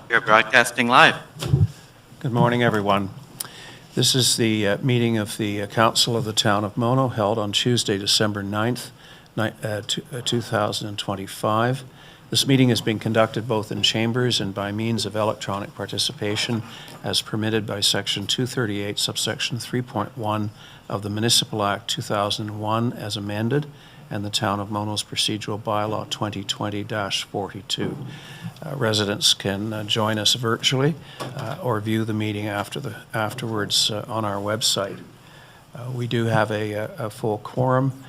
We are broadcasting live. Good morning, everyone. This is the meeting of the Council of the Town of Mono held on Tuesday, December 9th, 2025. This meeting is being conducted both in chambers and by means of electronic participation as permitted by Section 238, subsection 3.1 of the Municipal Act 2001 as amended, and the Town of Mono's procedural bylaw 2020-42. Residents can join us virtually or view the meeting afterwards on our website. We do have a full quorum.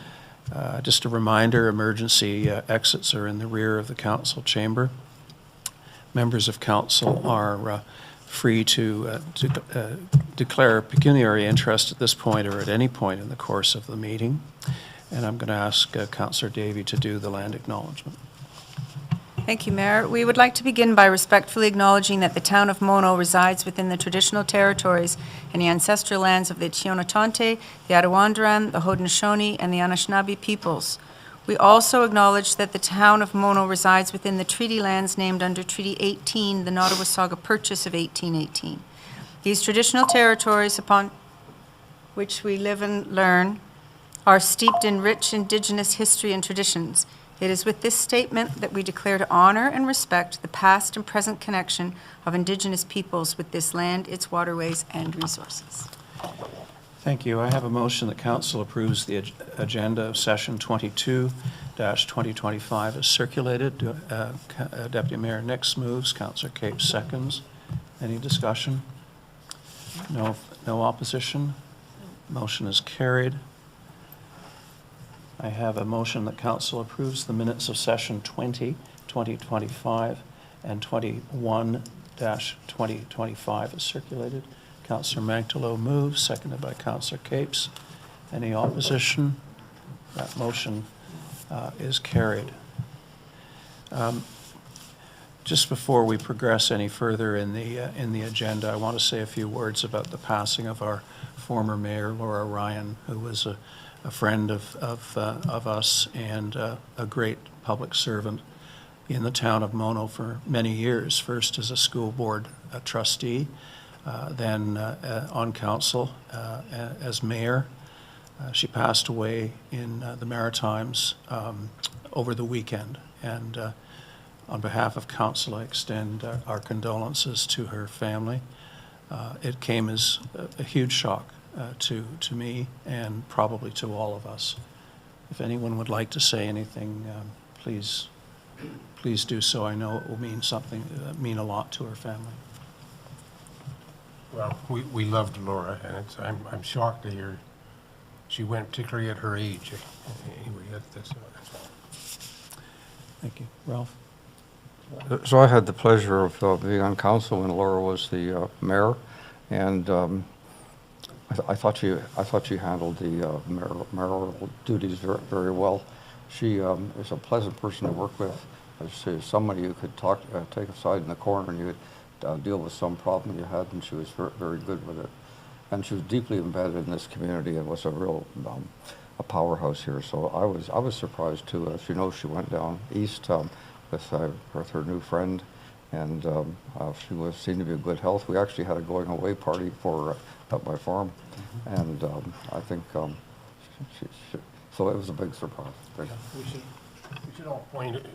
Just a reminder, emergency exits are in the rear of the council chamber. Members of council are free to declare pecuniary interest at this point or at any point in the course of the meeting. And I'm going to ask Councillor Davey to do the land acknowledgement. Thank you, Mayor. We would like to begin by respectfully acknowledging that the town of Mono resides within the traditional territories and the ancestral lands of the Tionotonte, the Attawandaran, the Haudenosaunee, and the Anishinaabe peoples. We also acknowledge that the town of Mono resides within the treaty lands named under Treaty 18, the Nottawasaga Purchase of 1818. These traditional territories upon which we live and learn are steeped in rich Indigenous history and traditions. It is with this statement that we declare to honor and respect the past and present connection of Indigenous peoples with this land, its waterways, and resources. Thank you. I have a motion that council approves the agenda of session 22-2025 as circulated. Deputy Mayor Nix moves, Councillor Cape seconds. Any discussion? No opposition? Motion is carried. I have a motion that council approves the minutes of session 2025 and 21-2025 as circulated. Councillor Manctolo moves, seconded by Councillor Capes. Any opposition? That motion is carried. Just before we progress any further in the agenda, I want to say a few words about the passing of our former mayor, Laura Ryan, who was a friend of us and a great public servant in the town of Mono for many years, first as a school board trustee, then on council as mayor. She passed away in the Maritimes over the weekend, and on behalf of council, I extend our condolences to her family. It came as a huge shock to me and probably to all of us. If anyone would like to say anything, please do so. I know it will mean mean a lot to her family. Well, we loved Laura, and I'm shocked to hear she went, particularly at her age. Anyway, that's all. Thank you. Ralph? So I had the pleasure of being on council when Laura was the mayor, and I thought she handled the mayoral duties very, very well. She is a pleasant person to work with. She's somebody you could take aside in the corner and you could deal with some problem you had, and she was very, very good with it. And she was deeply embedded in this community and was a real a powerhouse here. So I was surprised too. As you know, she went down east with her new friend, and she seemed to be in good health. We actually had a going away party for at my farm, and I think so it was a big surprise. We should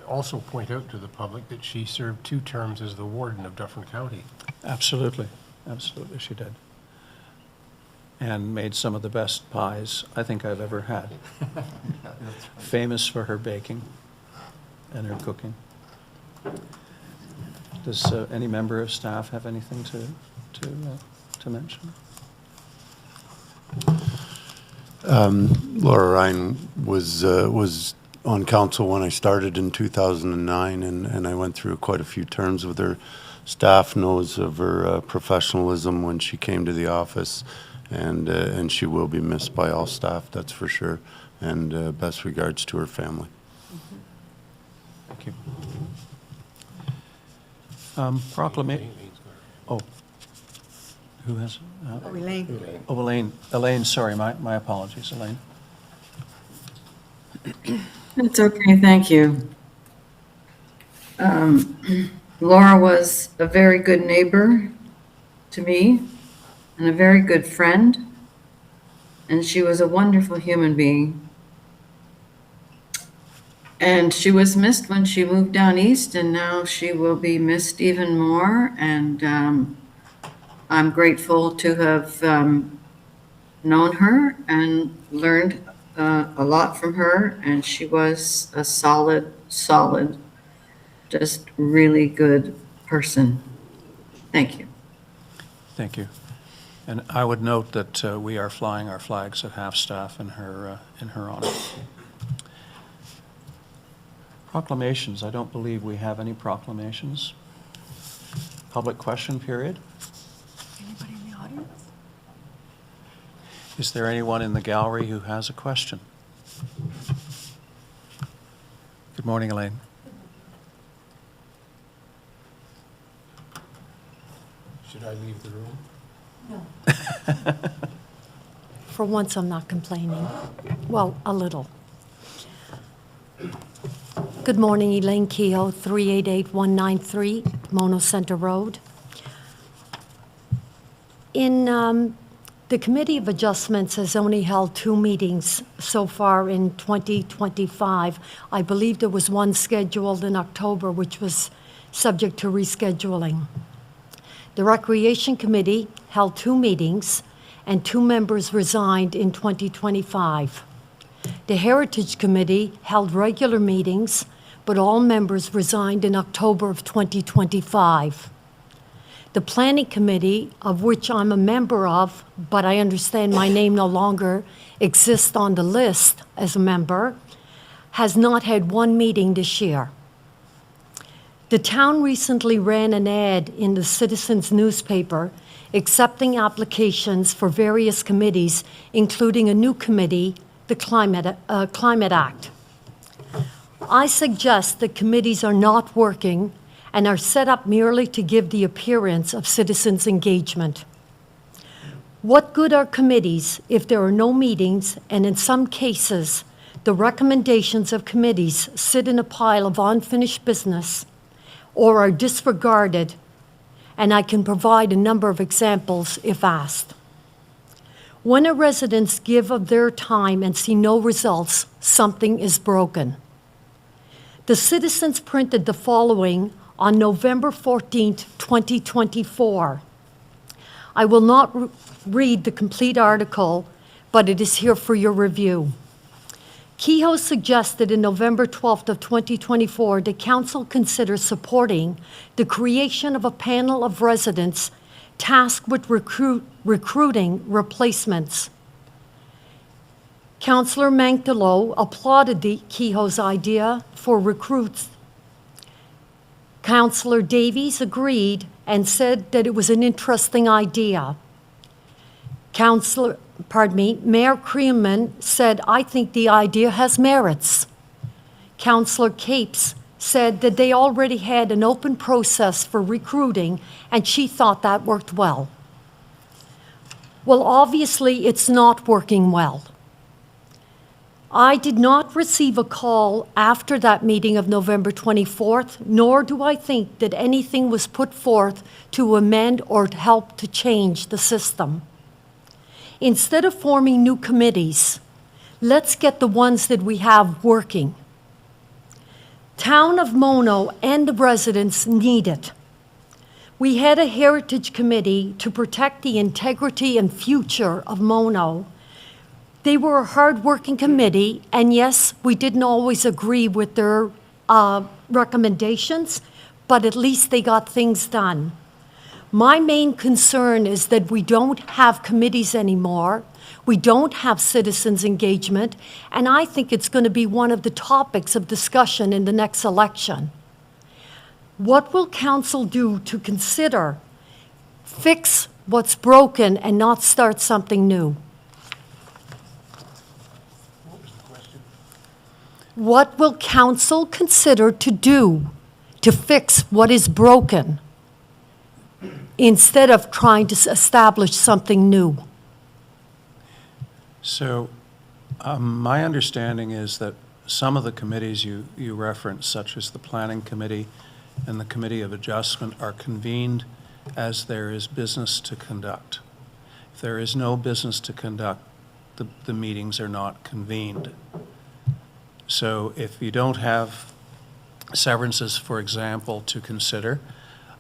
also point out to the public that she served 2 terms as the warden of Dufferin County. Absolutely she did, and made some of the best pies I think I've ever had. Famous for her baking and her cooking. Does any member of staff have anything to mention? Laura Ryan was on council when I started in 2009, and I went through quite a few terms with her. Staff knows of her professionalism when she came to the office, and she will be missed by all staff, that's for sure. And best regards to her family. Thank you. Proclamation. Oh, who has? Elaine. Oh, Elaine. Elaine, sorry, my apologies, Elaine. It's okay, thank you. Laura was a very good neighbor to me and a very good friend, and she was a wonderful human being. And she was missed when she moved down east, and now she will be missed even more. And I'm grateful to have known her and learned a lot from her. And she was a solid, just really good person. Thank you. Thank you. And I would note that we are flying our flags at half-staff in her honor. Proclamations. I don't believe we have any proclamations. Public question period. Anybody in the audience? Is there anyone in the gallery who has a question? Good morning, Elaine. Should I leave the room? For once, I'm not complaining. Well, a little. Good morning, Elaine Kehoe, 388193 Mono Center Road. In the Committee of Adjustments has only held 2 meetings so far in 2025. I believe there was one scheduled in October, which was subject to rescheduling. The Recreation Committee held 2 meetings, and 2 members resigned in 2025. The Heritage Committee held regular meetings, but all members resigned in October of 2025. The Planning Committee, of which I'm a member of, but I understand my name no longer exists on the list as a member, has not had 1 meeting this year. The town recently ran an ad in the Citizens newspaper accepting applications for various committees, including a new committee, the Climate Act. I suggest that committees are not working and are set up merely to give the appearance of citizens' engagement. What good are committees if there are no meetings, and in some cases, the recommendations of committees sit in a pile of unfinished business or are disregarded, and I can provide a number of examples if asked. When a residents give of their time and see no results, something is broken. The Citizens printed the following on November 14th, 2024. I will not read the complete article, but it is here for your review. Kehoe suggested in November 12th of 2024 the council consider supporting the creation of a panel of residents tasked with recruiting replacements. Councillor Mankdalo applauded Kehoe's idea for recruits. Councillor Davies agreed and said that it was an interesting idea. Mayor Creeman said, I think the idea has merits. Councillor Capes said that they already had an open process for recruiting and she thought that worked well. Well, obviously it's not working well. I did not receive a call after that meeting of November 24th, nor do I think that anything was put forth to amend or to help to change the system. Instead of forming new committees, let's get the ones that we have working. Town of Mono and the residents need it. We had a heritage committee to protect the integrity and future of Mono. They were a hard-working committee, and yes, we didn't always agree with their recommendations, but at least they got things done. My main concern is that we don't have committees anymore, we don't have citizens' engagement, and I think it's going to be one of the topics of discussion in the next election. What will council do to consider fix what's broken and not start something new? What will council consider to do to fix what is broken instead of trying to establish something new? So my understanding is that some of the committees you referenced, such as the Planning Committee and the Committee of Adjustment are convened as there is business to conduct. If there is no business to conduct, the meetings are not convened. So if you don't have severances, for example, to consider,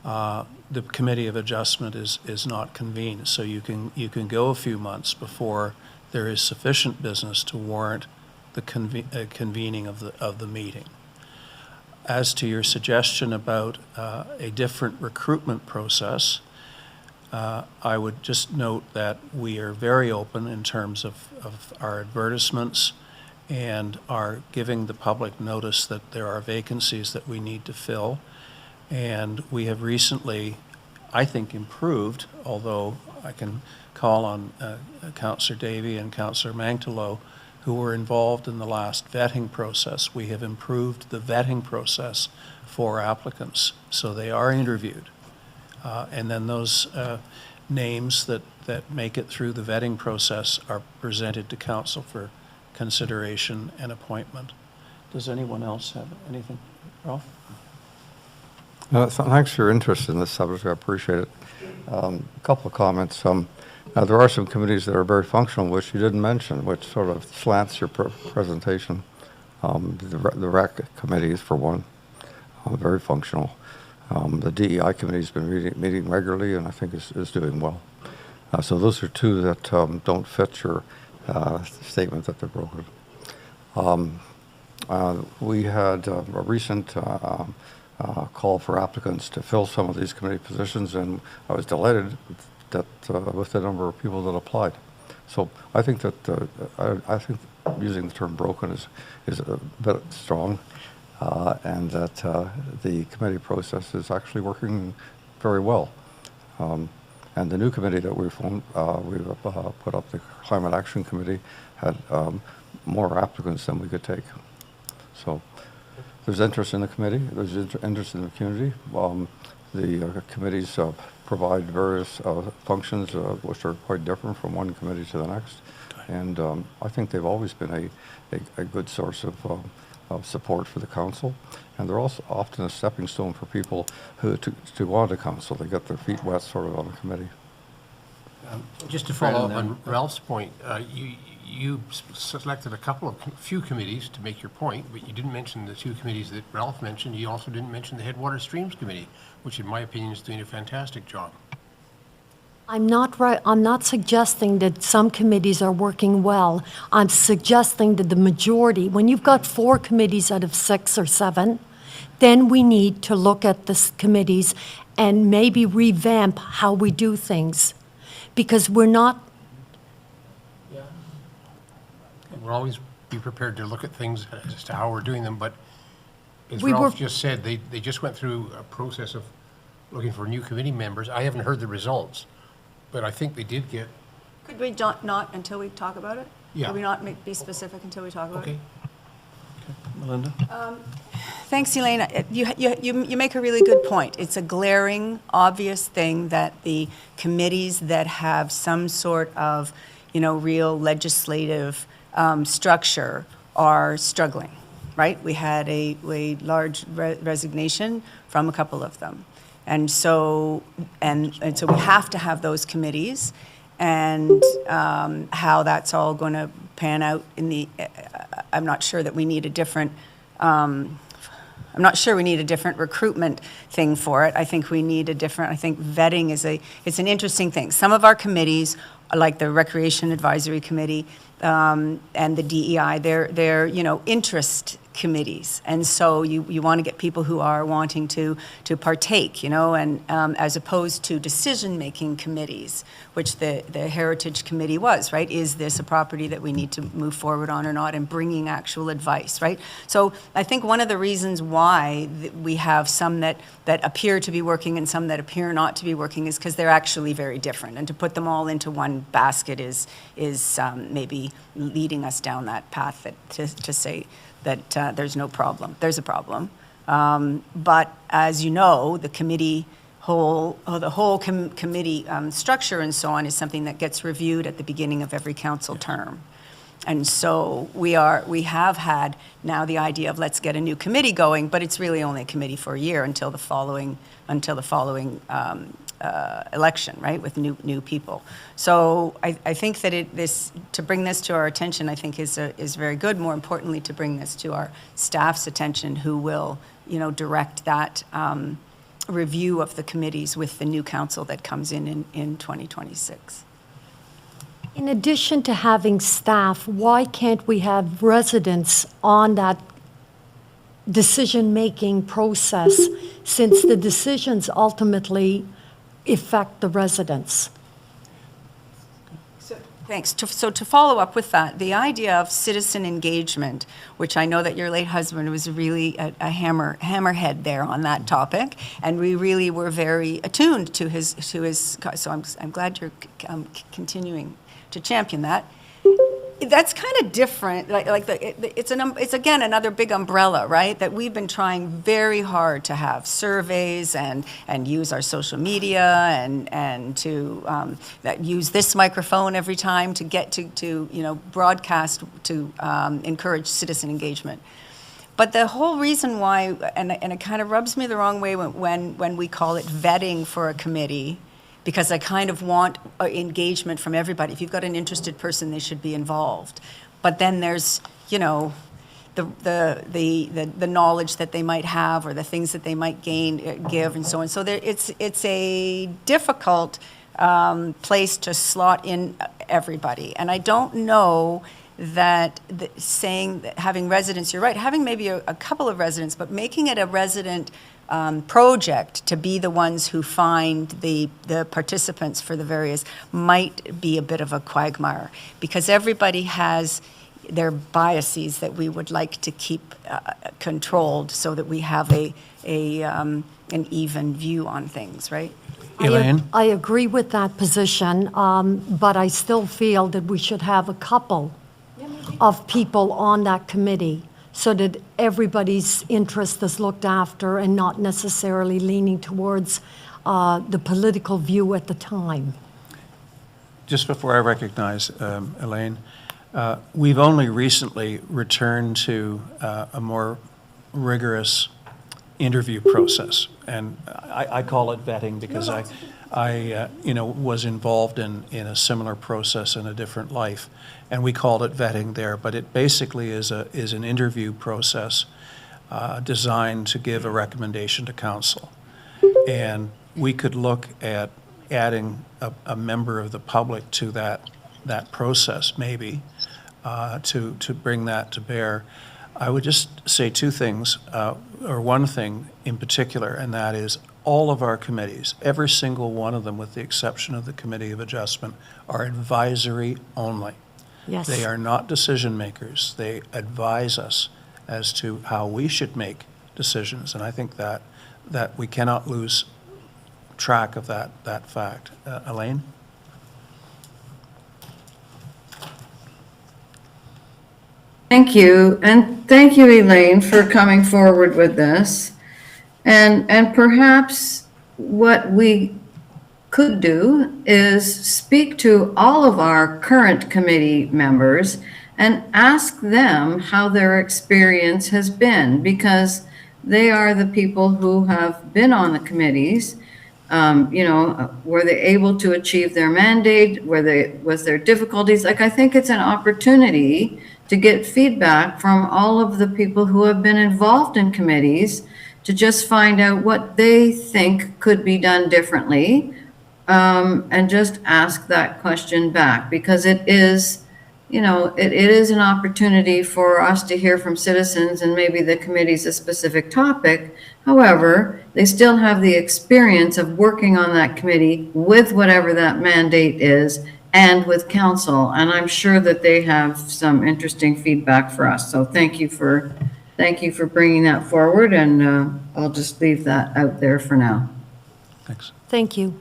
the Committee of Adjustment is not convened. So you can go a few months before there is sufficient business to warrant the convening of the meeting. As to your suggestion about a different recruitment process, I would just note that we are very open in terms of our advertisements and are giving the public notice that there are vacancies that we need to fill. And we have recently, I think, improved, although I can call on Councillor Davey and Councillor Mangtalo, who were involved in the last vetting process. We have improved the vetting process for applicants, so they are interviewed. And then those names that make it through the vetting process are presented to council for consideration and appointment. Does anyone else have anything? Ralph? Thanks for your interest in this subject. I appreciate it. A couple of comments. Now, there are some committees that are very functional, which you didn't mention, which sort of slants your presentation. The REC committee is, for one, very functional. The DEI committee has been meeting regularly and I think is doing well. So those are two that don't fit your statement that they're broken. We had a recent call for applicants to fill some of these committee positions, and I was delighted that with the number of people that applied. So I think that I think using the term broken is a bit strong, and that the committee process is actually working very well. And the new committee that we've put up, the Climate Action Committee, had more applicants than we could take. So there's interest in the committee, there's interest in the community. The committees provide various functions which are quite different from one committee to the next. And I think they've always been a good source of support for the council. And they're also often a stepping stone for people who to want a council. They get their feet wet sort of on a committee. Just to follow up on Ralph's point, you selected a few committees to make your point, but you didn't mention the two committees that Ralph mentioned. You also didn't mention the Headwater Streams Committee, which in my opinion is doing a fantastic job. I'm not suggesting that some committees are working well. I'm suggesting that the majority, when you've got 4 committees out of 6 or 7, then we need to look at the committees and maybe revamp how we do things. Because we're not. We'll always be prepared to look at things as to how we're doing them, but as We Ralph were- just said, they just went through a process of looking for new committee members. I haven't heard the results, but I think they did get. Could we not until we talk about it? Yeah. Could we not be specific until we talk about it? Okay. Melinda? Thanks, Elaine. You make a really good point. It's a glaring, obvious thing that the committees that have some sort of, real legislative structure are struggling, right? We had a large resignation from a couple of them. And so we have to have those committees, and how that's all going to pan out I'm not sure that we need a different, I'm not sure we need a different recruitment thing for it. I think vetting it's an interesting thing. Some of our committees, like the Recreation Advisory Committee and the DEI, they're interest committees. And so you want to get people who are wanting to partake, and as opposed to decision-making committees, which the Heritage Committee was, right? Is this a property that we need to move forward on or not, and bringing actual advice, right? So I think one of the reasons why we have some that appear to be working and some that appear not to be working is because they're actually very different. And to put them all into one basket is maybe leading us down that path to say that there's no problem. There's a problem. But as you know, the committee committee structure and so on is something that gets reviewed at the beginning of every council term. And so we have had now the idea of let's get a new committee going, but it's really only a committee for a year until the following election, right, with new people. So I think that to bring this to our attention, I think is very good. More importantly, to bring this to our staff's attention, who will, direct that review of the committees with the new council that comes in 2026. In addition to having staff, why can't we have residents on that decision-making process, since the decisions ultimately affect the residents? Thanks. So to follow up with that, the idea of citizen engagement, which I know that your late husband was really a hammerhead there on that topic, and we really were very attuned to his. So I'm glad you're continuing to champion that. That's kind of different. It's again another big umbrella, right? That we've been trying very hard to have surveys and use our social media and to use this microphone every time to get to broadcast to encourage citizen engagement. But the whole reason why, and it kind of rubs me the wrong way when we call it vetting for a committee, because I kind of want engagement from everybody. If you've got an interested person, they should be involved. But then there's, the knowledge that they might have, or the things that they might give, and so on. So it's a difficult place to slot in everybody. And I don't know that saying that having residents, you're right, having maybe a couple of residents, but making it a resident project to be the ones who find the participants for the various might be a bit of a quagmire, because everybody has their biases that we would like to keep controlled so that we have an even view on things, right? Elaine? I agree with that position, but I still feel that we should have a couple of people on that committee, so that everybody's interest is looked after and not necessarily leaning towards the political view at the time. Just before I recognize Elaine, we've only recently returned to a more rigorous interview process, and I call it vetting because I was involved in a similar process in a different life, and we called it vetting there. But it basically is an interview process designed to give a recommendation to council, and we could look at adding a member of the public to that process, maybe to bring that to bear. I would just say two things, or one thing in particular, and that is all of our committees, every single one of them with the exception of the Committee of Adjustment, are advisory only. Yes. They are not decision makers. They advise us as to how we should make decisions, and I think that we cannot lose track of that fact. Elaine? Thank you, and thank you, Elaine, for coming forward with this. And perhaps what we could do is speak to all of our current committee members and ask them how their experience has been, because they are the people who have been on the committees. Were they able to achieve their mandate? Was there difficulties? I think it's an opportunity to get feedback from all of the people who have been involved in committees, to just find out what they think could be done differently, and just ask that question back, because it is an opportunity for us to hear from citizens, and maybe the committee's a specific topic. However, they still have the experience of working on that committee with whatever that mandate is and with council, and I'm sure that they have some interesting feedback for us. So thank you for bringing that forward, and I'll just leave that out there for now. Thanks. Thank you.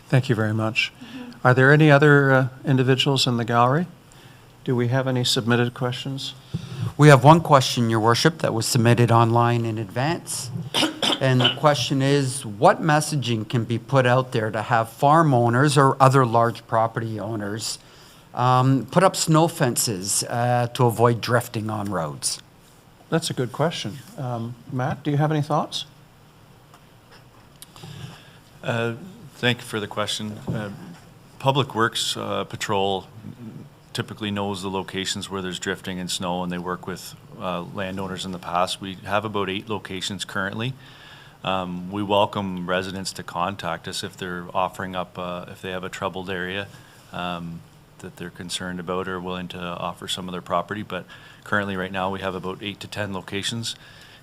Thank you very much. Are there any other individuals in the gallery? Do we have any submitted questions? We have one question, Your Worship, that was submitted online in advance. And the question is, what messaging can be put out there to have farm owners or other large property owners put up snow fences to avoid drifting on roads? That's a good question. Matt, do you have any thoughts? Thank you for the question. Public Works Patrol typically knows the locations where there's drifting and snow, and they work with landowners in the past. We have about 8 locations currently. We welcome residents to contact us if they're offering up, if they have a troubled area that they're concerned about or willing to offer some of their property. But currently, right now, we have about 8 to 10 locations,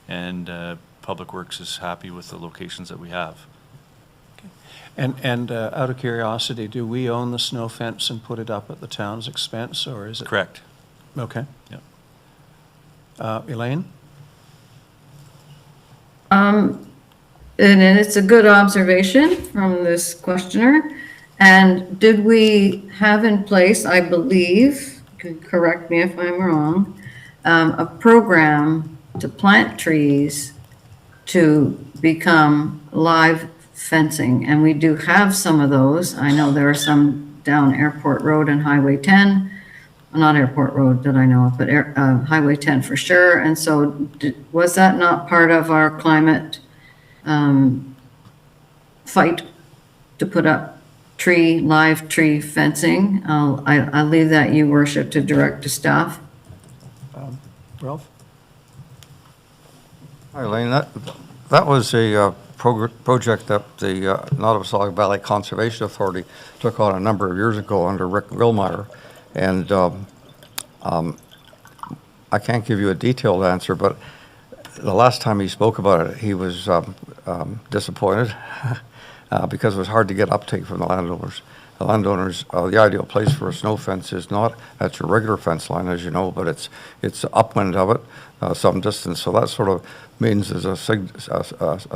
and Public Works is happy with the locations that we have. And out of curiosity, do we own the snow fence and put it up at the town's expense, or is it? Correct. Okay. Yep. Elaine? And it's a good observation from this questioner. And did we have in place, I believe, you can correct me if I'm wrong, a program to plant trees to become live fencing? And we do have some of those. I know there are some down Airport Road and Highway 10. Not Airport Road that I know of, but Highway 10 for sure. And so was that not part of our climate fight to put up live tree fencing? I'll leave that, Your Worship, to direct to staff. Ralph? Hi, Elaine, that was a project that the Nottawasaga Valley Conservation Authority took on a number of years ago under Rick Wilmeyer. And I can't give you a detailed answer, but the last time he spoke about it, he was disappointed because it was hard to get uptake from the landowners. The landowners, the ideal place for a snow fence is not at your regular fence line, as you know, but it's upwind of it, some distance. So that sort of means there's a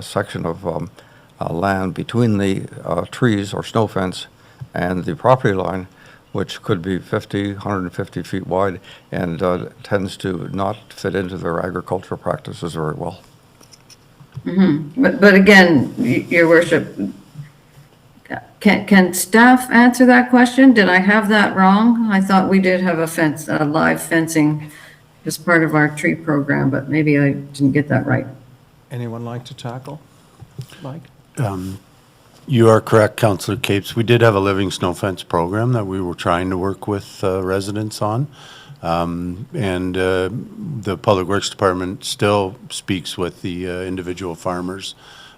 section of land between the trees or snow fence and the property line, which could be 50, 150 feet wide, and tends to not fit into their agricultural practices very well. But again, Your Worship, can staff answer that question? Did I have that wrong? I thought we did have a live fencing as part of our tree program, but maybe I didn't get that right. Anyone like to tackle? Mike? You are correct, Councillor Capes. We did have a living snow fence program that we were trying to work with residents on. And the Public Works Department still speaks with the individual farmers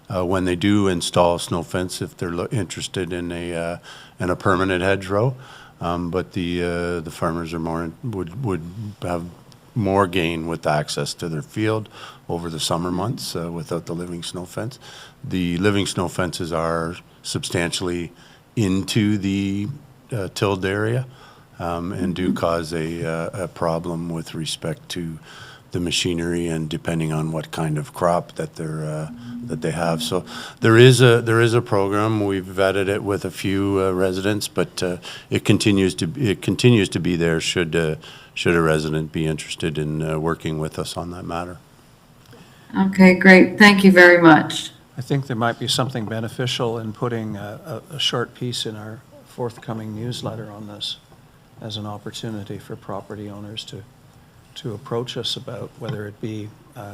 when they do install a snow fence, if they're interested in a permanent hedgerow. But the farmers are would have more gain with access to their field over the summer months without the living snow fence. The living snow fences are substantially into the tilled area and do cause a problem with respect to the machinery and depending on what kind of crop that they have. So there is a program. We've vetted it with a few residents, but it continues to be there should a resident be interested in working with us on that matter. Okay, great. Thank you very much. I think there might be something beneficial in putting a short piece in our forthcoming newsletter on this as an opportunity for property owners to approach us about whether it be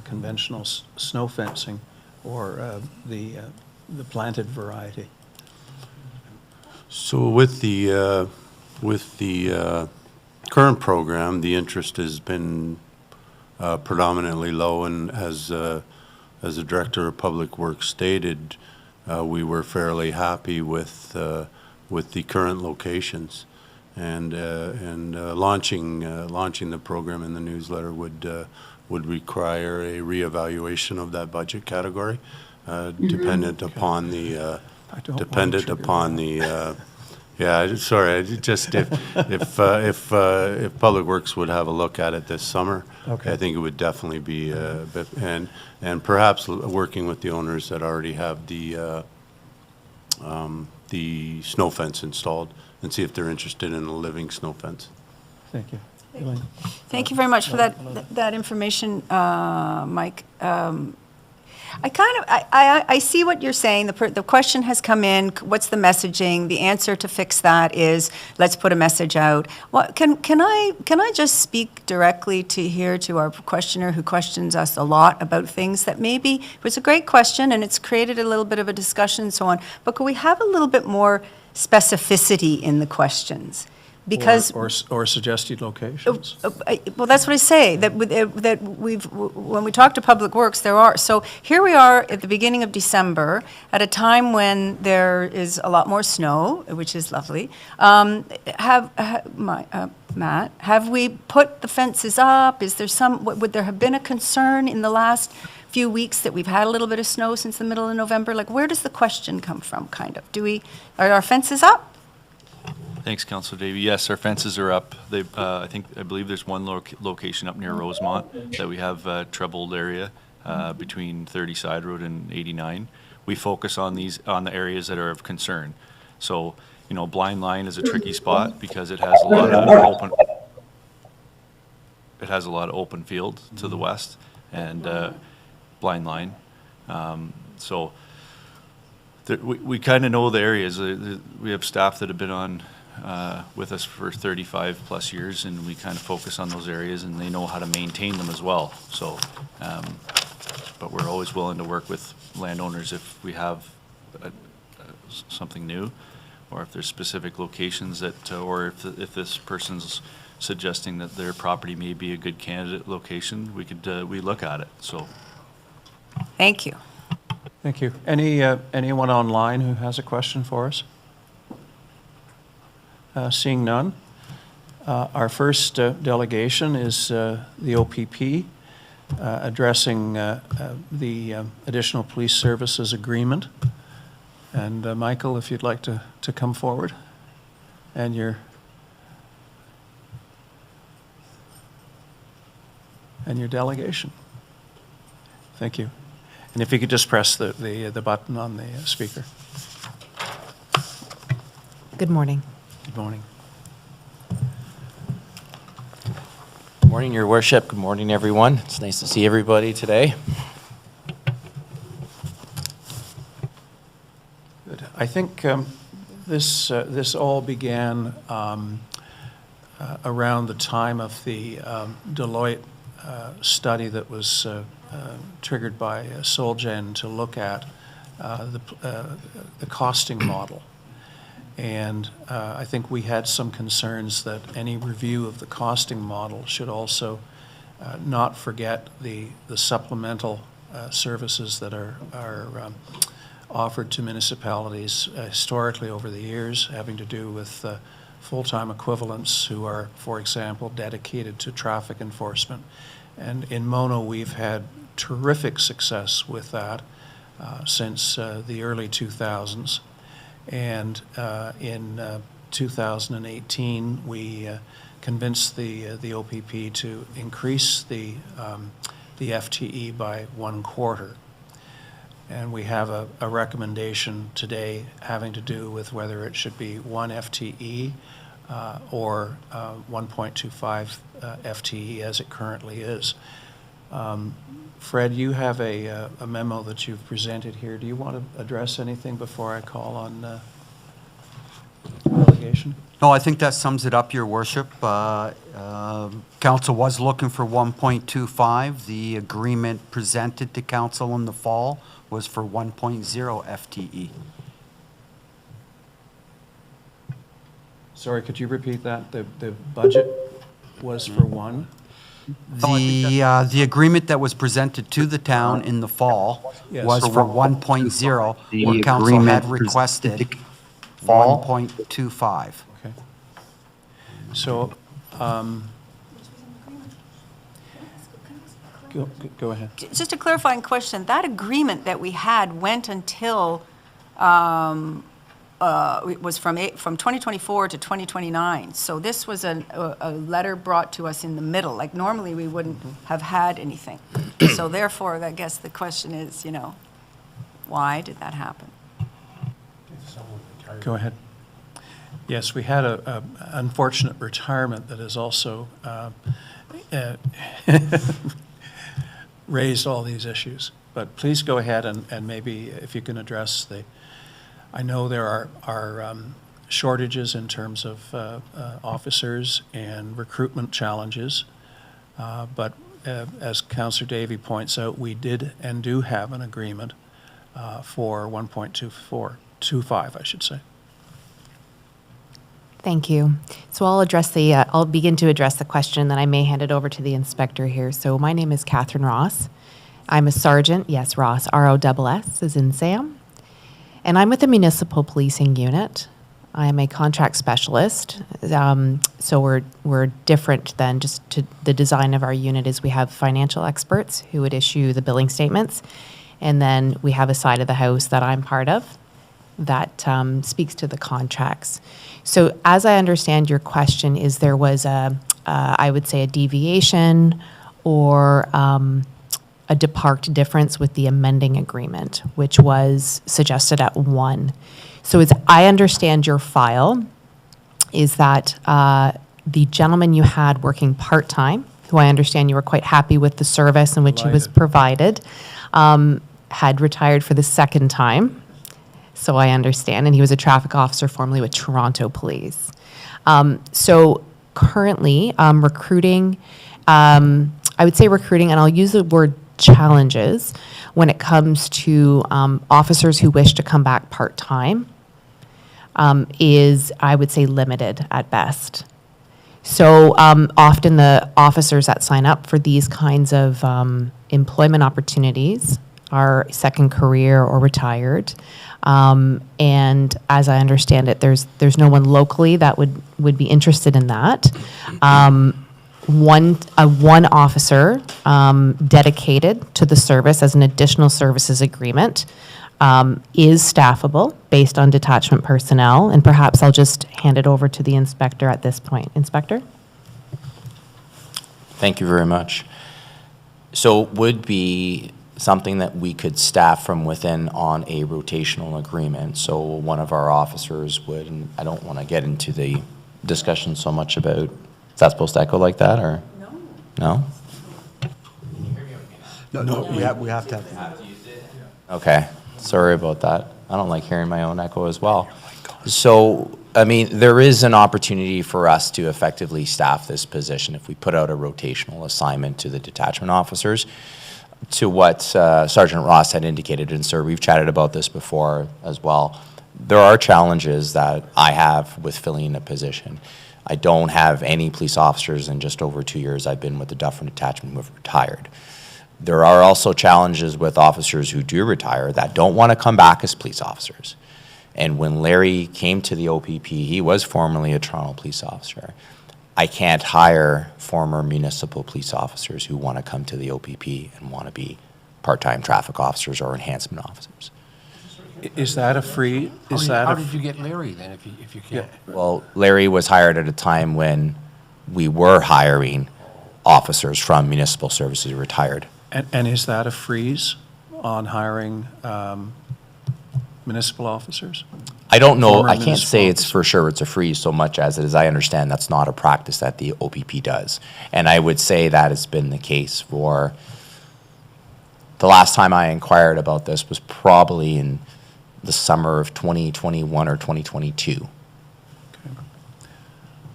conventional snow fencing or the planted variety. So with the current program, the interest has been predominantly low, and as the Director of Public Works stated, we were fairly happy with the current locations, and launching the program in the newsletter would require a reevaluation of that budget category, dependent upon the yeah, sorry, if Public Works would have a look at it this summer, Okay. I think it would definitely be, and perhaps working with the owners that already have the snow fence installed and see if they're interested in a living snow fence. Thank you. Elaine? Thank you very much for that information, Mike. I see what you're saying. The question has come in, what's the messaging? The answer to fix that is, let's put a message out. Well, can I just speak directly to our questioner who questions us a lot about things that maybe, it was a great question and it's created a little bit of a discussion and so on, but could we have a little bit more specificity in the questions? Because Or suggested locations. well, that's what I say, that when we talk to Public Works, so here we are at the beginning of December, at a time when there is a lot more snow, which is lovely. Matt, have we put the fences up? Is there would there have been a concern in the last few weeks that we've had a little bit of snow since the middle of November? Like, where does the question come from, kind of? Are our fences up? Thanks, Councillor Davey. Yes, our fences are up. I believe there's one location up near Rosemont that we have a troubled area between 30 Side Road and 89. We focus on the areas that are of concern. So, Blind Line is a tricky spot because it has a lot of open field to the west and Blind Line. So we kind of know the areas. We have staff that have been on with us for 35 plus years, and we kind of focus on those areas, and they know how to maintain them as well. So, but we're always willing to work with landowners if we have something new, or if there's specific locations that, or if this person's suggesting that their property may be a good candidate location, we look at it. So, Thank you. Thank you. Anyone online who has a question for us? Seeing none. Our first delegation is the OPP addressing the Additional Police Services Agreement. And Michael, if you'd like to come forward and your delegation. Thank you. And if you could just press the button on the speaker. Good morning. Good morning. Good morning, Your Worship. Good morning, everyone. It's nice to see everybody today. Good. I think this all began around the time of the Deloitte study that was triggered by Solgen to look at the costing model. And I think we had some concerns that any review of the costing model should also not forget the supplemental services that are offered to municipalities historically over the years, having to do with full-time equivalents who are, for example, dedicated to traffic enforcement. And in Mono, we've had terrific success with that since the early 2000s. And in 2018, we convinced the OPP to increase the FTE by 1/4. And we have a recommendation today having to do with whether it should be 1 FTE or 1.25 FTE as it currently is. Fred, you have a memo that you've presented here. Do you want to address anything before I call on delegation? No, I think that sums it up, Your Worship. Council was looking for 1.25. The agreement presented to council in the fall was for 1.0 FTE. Sorry, could you repeat that? The budget was for 1? The agreement that was presented to the town in the fall Yes. was for 1.0, where council had requested 1.25. Okay. So, go ahead. Just a clarifying question. That agreement that we had went until, it was from 2024 to 2029. So this was a letter brought to us in the middle. Like normally we wouldn't have had anything. So therefore, I guess the question is, why did that happen? Go ahead. Yes, we had a unfortunate retirement that has also raised all these issues. but please go ahead and maybe if you can address I know there are shortages in terms of officers and recruitment challenges, but as Councillor Davey points out, we did and do have an agreement for 1.25, I should say. Thank you. So I'll begin to address the question, then I may hand it over to the inspector here. So my name is Catherine Ross. I'm a sergeant, yes, Ross, R-O-S-S, as in Sam. And I'm with the Municipal Policing Unit. I'm a contract specialist. So we're different than just to the design of our unit is we have financial experts who would issue the billing statements. And then we have a side of the house that I'm part of that speaks to the contracts. So as I understand your question, is there was I would say a deviation or a deparked difference with the amending agreement, which was suggested at 1. So as I understand your file, is that the gentleman you had working part-time, who I understand you were quite happy with the service in which he was provided, had retired for the second time. So I understand, and he was a traffic officer formerly with Toronto Police. So currently, recruiting, I would say recruiting, and I'll use the word challenges when it comes to officers who wish to come back part-time is, I would say, limited at best. So often the officers that sign up for these kinds of employment opportunities are second career or retired. And as I understand it, there's no one locally that would be interested in that. One officer dedicated to the service as an additional services agreement is staffable based on detachment personnel. And perhaps I'll just hand it over to the inspector at this point. Inspector? Thank you very much. So would be something that we could staff from within on a rotational agreement. So one of our officers would, and I don't want to get into the discussion so much about, is that supposed to echo like that or? No. No? No, we have to have. Okay, sorry about that. I don't like hearing my own echo as well. So, I mean, there is an opportunity for us to effectively staff this position if we put out a rotational assignment to the detachment officers. To what Sergeant Ross had indicated, and sir, we've chatted about this before as well. There are challenges that I have with filling a position. I don't have any police officers in just over 2 years I've been with the Dufferin Detachment who have retired. There are also challenges with officers who do retire that don't want to come back as police officers. And when Larry came to the OPP, he was formerly a Toronto police officer. I can't hire former municipal police officers who want to come to the OPP and want to be part-time traffic officers or enhancement officers. Is that a free, is that How a, did you get Larry then, if you can't? Well, Larry was hired at a time when we were hiring officers from municipal services who retired. and is that a freeze on hiring municipal officers? I don't know, Former I can't say municipal it's for sure it's a freeze so much as it is, I understand that's not a practice that the OPP does. And I would say that has been the case for, the last time I inquired about this was probably in the summer of 2021 or 2022.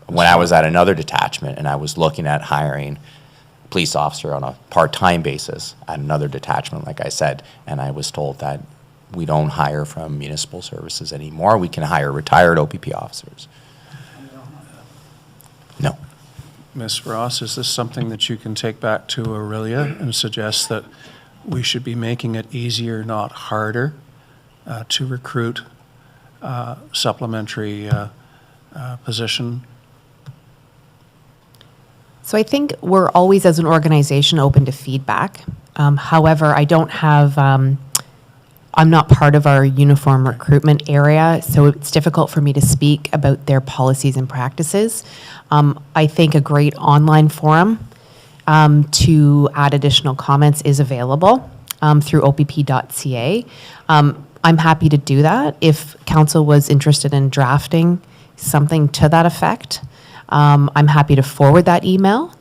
When I was at another detachment and I was looking at hiring a police officer on a part-time basis at another detachment, like I said, and I was told that we don't hire from municipal services anymore. We can hire retired OPP officers. No. Ms. Ross, is this something that you can take back to Aurelia and suggest that we should be making it easier, not harder, to recruit supplementary position? So I think we're always, as an organization, open to feedback. However, I don't have, I'm not part of our uniform recruitment area, so it's difficult for me to speak about their policies and practices. I think a great online forum to add additional comments is available through opp.ca. I'm happy to do that if council was interested in drafting something to that effect. I'm happy to forward that email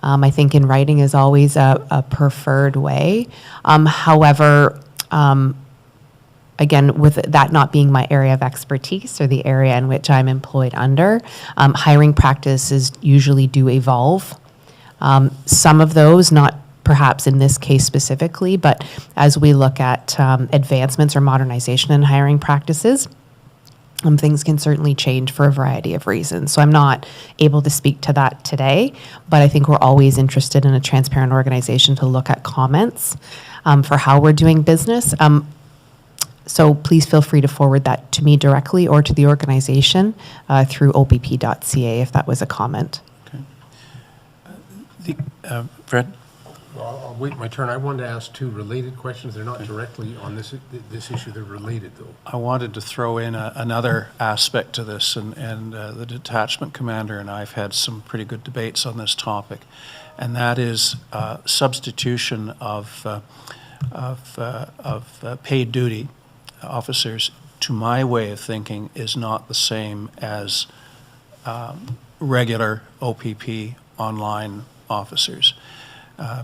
I think in writing is always a preferred way. However, again, with that not being my area of expertise or the area in which I'm employed under, hiring practices usually do evolve. Some of those, not perhaps in this case specifically, but as we look at advancements or modernization in hiring practices, things can certainly change for a variety of reasons. So I'm not able to speak to that today, but I think we're always interested in a transparent organization to look at comments for how we're doing business. So please feel free to forward that to me directly or to the organization through opp.ca if that was a comment. Fred? Well, I'll wait my turn. I wanted to ask two related questions. They're not directly on this issue. They're related, though. I wanted to throw in another aspect to this, and the detachment commander and I have had some pretty good debates on this topic, and that is substitution of paid duty officers, to my way of thinking, is not the same as regular OPP online officers.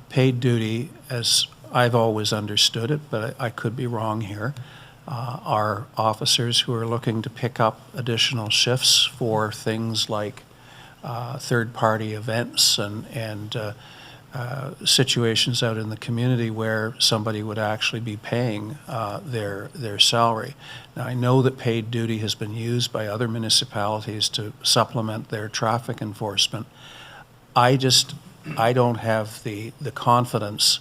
Paid duty, as I've always understood it, but I could be wrong here, are officers who are looking to pick up additional shifts for things like third-party events and situations out in the community where somebody would actually be paying their salary. Now, I know that paid duty has been used by other municipalities to supplement their traffic enforcement. I don't have the confidence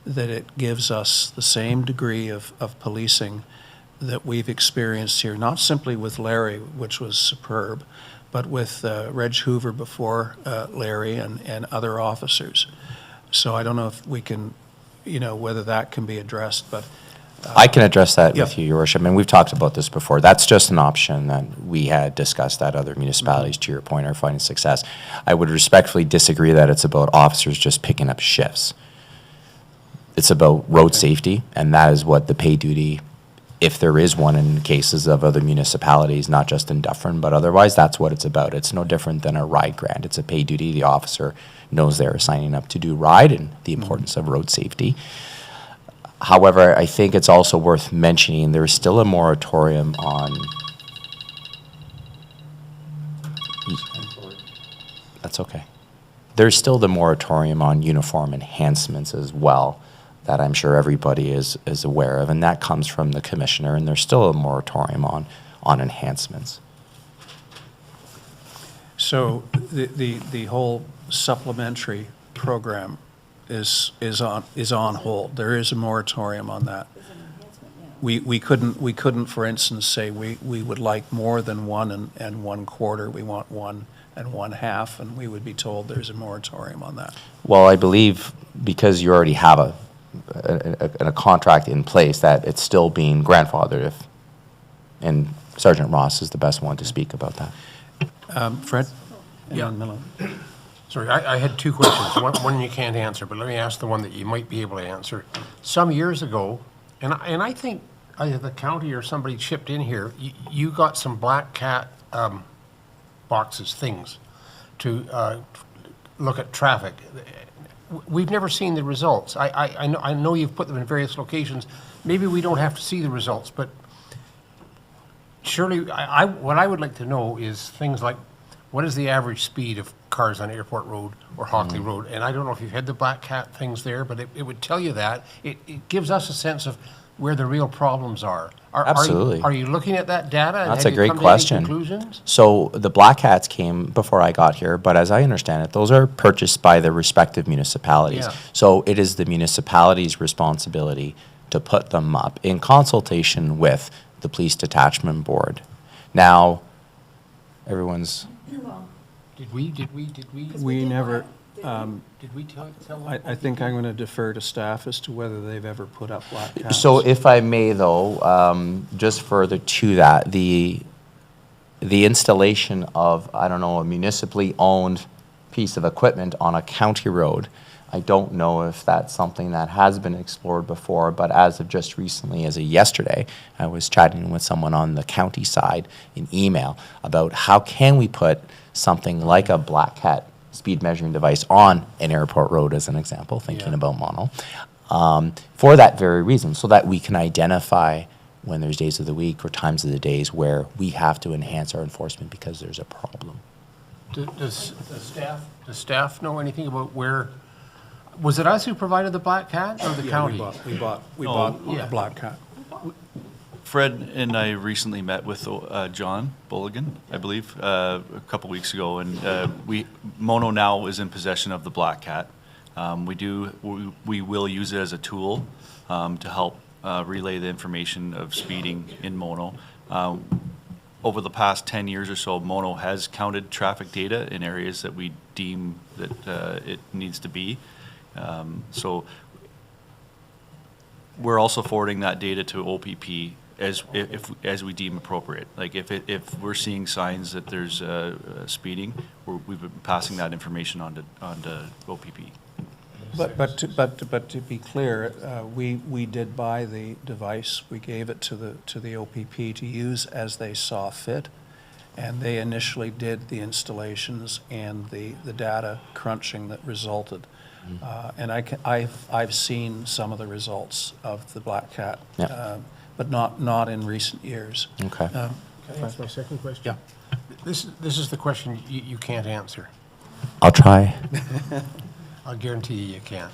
that it gives us the same degree of policing that we've experienced here, not simply with Larry, which was superb, but with Reg Hoover before Larry and other officers. So I don't know if we can, whether that can be addressed, but I can address that Yeah. with you, Your Worship, and we've talked about this before. That's just an option that we had discussed at other municipalities, to your point, are finding success. I would respectfully disagree that it's about officers just picking up shifts. It's about road safety, and that is what the pay duty, if there is one in cases of other municipalities, not just in Dufferin, but otherwise, that's what it's about. It's no different than a ride grant. It's a pay duty. The officer knows they're signing up to do ride and the importance of road safety. However, I think it's also worth mentioning there is still a moratorium on. That's okay. There's still the moratorium on uniform enhancements as well that I'm sure everybody is aware of, and that comes from the commissioner, and there's still a moratorium on enhancements. so the whole supplementary program is on hold. There is a moratorium on that. We couldn't, for instance, say we would like more than 1 1/4. We want 1 1/2, and we would be told there's a moratorium on that. Well, I believe because you already have a contract in place that it's still being grandfathered, and Sergeant Ross is the best one to speak about that. Fred? And Yeah. then Miller. Sorry, I had two questions. One you can't answer, but let me ask the one that you might be able to answer. Some years ago, and I think either the county or somebody chipped in here, you got some black cat boxes, things, to look at traffic. We've never seen the results. I know you've put them in various locations. Maybe we don't have to see the results, but surely, what I would like to know is things like, what is the average speed of cars on Airport Road or Hockley Road? And I don't know if you've had the black cat things there, but it would tell you that. It gives us a sense of where the real problems are. Absolutely. Are you looking at that data? And That's have a you great come to any question. conclusions? So the black hats came before I got here, but as I understand it, those are purchased by the respective municipalities. Yeah. So it is the municipality's responsibility to put them up in consultation with the Police Detachment Board. Now, everyone's, Did we We never, did we tell them? I think I'm going to defer to staff as to whether they've ever put up black cats. so if I may though, just further to that, the installation of, I don't know, a municipally owned piece of equipment on a county road, I don't know if that's something that has been explored before, but as of just recently, as of yesterday, I was chatting with someone on the county side in email about how can we put something like a black cat speed measuring device on an airport road, as an example, thinking Yeah. about mono, for that very reason, so that we can identify when there's days of the week or times of the days where we have to enhance our enforcement because there's a problem. Does staff know anything about where, was it us who provided the black cat or the county? We bought yeah. a black cat. Fred and I recently met with John Bulligan, I believe, a couple weeks ago, and Mono now is in possession of the black cat. We will use it as a tool to help relay the information of speeding in Mono. Over the past 10 years or so, Mono has counted traffic data in areas that we deem that it needs to be. So we're also forwarding that data to OPP as we deem appropriate. Like if we're seeing signs that there's speeding, we've been passing that information on to OPP. But to be clear, we did buy the device. We gave it to the OPP to use as they saw fit, and they initially did the installations and the data crunching that resulted. And I've seen some of the results of the black cat, Yeah. but not in recent years. Okay. Can I ask my second question? Yeah. This is the question you can't answer. I'll try. I'll guarantee you can't.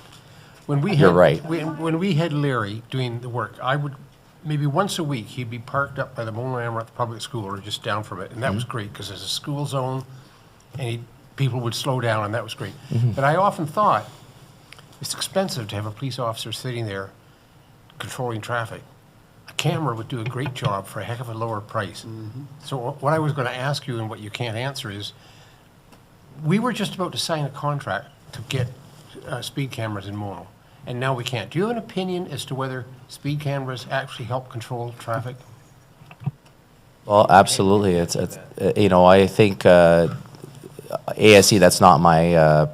When we You're had, right. When we had Larry doing the work, I would, maybe once a week, he'd be parked up by the Mona Amaranth Public School or just down from it, and that was great, because there's a school zone, and people would slow down, and that was great. But I often thought, it's expensive to have a police officer sitting there controlling traffic. A camera would do a great job for a heck of a lower price. So what I was going to ask you, and what you can't answer, is we were just about to sign a contract to get speed cameras in Mono, and now we can't. Do you have an opinion as to whether speed cameras actually help control traffic? Well, absolutely. It's I think ASC, that's not my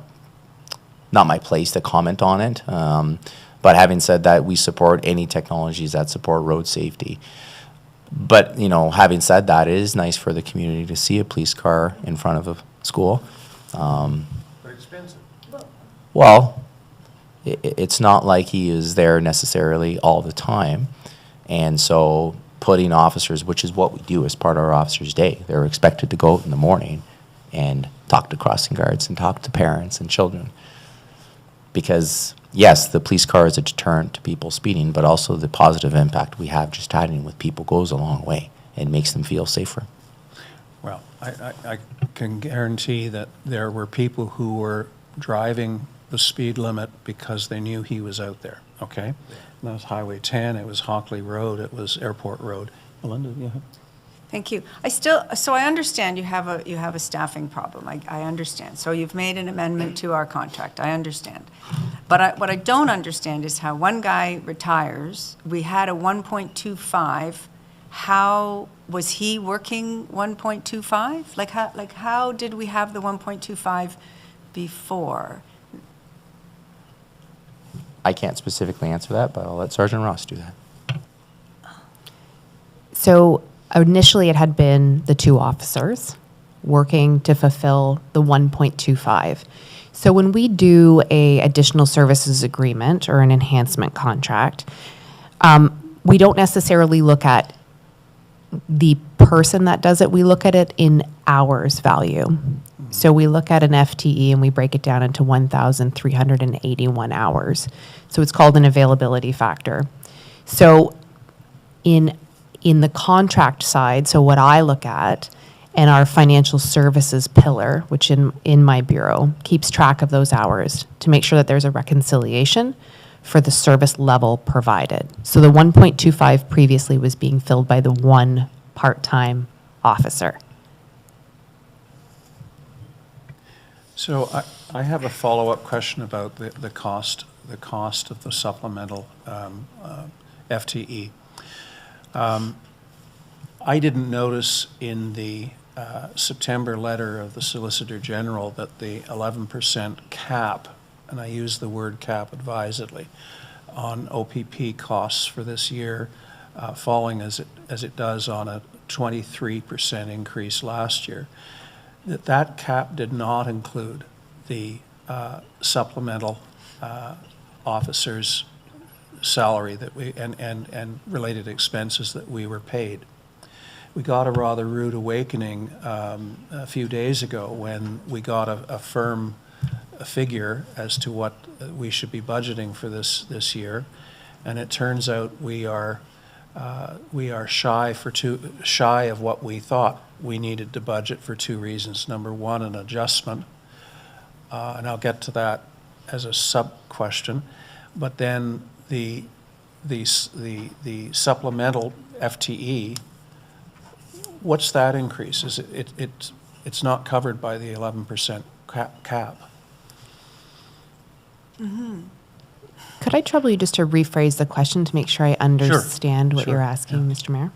place to comment on it. But having said that, we support any technologies that support road safety. But, having said that, it is nice for the community to see a police car in front of a school. But expensive. Well, it's not like he is there necessarily all the time. And so putting officers, which is what we do as part of our officers' day, they're expected to go out in the morning and talk to crossing guards and talk to parents and children. Because, yes, the police car is a deterrent to people speeding, but also the positive impact we have just chatting with people goes a long way and makes them feel safer. Well, I can guarantee that there were people who were driving the speed limit because they knew he was out there, okay? And that was Highway 10, it was Hockley Road, it was Airport Road. Melinda, you have? Thank you. So I understand you have a staffing problem. I understand. So you've made an amendment to our contract. I understand. But what I don't understand is how one guy retires. We had a 1.25. How was he working 1.25? Like how did we have the 1.25 before? I can't specifically answer that, but I'll let Sergeant Ross do that. So initially, it had been the two officers working to fulfill the 1.25. So when we do a additional services agreement or an enhancement contract, we don't necessarily look at the person that does it. We look at it in hours value. So we look at an FTE and we break it down into 1,381 hours. So it's called an availability factor. So in the contract side, so what I look at, and our financial services pillar, which in my bureau, keeps track of those hours to make sure that there's a reconciliation for the service level provided. So the 1.25 previously was being filled by the one part-time officer. So I have a follow-up question about the cost of the supplemental FTE. I didn't notice in the September letter of the Solicitor General that the 11% cap, and I use the word cap advisedly, on OPP costs for this year, falling as it does on a 23% increase last year, that cap did not include the supplemental officer's salary that we, and related expenses that we were paid. We got a rather rude awakening a few days ago when we got a firm figure as to what we should be budgeting for this year, and it turns out we are shy of what we thought we needed to budget for two reasons. Number one, an adjustment, and I'll get to that as a sub-question, but then the supplemental FTE. What's that increase? Is it's not covered by the 11% cap? Could I trouble you just to rephrase the question to make sure I understand what Sure. you're asking, Mr. Mayor?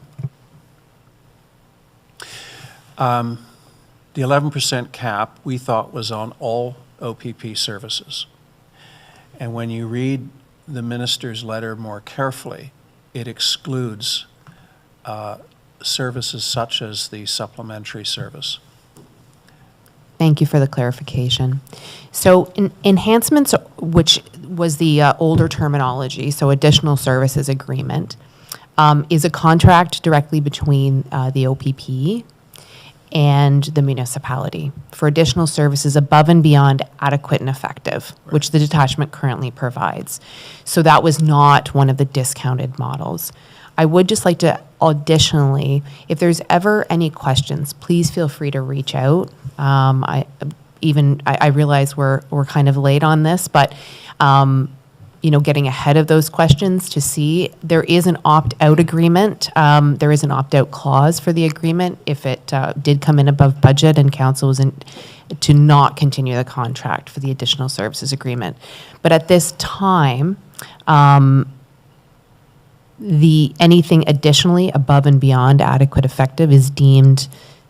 The 11% cap, we thought, was on all OPP services. And when you read the minister's letter more carefully, it excludes services such as the supplementary service. Thank you for the clarification. So enhancements, which was the older terminology, so additional services agreement, is a contract directly between the OPP and the municipality for additional services above and beyond adequate and effective, which the detachment currently provides. So that was not one of the discounted models. I would just like to additionally, if there's ever any questions, please feel free to reach out. I realize we're kind of late on this, but getting ahead of those questions to see there is an opt-out agreement. There is an opt-out clause for the agreement if it did come in above budget and council was to not continue the contract for the additional services agreement. But at this time, anything additionally above and beyond adequate effective is deemed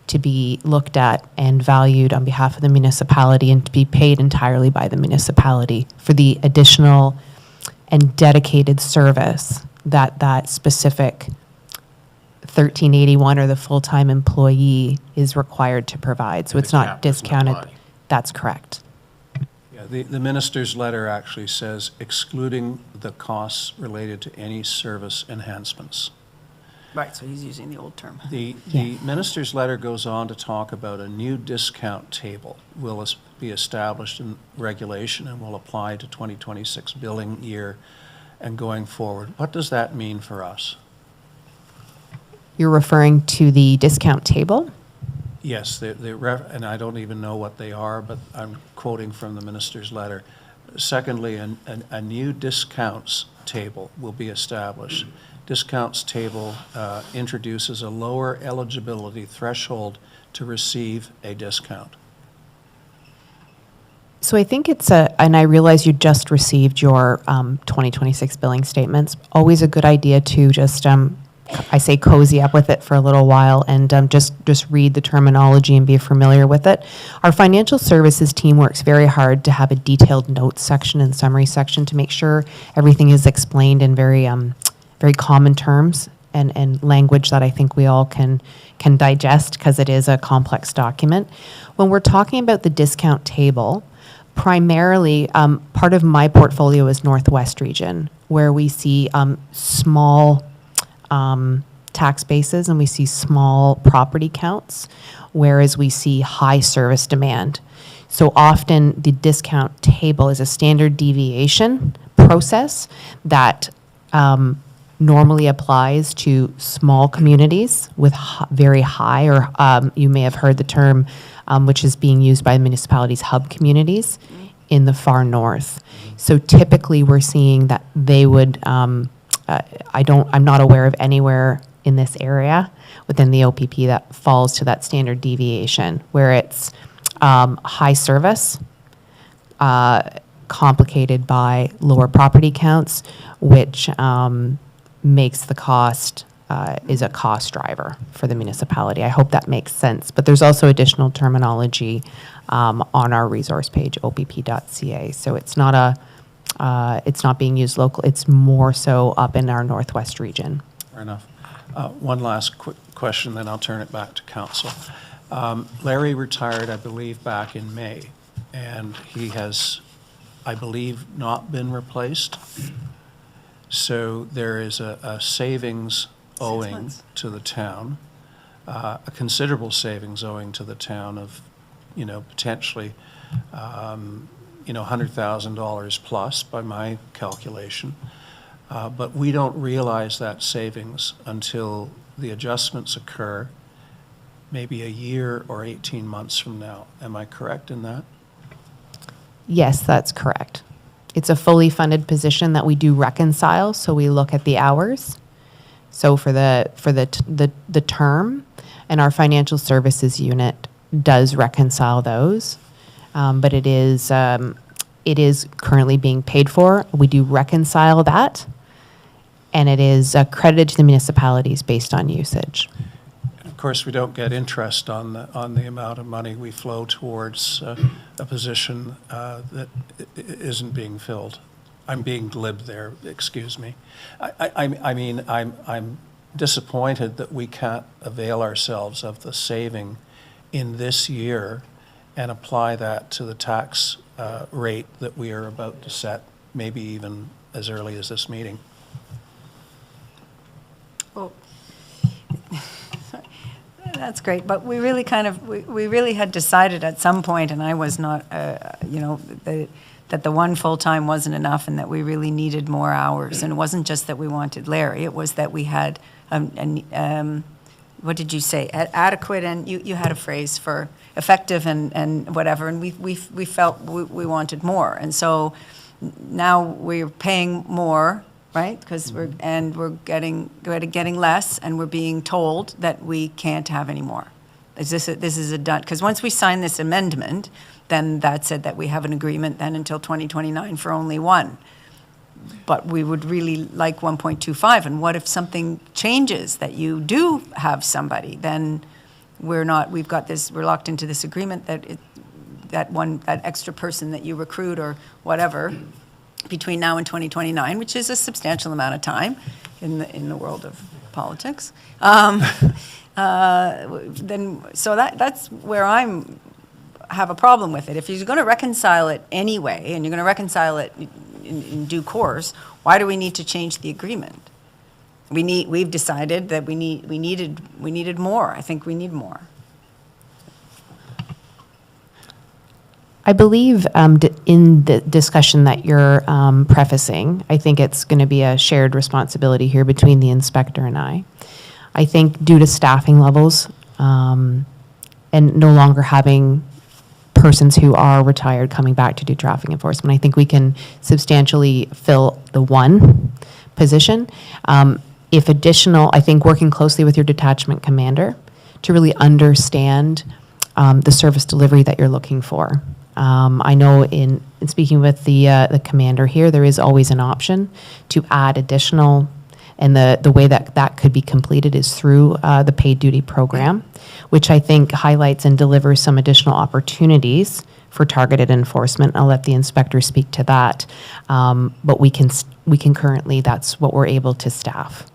to be looked at and valued on behalf of the municipality and to be paid entirely by the municipality for the additional and dedicated service that specific 1381 or the full-time employee is required to provide. So And it's the not cap doesn't discounted. apply. That's correct. Yeah, the minister's letter actually says excluding the costs related to any service enhancements. Right, so he's using the old term. The minister's letter goes on to talk about a new discount table will be established in regulation and will apply to 2026 billing year and going forward. What does that mean for us? You're referring to the discount table? Yes, and I don't even know what they are, but I'm quoting from the minister's letter. Secondly, a new discounts table will be established. Discounts table introduces a lower eligibility threshold to receive a discount. So I think and I realize you just received your 2026 billing statements. Always a good idea to just, I say cozy up with it for a little while and just read the terminology and be familiar with it. Our financial services team works very hard to have a detailed notes section and summary section to make sure everything is explained in very common terms and language that I think we all can digest because it is a complex document. When we're talking about the discount table, primarily part of my portfolio is Northwest Region, where we see small tax bases and we see small property counts, whereas we see high service demand. So often the discount table is a standard deviation process that normally applies to small communities with very high, or you may have heard the term, which is being used by municipalities, hub communities in the far north. So typically we're seeing that they would, I'm not aware of anywhere in this area within the OPP that falls to that standard deviation, where it's high service, complicated by lower property counts, which makes the cost, is a cost driver for the municipality. I hope that makes sense. But there's also additional terminology on our resource page, opp.ca. So it's not being used local. It's more so up in our Northwest region. Fair enough. One last quick question, then I'll turn it back to council. Larry retired, I believe, back in May, and he has, I believe, not been replaced. So there is a savings owing months. to the town, a considerable savings owing to the town of, potentially, $100,000 plus by my calculation. But we don't realize that savings until the adjustments occur, maybe a year or 18 months from now. Am I correct in that? Yes, that's correct. It's a fully funded position that we do reconcile, so we look at the hours. So for the term, and our financial services unit does reconcile those, but it is currently being paid for. We do reconcile that, and it is credited to the municipalities based on usage. Of course, we don't get interest on the amount of money we flow towards a position that isn't being filled. I'm being glib there, excuse me. I mean, I'm disappointed that we can't avail ourselves of the saving in this year and apply that to the tax rate that we are about to set, maybe even as early as this meeting. Well, that's great, but we really we really had decided at some point, and I was not, that the one full-time wasn't enough and that we really needed more hours. And it wasn't just that we wanted Larry, it was that we had, what did you say, adequate, and you had a phrase for effective and whatever, and we felt we wanted more. And so now we're paying more, right? Because we're getting less, and we're being told that we can't have any more. This is a done, because once we sign this amendment, then that said that we have an agreement then until 2029 for only one. But we would really like 1.25, and what if something changes that you do have somebody, then we're locked into this agreement that extra person that you recruit or whatever between now and 2029, which is a substantial amount of time in the world of politics. Then so that's where have a problem with it. If you're going to reconcile it anyway, and you're going to reconcile it in due course, why do we need to change the agreement? We've decided that we needed more. I think we need more. I believe in the discussion that you're prefacing, I think it's going to be a shared responsibility here between the inspector and I. I think due to staffing levels and no longer having persons who are retired coming back to do traffic enforcement, I think we can substantially fill the one position. If additional, I think working closely with your detachment commander to really understand the service delivery that you're looking for. I know in speaking with the commander here, there is always an option to add additional, and the way that could be completed is through the paid duty program, which I think highlights and delivers some additional opportunities for targeted enforcement. I'll let the inspector speak to that, but we can currently, that's what we're able to staff.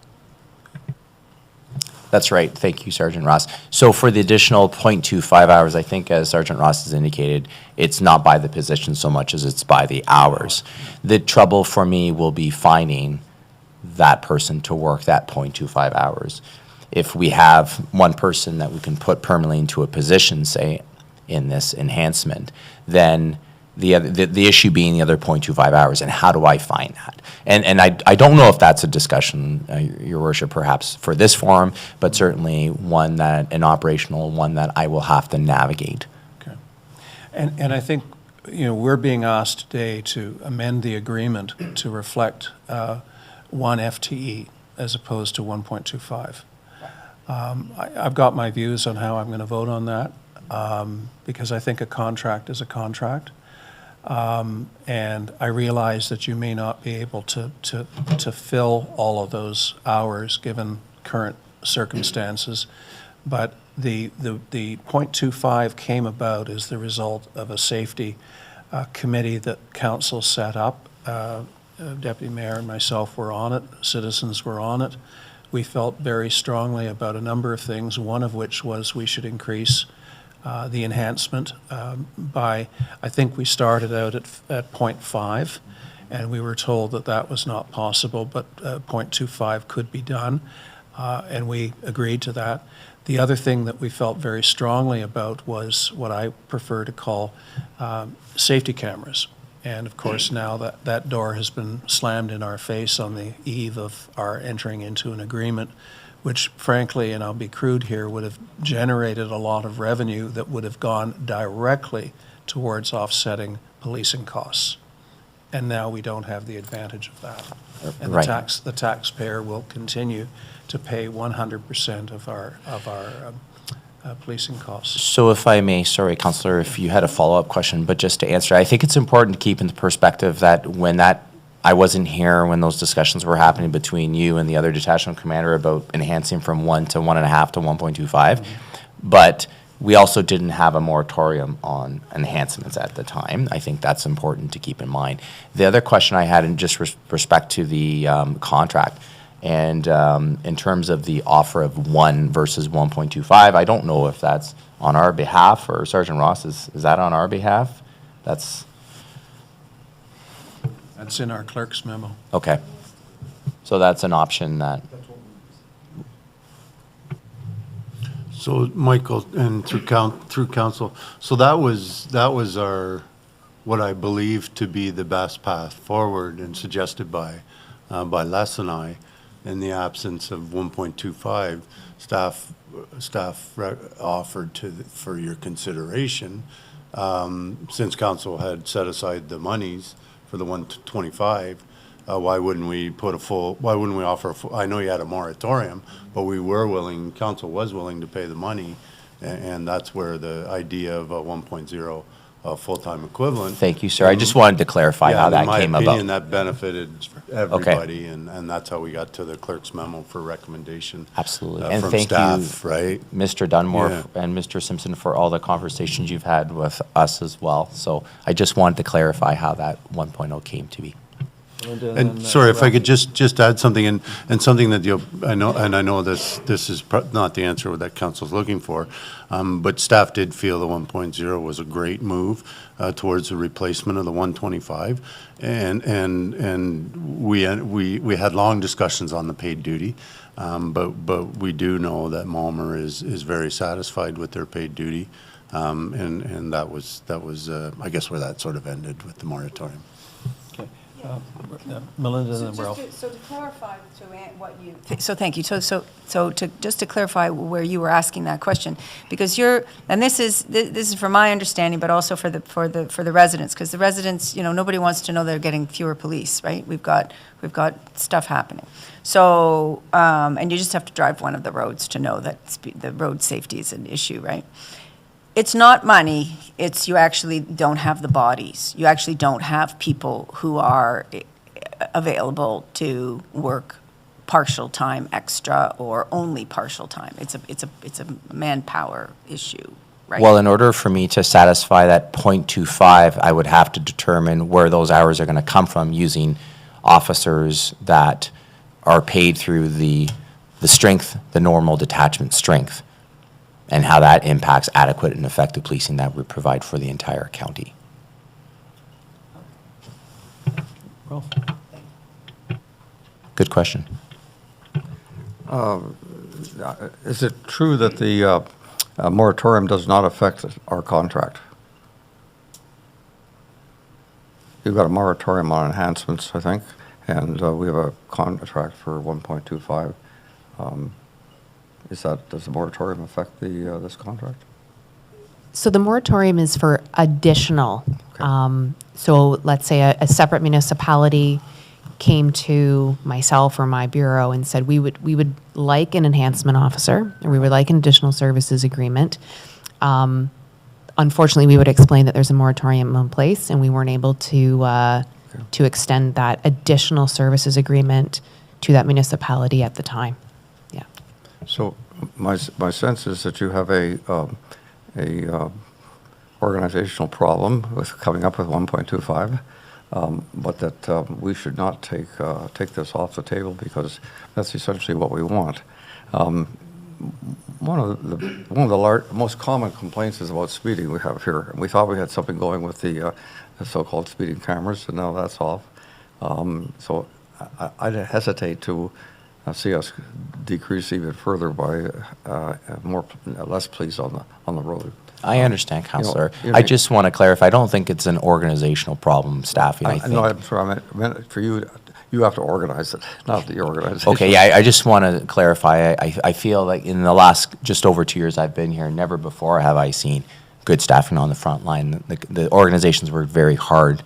That's right. Thank you, Sergeant Ross. So for the additional 0.25 hours, I think as Sergeant Ross has indicated, it's not by the position so much as it's by the hours. The trouble for me will be finding that person to work that 0.25 hours. If we have one person that we can put permanently into a position, say, in this enhancement, then the issue being the other 0.25 hours, and how do I find that? And I don't know if that's a discussion, Your Worship, perhaps for this forum, but certainly an operational one that I will have to navigate. Okay. And I think, we're being asked today to amend the agreement to reflect 1 FTE as opposed to 1.25. I've got my views on how I'm going to vote on that, because I think a contract is a contract. And I realize that you may not be able to fill all of those hours given current circumstances, but the 0.25 came about as the result of a safety committee that council set up. Deputy Mayor and myself were on it, citizens were on it. We felt very strongly about a number of things, one of which was we should increase the enhancement by, I think we started out at 0.5, and we were told that that was not possible, but 0.25 could be done, and we agreed to that. The other thing that we felt very strongly about was what I prefer to call safety cameras. And of course, now that door has been slammed in our face on the eve of our entering into an agreement, which frankly, and I'll be crude here, would have generated a lot of revenue that would have gone directly towards offsetting policing costs. And now we don't have the advantage of that. And Right. the taxpayer will continue to pay 100% of our policing costs. So if I may, sorry, Councillor, if you had a follow-up question, but just to answer, I think it's important to keep in perspective that I wasn't here when those discussions were happening between you and the other detachment commander about enhancing from 1 to 1.5 to 1.25. But we also didn't have a moratorium on enhancements at the time. I think that's important to keep in mind. The other question I had in just respect to the contract, and in terms of the offer of 1 versus 1.25, I don't know if that's on our behalf, or Sergeant Ross, is that on our behalf? That's in our clerk's memo. okay. So that's an option that, So, Michael, and through council, so that was what I believe to be the best path forward and suggested by Les and I. In the absence of 1.25, staff offered for your consideration, since council had set aside the monies for the 125, why wouldn't we offer a full, I know you had a moratorium, but council was willing to pay the money, and that's where the idea of a 1.0 full-time equivalent. thank you, sir. I just wanted to clarify how that came In my opinion, about. that benefited everybody, and that's how we got to the clerk's memo for recommendation. Absolutely. And From thank you, staff, right? Mr. Dunmore Yeah. and Mr. Simpson, for all the conversations you've had with us as well. So I just wanted to clarify how that 1.0 came to be. And sorry, if I could just add something, and something that I know this is not the answer that council's looking for, but staff did feel the 1.0 was a great move towards the replacement of the 125, and we had long discussions on the paid duty, but we do know that Malmer is very satisfied with their paid duty, and that was I guess where that sort of ended with the moratorium. Melinda and Ralph. So to clarify, so thank you. So just to clarify where you were asking that question, because and this is from my understanding, but also for the residents, because the residents, nobody wants to know they're getting fewer police, right? We've got stuff happening. So, and you just have to drive one of the roads to know that the road safety is an issue, right? It's not money, it's you actually don't have the bodies. You actually don't have people who are available to work partial time extra or only partial time. It's a manpower issue, right? Well, in order for me to satisfy that 0.25, I would have to determine where those hours are going to come from using officers that are paid through the strength, the normal detachment strength, and how that impacts adequate and effective policing that we provide for the entire county. Ralph? Good question. Is it true that the moratorium does not affect our contract? You've got a moratorium on enhancements, I think, and we have a contract for 1.25. Does the moratorium affect this contract? So the moratorium is for additional. Okay. So let's say a separate municipality came to myself or my bureau and said, we would like an enhancement officer, or we would like an additional services agreement. Unfortunately, we would explain that there's a moratorium in place, and we weren't able to extend that additional services agreement to that municipality at the time. Yeah. So my sense is that you have a organizational problem with coming up with 1.25, but that we should not take this off the table, because that's essentially what we want. one of the most common complaints is about speeding we have here. And we thought we had something going with the so-called speeding cameras, and now that's off. So I'd hesitate to see us decrease even further by less police on the road. I understand, Councillor. you know, I just want to clarify, I don't think it's an organizational problem, staffing, I think. No, I'm sorry, I meant for you. You have to organize it, not the organization. Okay, yeah, I just want to clarify, I feel like in the last just over 2 years I've been here, never before have I seen good staffing on the front line. The organizations worked very hard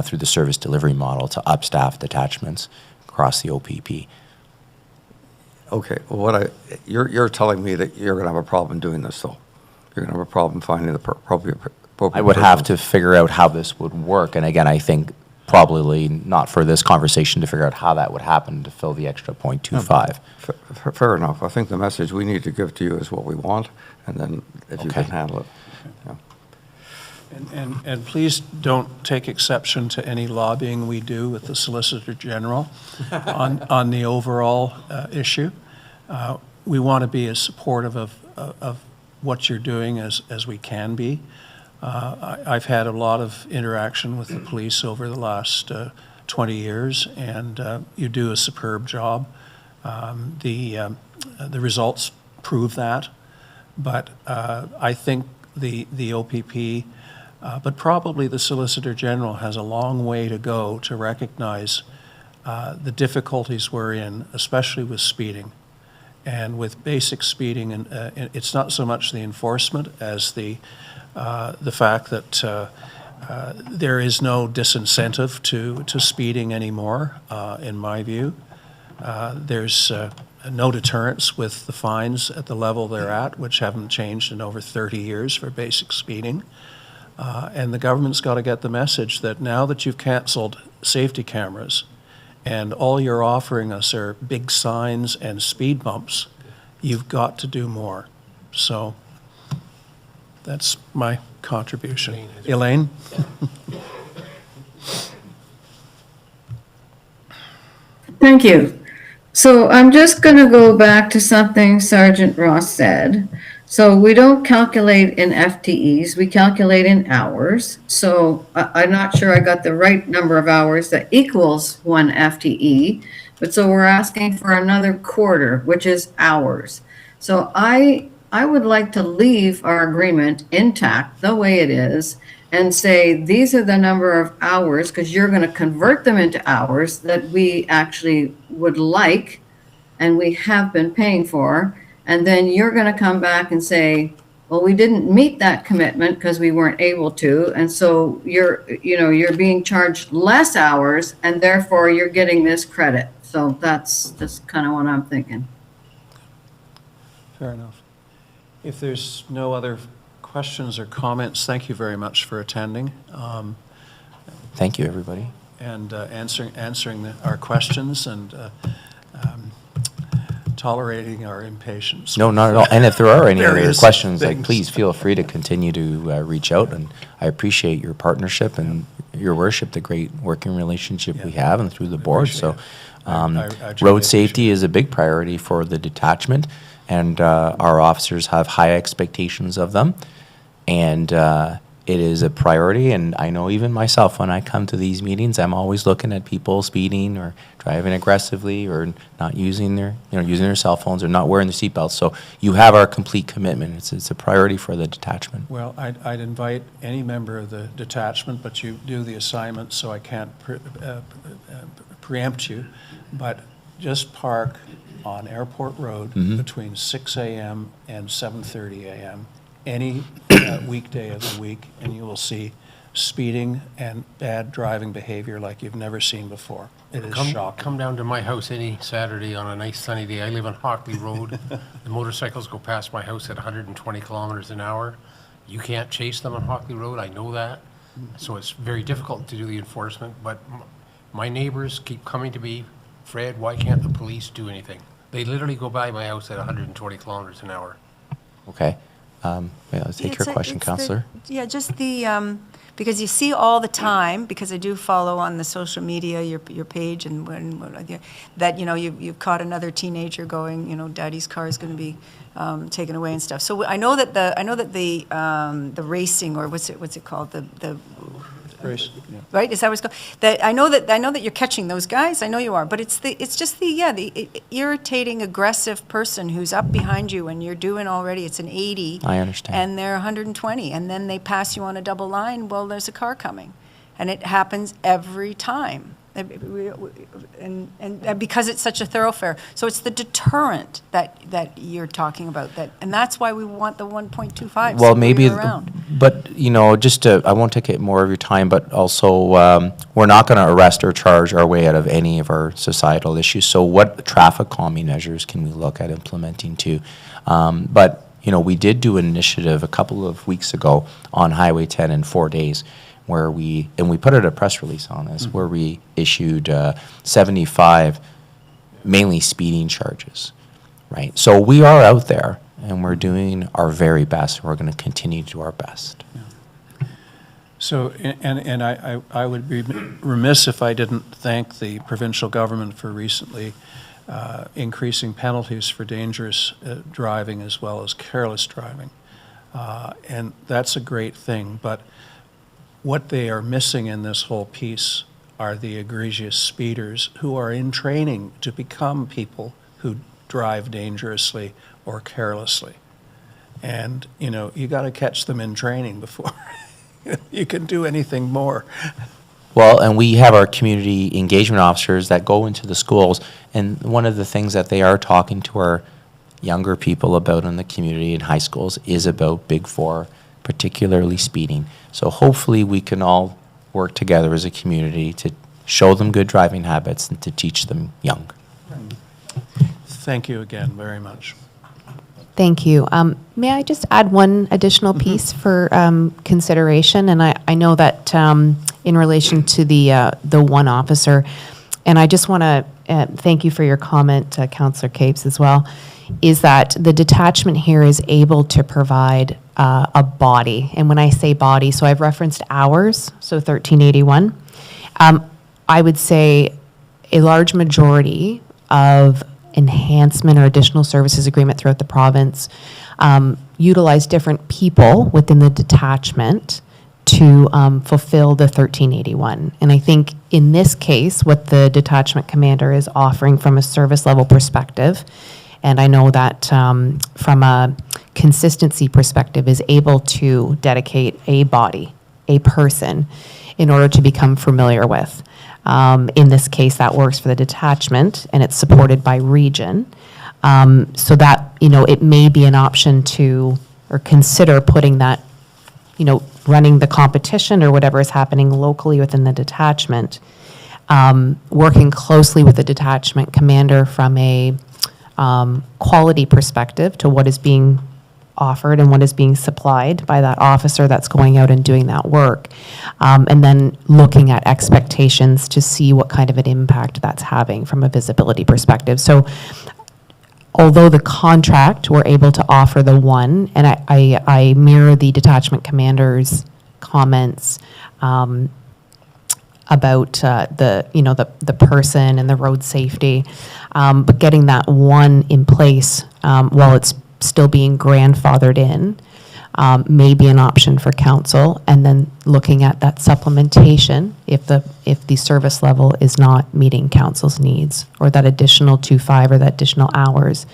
through the service delivery model to upstaff detachments across the OPP. Okay, well, you're telling me that you're going to have a problem doing this, though. You're going to have a problem finding the appropriate I would have to persons. figure out how this would work, and again, I think probably not for this conversation to figure out how that would happen to fill the extra 0.25. Fair enough. I think the message we need to give to you is what we want, and then if you can Okay. handle it. Yeah. And please don't take exception to any lobbying we do with the Solicitor General on the overall issue. We want to be as supportive of what you're doing as we can be. I've had a lot of interaction with the police over the last 20 years, and you do a superb job. The results prove that, but I think the OPP, but probably the Solicitor General has a long way to go to recognize the difficulties we're in, especially with speeding. And with basic speeding, and it's not so much the enforcement as the fact that there is no disincentive to speeding anymore, in my view. There's no deterrence with the fines at the level they're at, which haven't changed in over 30 years for basic speeding. And the government's got to get the message that now that you've canceled safety cameras and all you're offering us are big signs and speed bumps, you've got to do more. So that's my contribution. Elaine? Thank you. So I'm just going to go back to something Sergeant Ross said. So we don't calculate in FTEs, we calculate in hours. So I'm not sure I got the right number of hours that equals 1 FTE. But so we're asking for another quarter, which is hours. So I would like to leave our agreement intact the way it is and say, these are the number of hours, because you're going to convert them into hours that we actually would like and we have been paying for. And then you're going to come back and say, well, we didn't meet that commitment because we weren't able to. And so you're being charged less hours and therefore you're getting this credit. So that's just kind of what I'm thinking. Fair enough. If there's no other questions or comments, thank you very much for attending Thank you, everybody. and answering our questions and tolerating our impatience. No, not at all. And if there are any other Various questions, like, things. please feel free to continue to reach out. And I appreciate your partnership and your worship, the great working relationship we have and through the board. So I truly road safety appreciate is a big priority for the detachment, and our officers have high expectations of them. And it is a priority, and I know even myself, when I come to these meetings, I'm always looking at people speeding or driving aggressively or not using their cell phones or not wearing their seatbelts. So you have our complete commitment. It's a priority for the detachment. Well, I'd invite any member of the detachment, but you do the assignment, so I can't preempt you, but just park on Airport Road between 6 a.m. and 7:30 a.m. any weekday of the week, and you will see speeding and bad driving behavior like you've never seen before. It is shocking. Come down to my house any Saturday on a nice sunny day. I live on Hockley Road. The motorcycles go past my house at 120 kilometers an hour. You can't chase them on Hockley Road, I know that. So it's very difficult to do the enforcement, but my neighbors keep coming to me, Fred, why can't the police do anything? They literally go by my house at 120 kilometers an hour. Okay. May I take It's your a- question, it's the- Councillor? Yeah, just because you see all the time, because I do follow on the social media, your page, and that, you've caught another teenager going, daddy's car is going to be taken away and stuff. So I know that the racing, or what's it called, the Grace, yeah. right? Is that what it's called? That I know that you're catching those guys. I know you are, but it's just the irritating, aggressive person who's up behind you and you're doing already. It's an 80. I understand. And they're 120, and then they pass you on a double line. Well, there's a car coming, and it happens every time. And because it's such a thoroughfare, so it's the deterrent that you're talking about. And that's why we want the 1.25. Well, so maybe, we're around. but, I won't take it more of your time, but also, we're not going to arrest or charge our way out of any of our societal issues. So what traffic calming measures can we look at implementing too? But, we did do an initiative a couple of weeks ago on Highway 10 in 4 days, where we put out a press release on this, where we issued 75 mainly speeding charges, right? So we are out there, and we're doing our very best, and we're going to continue to do our best. So, and I would be remiss if I didn't thank the provincial government for recently increasing penalties for dangerous driving as well as careless driving. And that's a great thing, but what they are missing in this whole piece are the egregious speeders who are in training to become people who drive dangerously or carelessly. And, you got to catch them in training before you can do anything more. Well, and we have our community engagement officers that go into the schools, and one of the things that they are talking to our younger people about in the community in high schools is about Big Four, particularly speeding. So hopefully we can all work together as a community to show them good driving habits and to teach them young. Thank you again very much. Thank you. May I just add one additional piece for consideration? And I know that in relation to the one officer, and I just want to thank you for your comment, Councillor Capes, as well, is that the detachment here is able to provide a body. And when I say body, so I've referenced hours, so 1381. I would say a large majority of enhancement or additional services agreement throughout the province utilize different people within the detachment to fulfill the 1381. And I think in this case, what the detachment commander is offering from a service level perspective, and I know that from a consistency perspective, is able to dedicate a body, a person, in order to become familiar with. In this case, that works for the detachment, and it's supported by region. So that, it may be an option to, or consider putting that, running the competition or whatever is happening locally within the detachment, working closely with the detachment commander from a quality perspective to what is being offered and what is being supplied by that officer that's going out and doing that work. And then looking at expectations to see what kind of an impact that's having from a visibility perspective. So although the contract, we're able to offer the one, and I mirror the detachment commander's comments about the person and the road safety, but getting that one in place while it's still being grandfathered in may be an option for council, and then looking at that supplementation if the service level is not meeting council's needs, or that additional 2.5 or that additional hours.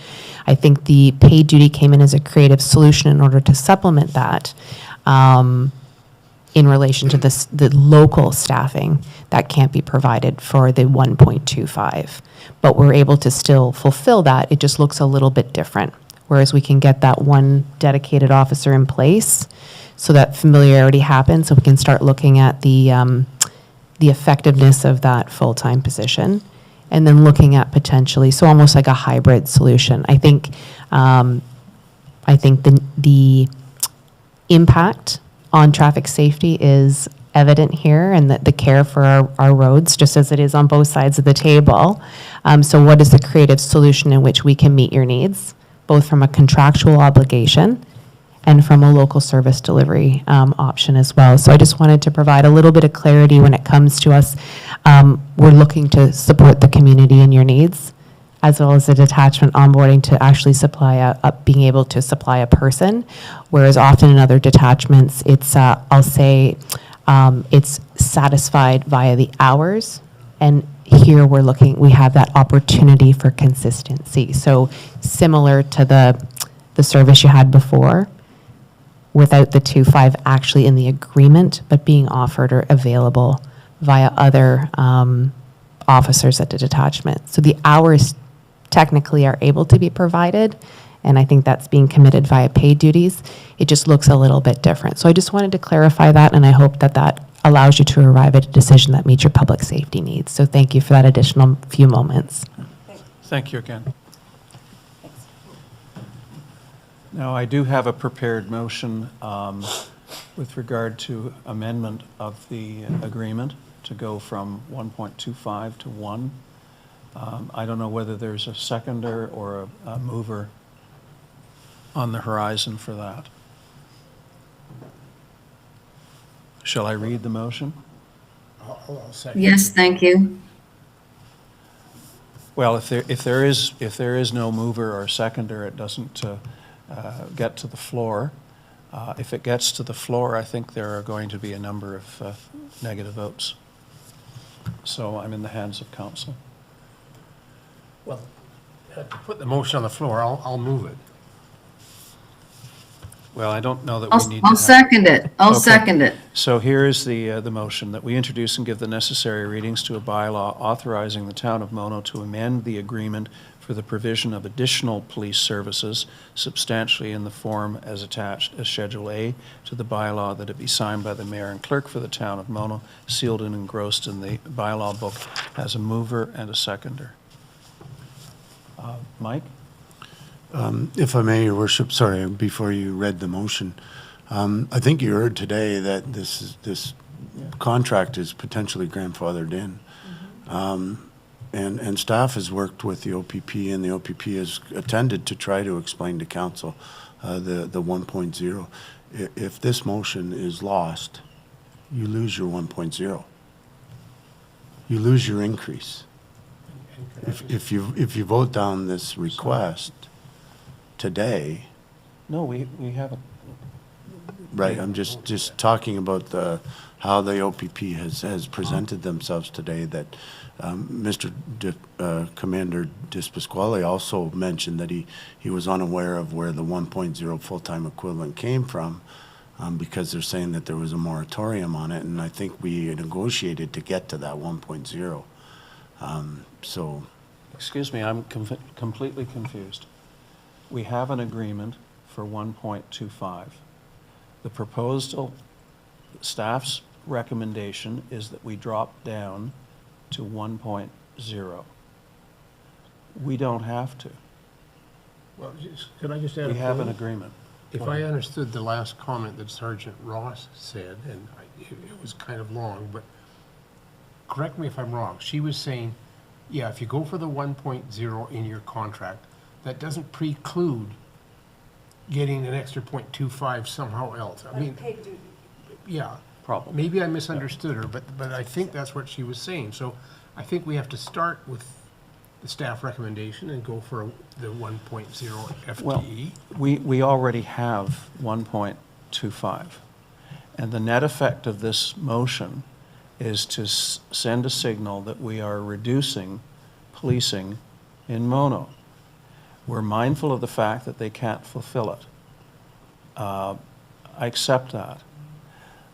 I think the paid duty came in as a creative solution in order to supplement that in relation to the local staffing that can't be provided for the 1.25. But we're able to still fulfill that. It just looks a little bit different. Whereas we can get that one dedicated officer in place so that familiarity happens, so we can start looking at the effectiveness of that full-time position, and then looking at potentially, so almost like a hybrid solution. I think the impact on traffic safety is evident here, and the care for our roads, just as it is on both sides of the table. So what is the creative solution in which we can meet your needs, both from a contractual obligation and from a local service delivery option as well. So I just wanted to provide a little bit of clarity when it comes to us. We're looking to support the community and your needs, as well as the detachment onboarding to actually supply being able to supply a person, whereas often in other detachments, it's, I'll say, it's satisfied via the hours, and here we have that opportunity for consistency. So similar to the service you had before, without the 2.5 actually in the agreement, but being offered or available via other officers at the detachment. So the hours technically are able to be provided, and I think that's being committed via paid duties. It just looks a little bit different. So I just wanted to clarify that, and I hope that that allows you to arrive at a decision that meets your public safety needs. So thank you for that additional few moments. Thank you again. Now, I do have a prepared motion with regard to amendment of the agreement to go from 1.25 to 1. I don't know whether there's a seconder or a mover on the horizon for that. Shall I read the motion? I'll second. Yes, thank you. Well, if there is no mover or seconder, it doesn't get to the floor. If it gets to the floor, I think there are going to be a number of negative votes. So I'm in the hands of council. Well, to put the motion on the floor, I'll move it. Well, I don't know that we need to I'll have- second it. I'll Okay. second it. So here is the motion, that we introduce and give the necessary readings to a bylaw authorizing the town of Mono to amend the agreement for the provision of additional police services substantially in the form as attached as Schedule A to the bylaw, that it be signed by the mayor and clerk for the town of Mono, sealed and engrossed in the bylaw book, as a mover and a seconder. Mike? If I may, Your Worship, sorry, before you read the motion, I think you heard today that this contract is potentially grandfathered in. And staff has worked with the OPP, and the OPP has attended to try to explain to council the 1.0. If this motion is lost, you lose your 1.0. You lose your increase. If you vote down this request today, No, we haven't. right, I'm just talking about how the OPP has presented themselves today, that Mr. Commander Dispasquale also mentioned that he was unaware of where the 1.0 full-time equivalent came from, because they're saying that there was a moratorium on it, and I think we negotiated to get to that 1.0. So, Excuse me, I'm completely confused. We have an agreement for 1.25. The proposal, staff's recommendation is that we drop down to 1.0. We don't have to. Well, could I just add? We have an point? agreement. If I understood the last comment that Sergeant Ross said, and it was kind of long, but correct me if I'm wrong, she was saying, yeah, if you go for the 1.0 in your contract, that doesn't preclude getting an extra 0.25 somehow else. I mean, yeah. Probably. Maybe I misunderstood her, but I think that's what she was saying. So I think we have to start with the staff recommendation and go for the 1.0 FTE. Well, we already have 1.25. And the net effect of this motion is to send a signal that we are reducing policing in Mono. We're mindful of the fact that they can't fulfill it. I accept that.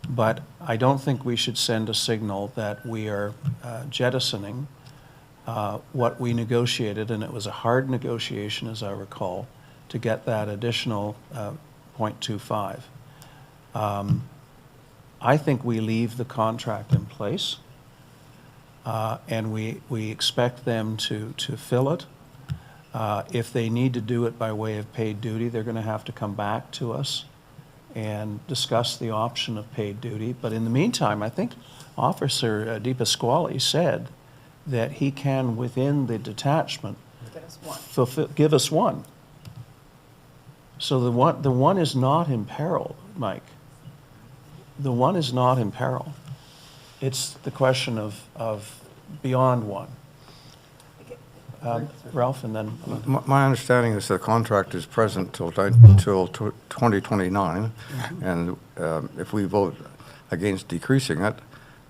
But I don't think we should send a signal that we are jettisoning what we negotiated, and it was a hard negotiation, as I recall, to get that additional 0.25. I think we leave the contract in place, and we expect them to fill it. If they need to do it by way of paid duty, they're going to have to come back to us and discuss the option of paid duty. But in the meantime, I think Officer DePasquale said that he can, within the detachment, give us one. So the one is not in peril, Mike. The one is not in peril. It's the question of beyond one. Ralph, and then, My understanding is the contract is present till 2029, and if we vote against decreasing it,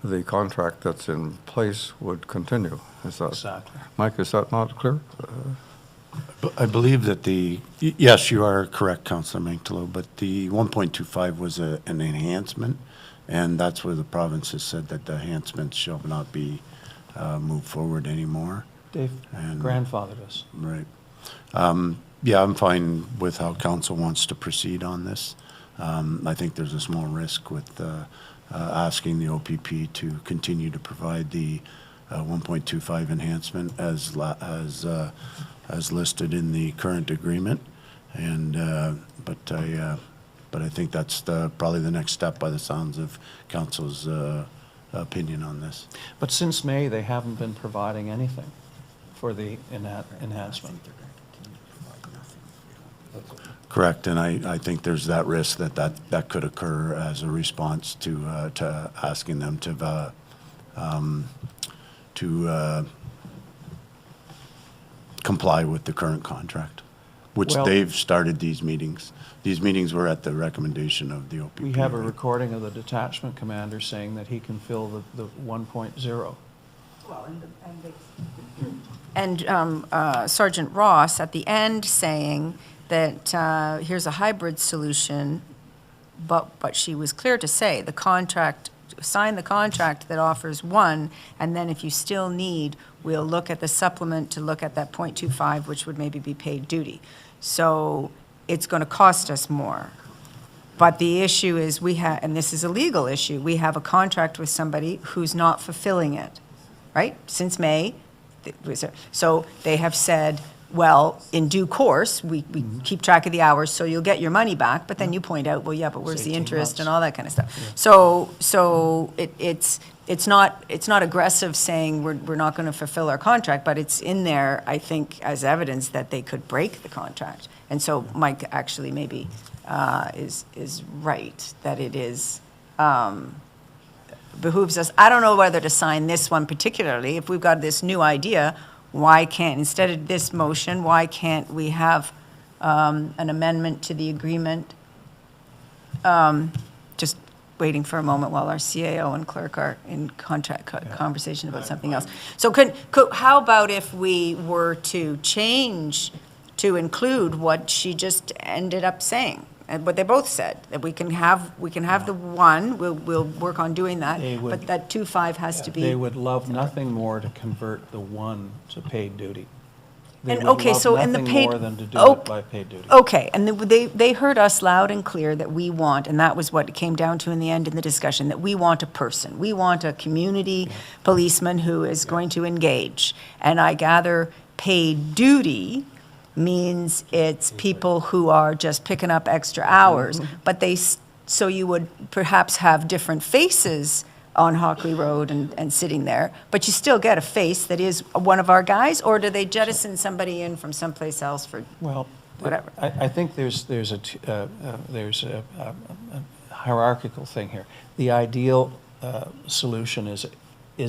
the contract that's in place would continue. Is that, exactly. Mike, is that not clear? I believe that yes, you are correct, Councillor Mantalo, but the 1.25 was an enhancement, and that's where the province has said that the enhancements shall not be moved forward anymore. Dave And- grandfathered us. Right. Yeah, I'm fine with how council wants to proceed on this. I think there's a small risk with asking the OPP to continue to provide the 1.25 enhancement as listed in the current agreement. And but I think that's probably the next step by the sounds of council's opinion on this. But since May, they haven't been providing anything for the enhancement. Correct, and I think there's that risk that could occur as a response to asking them to comply with the current contract, which Well- they've started these meetings. These meetings were at the recommendation of the OPP. We have a right? recording of the detachment commander saying that he can fill the 1.0. And Sergeant Ross at the end saying that here's a hybrid solution, but she was clear to say sign the contract that offers one, and then if you still need, we'll look at the supplement to look at that 0.25, which would maybe be paid duty. So it's going to cost us more. But the issue is and this is a legal issue, we have a contract with somebody who's not fulfilling it, right? Since May. So they have said, well, in due course, we keep track of the hours, so you'll get your money back, but then you point out, well, yeah, but where's the 18 interest months. and all that kind of stuff. So it's not aggressive saying we're not going to fulfill our contract, but it's in there, I think, as evidence that they could break the contract. And so Mike actually maybe is right, that it is, behooves us. I don't know whether to sign this one particularly. If we've got this new idea, why can't, instead of this motion, why can't we have an amendment to the agreement? Just waiting for a moment while our CAO and clerk are in conversation about something else. So how about if we were to change to include what she just ended up saying? And what they both said, that we can have the one, we'll work on doing that, They would- but that 2.5 has to be. They would love nothing more to convert the one to paid duty. They And, would okay, love so in the nothing paid. more than to do oh, it by paid duty. Okay, and they heard us loud and clear that we want, and that was what it came down to in the end in the discussion, that we want a person. We want a community policeman who is going to engage. And I gather paid duty means it's people who are just picking up extra hours. But so you would perhaps have different faces on Hockley Road and sitting there, but you still get a face that is one of our guys, or do they jettison somebody in from someplace else for Well, whatever? I think there's a hierarchical thing here. The ideal solution is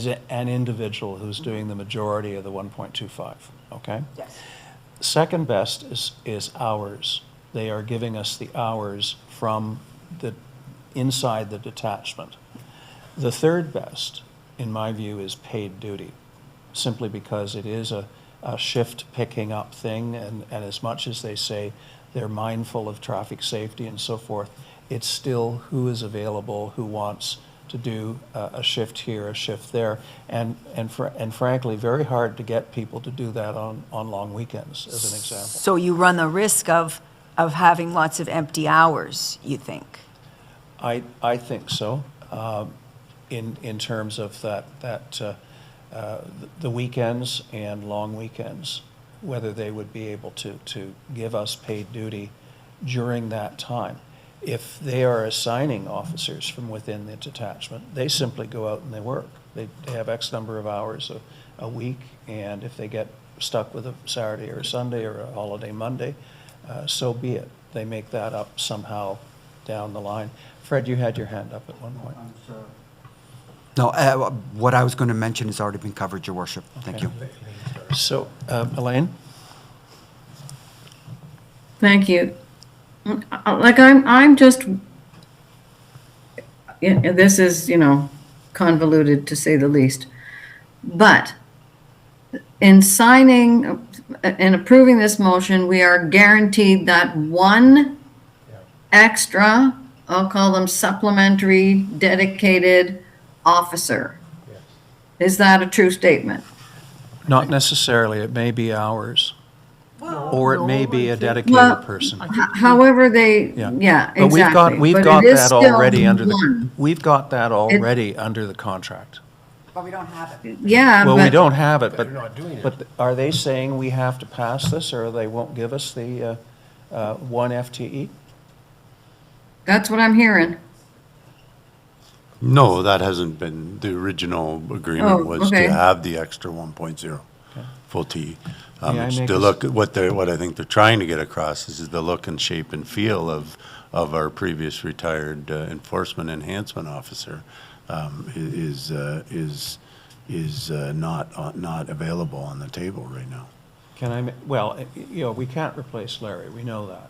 an individual who's doing the majority of the 1.25, okay? Yes. Second best is hours. They are giving us the hours from inside the detachment. The third best, in my view, is paid duty, simply because it is a shift picking up thing, and as much as they say they're mindful of traffic safety and so forth, it's still who is available, who wants to do a shift here, a shift there, and frankly, very hard to get people to do that on long weekends, as an example. So you run the risk of having lots of empty hours, you think? I think so, in terms of the weekends and long weekends, whether they would be able to give us paid duty during that time. If they are assigning officers from within the detachment, they simply go out and they work. They have X number of hours a week, and if they get stuck with a Saturday or a Sunday or a holiday Monday, so be it. they make that up somehow down the line. Fred, you had your hand up at one point. No, what I was going to mention has already been covered, Your Worship. Thank Okay. you. So, Elaine? Thank you. Like, I'm just, this is, convoluted to say the least. But in signing, in approving this motion, we are guaranteed that one extra, I'll call them supplementary, dedicated officer. Is that a true statement? Not necessarily, it may be hours. Or it may be a Well, dedicated person. However they, Yeah. yeah, But exactly. we've But got it is that still already under one. we've got that already under the contract. But we don't have it. Yeah, Well, we but don't have it, They're not doing it. but are they saying we have to pass this, or they won't give us the one FTE? that's what I'm hearing. No, that hasn't been, the original agreement Oh, was okay. to have the extra 1.0 full TE. May I It's make to a s- look, at what I think they're trying to get across is the look and shape and feel of our previous retired enforcement enhancement officer is not available on the table right now. Can I, well, we can't replace Larry, we know that.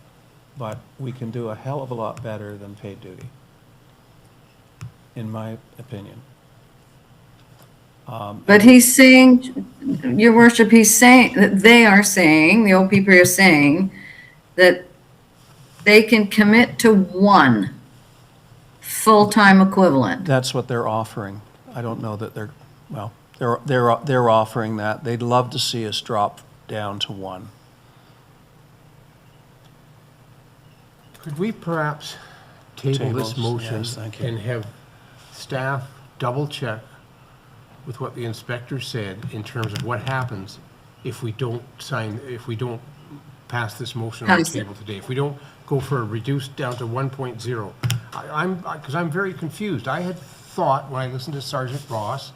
But we can do a hell of a lot better than paid duty, in my opinion. But he's saying, Your Worship, he's saying, that they are saying, the OPP are saying, that they can commit to one full-time equivalent. That's what they're offering. I don't know that they're offering that. They'd love to see us drop down to one. Could we perhaps table this Tables, motion yes, thank you. and have staff double-check with what the inspector said in terms of what happens if we don't pass this motion on the Pass it. table today? If we don't go for a reduced down to 1.0? Because I'm very confused. I had thought, when I listened to Sergeant Ross,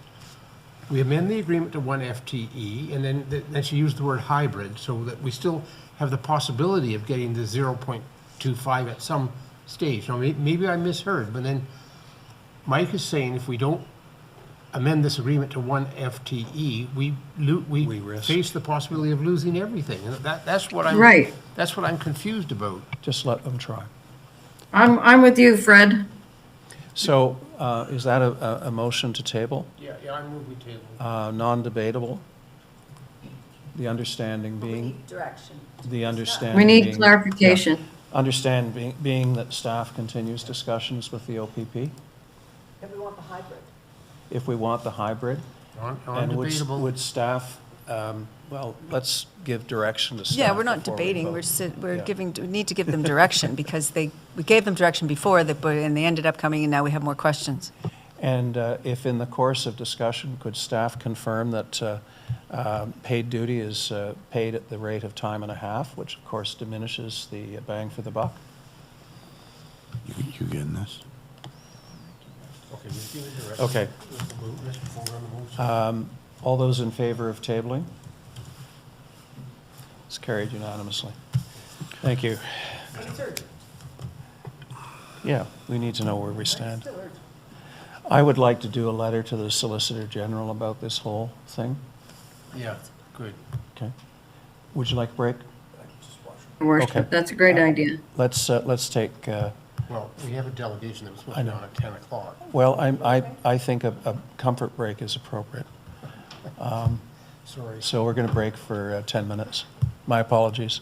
we amend the agreement to 1 FTE, and then she used the word hybrid, so that we still have the possibility of getting the 0.25 at some stage. Now, maybe I misheard, but then Mike is saying if we don't amend this agreement to 1 FTE, we risk. face the possibility of losing everything. And that's what I'm Right. That's what I'm confused about. Just let them try. I'm with you, Fred. So is that a motion to table? Yeah, I move we table. Non-debatable? The understanding being? Direction. The understanding We need being- clarification. yeah. Understand being that staff continues discussions with the OPP? If we want the hybrid. If we want the hybrid? And Non-debatable. would staff, well, let's give direction to staff. Yeah, we're not before we debating, vote. we're Yeah. giving, we need to give them direction, because we gave them direction before, and they ended up coming, and now we have more questions. And if in the course of discussion, could staff confirm that paid duty is paid at the rate of time and a half, which of course diminishes the bang for the buck? You getting this? Okay, we've given direction. Okay. Let's vote on the motion. All those in favor of tabling? It's carried unanimously. Thank you. Yeah, we need to know where we stand. I would like to do a letter to the Solicitor General about this whole thing. Yeah, good. Okay. Would you like a break? Your Worship, Okay. that's a great idea. Let's take, Well, we have a delegation that was supposed I to be know. on at 10 o'clock. well, I think a comfort break is appropriate. Sorry. So we're going to break for 10 minutes. My apologies.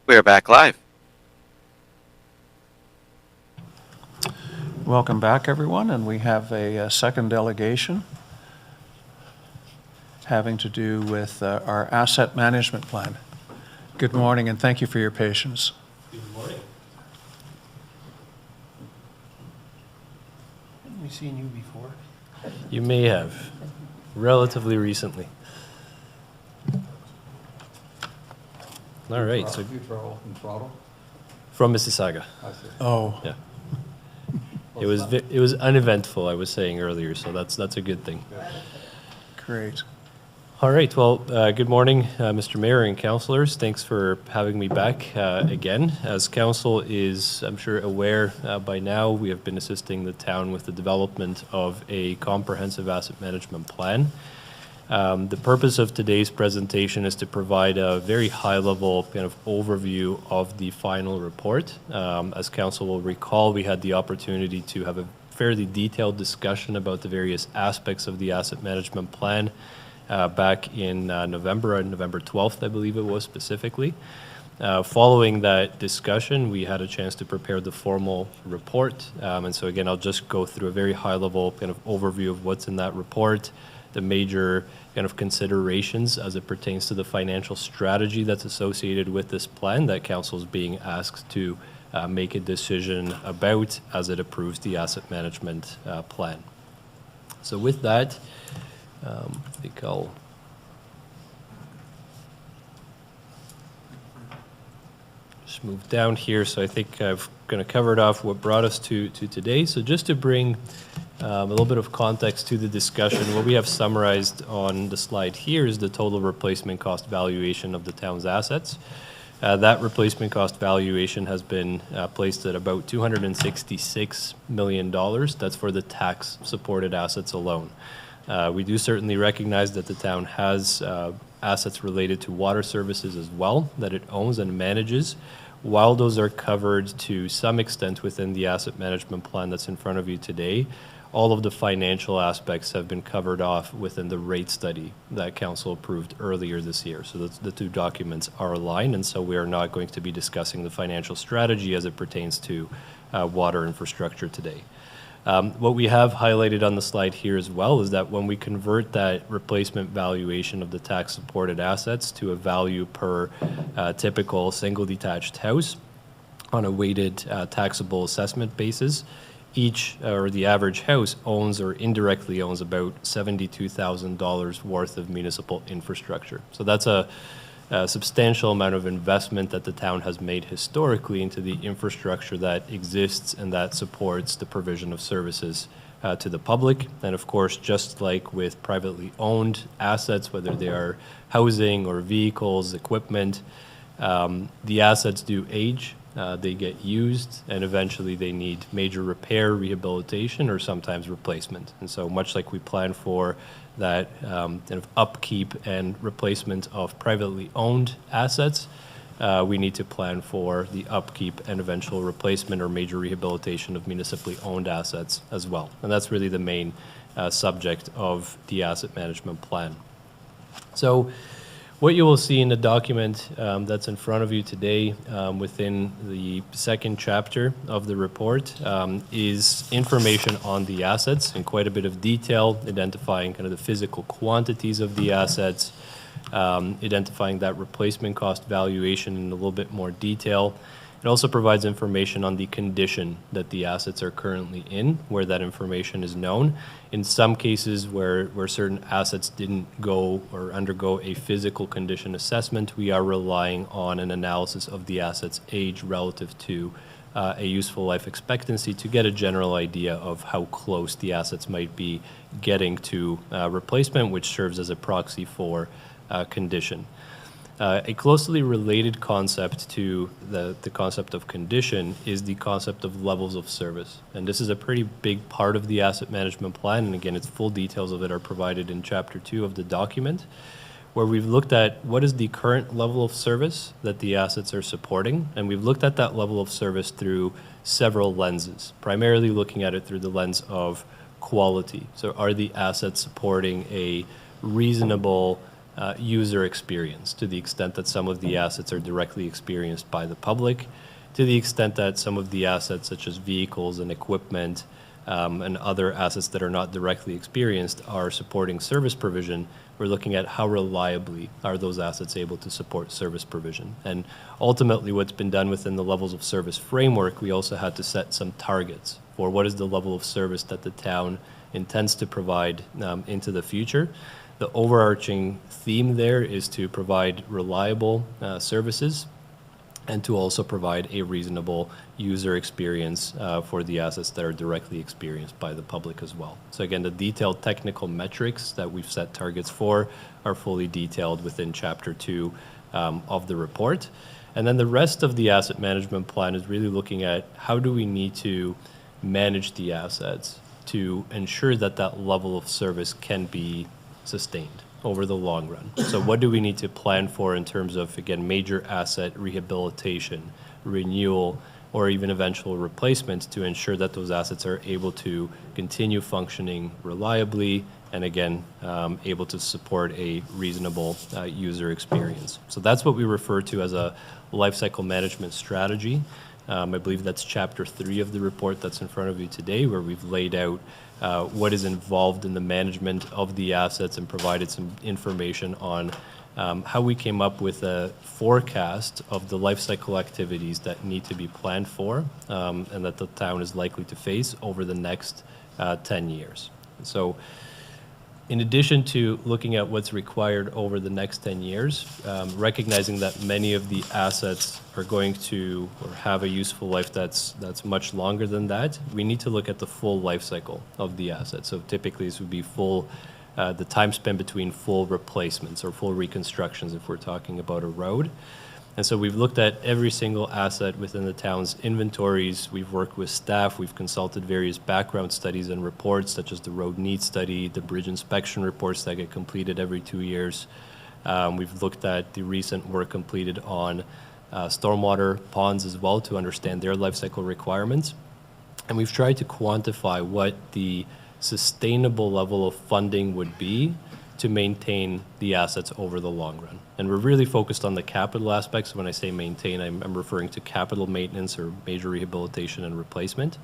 We are back live. Welcome back, everyone, and we have a second delegation having to do with our asset management plan. Good morning, and thank you for your patience. Good morning. Haven't we seen you before? You may have, relatively recently. All right, so You travel from Toronto? from Mississauga. I see. Oh, Yeah. It was uneventful, I was saying earlier, so that's a good thing. great. All right, well, good morning, Mr. Mayor and councilors. Thanks for having me back again. As council is, I'm sure, aware by now, we have been assisting the town with the development of a comprehensive asset management plan. The purpose of today's presentation is to provide a very high-level kind of overview of the final report. As council will recall, we had the opportunity to have a fairly detailed discussion about the various aspects of the asset management plan back in November, on November 12th, I believe it was specifically. Following that discussion, we had a chance to prepare the formal report. And so again, I'll just go through a very high-level kind of overview of what's in that report, the major kind of considerations as it pertains to the financial strategy that's associated with this plan that council is being asked to make a decision about as it approves the asset management plan. So with that, I think I'll just move down here. So I think I've kind of covered off what brought us to today. So just to bring a little bit of context to the discussion, what we have summarized on the slide here is the total replacement cost valuation of the town's assets. That replacement cost valuation has been placed at about $266 million. That's for the tax-supported assets alone. We do certainly recognize that the town has assets related to water services as well that it owns and manages. While those are covered to some extent within the asset management plan that's in front of you today, all of the financial aspects have been covered off within the rate study that council approved earlier this year. So the two documents are aligned, and so we are not going to be discussing the financial strategy as it pertains to water infrastructure today. What we have highlighted on the slide here as well is that when we convert that replacement valuation of the tax-supported assets to a value per typical single detached house on a weighted taxable assessment basis, each or the average house owns or indirectly owns about $72,000 worth of municipal infrastructure. So that's a substantial amount of investment that the town has made historically into the infrastructure that exists and that supports the provision of services to the public. And of course, just like with privately owned assets, whether they are housing or vehicles, equipment, the assets do age. They get used, and eventually they need major repair, rehabilitation, or sometimes replacement. And so much like we plan for that kind of upkeep and replacement of privately owned assets, we need to plan for the upkeep and eventual replacement or major rehabilitation of municipally owned assets as well. And that's really the main subject of the asset management plan. So what you will see in the document that's in front of you today within the second chapter of the report is information on the assets in quite a bit of detail, identifying kind of the physical quantities of the assets, identifying that replacement cost valuation in a little bit more detail. It also provides information on the condition that the assets are currently in, where that information is known. In some cases where certain assets didn't go or undergo a physical condition assessment, we are relying on an analysis of the asset's age relative to a useful life expectancy to get a general idea of how close the assets might be getting to replacement, which serves as a proxy for condition. A closely related concept to the concept of condition is the concept of levels of service. And this is a pretty big part of the asset management plan. And again, its full details of it are provided in Chapter 2 of the document, where we've looked at what is the current level of service that the assets are supporting. And we've looked at that level of service through several lenses, primarily looking at it through the lens of quality. So are the assets supporting a reasonable user experience, to the extent that some of the assets are directly experienced by the public, to the extent that some of the assets such as vehicles and equipment and other assets that are not directly experienced are supporting service provision. We're looking at how reliably are those assets able to support service provision. And ultimately what's been done within the levels of service framework, we also had to set some targets for what is the level of service that the town intends to provide into the future. The overarching theme there is to provide reliable services and to also provide a reasonable user experience for the assets that are directly experienced by the public as well. So again, the detailed technical metrics that we've set targets for are fully detailed within Chapter 2 of the report. And then the rest of the asset management plan is really looking at how do we need to manage the assets to ensure that that level of service can be sustained over the long run. So what do we need to plan for in terms of, again, major asset rehabilitation, renewal, or even eventual replacement to ensure that those assets are able to continue functioning reliably and, again, able to support a reasonable user experience. So that's what we refer to as a lifecycle management strategy. I believe that's Chapter 3 of the report that's in front of you today, where we've laid out what is involved in the management of the assets and provided some information on how we came up with a forecast of the life cycle activities that need to be planned for and that the town is likely to face over the next 10 years. So in addition to looking at what's required over the next 10 years, recognizing that many of the assets are going to or have a useful life that's much longer than that, we need to look at the full life cycle of the asset. So typically this would be full, the time spent between full replacements or full reconstructions if we're talking about a road. And so we've looked at every single asset within the town's inventories. We've worked with staff. We've consulted various background studies and reports, such as the road needs study, the bridge inspection reports that get completed every 2 years. We've looked at the recent work completed on stormwater ponds as well to understand their life cycle requirements. And we've tried to quantify what the sustainable level of funding would be to maintain the assets over the long run. And we're really focused on the capital aspects. When I say maintain, I'm referring to capital maintenance or major rehabilitation and replacement.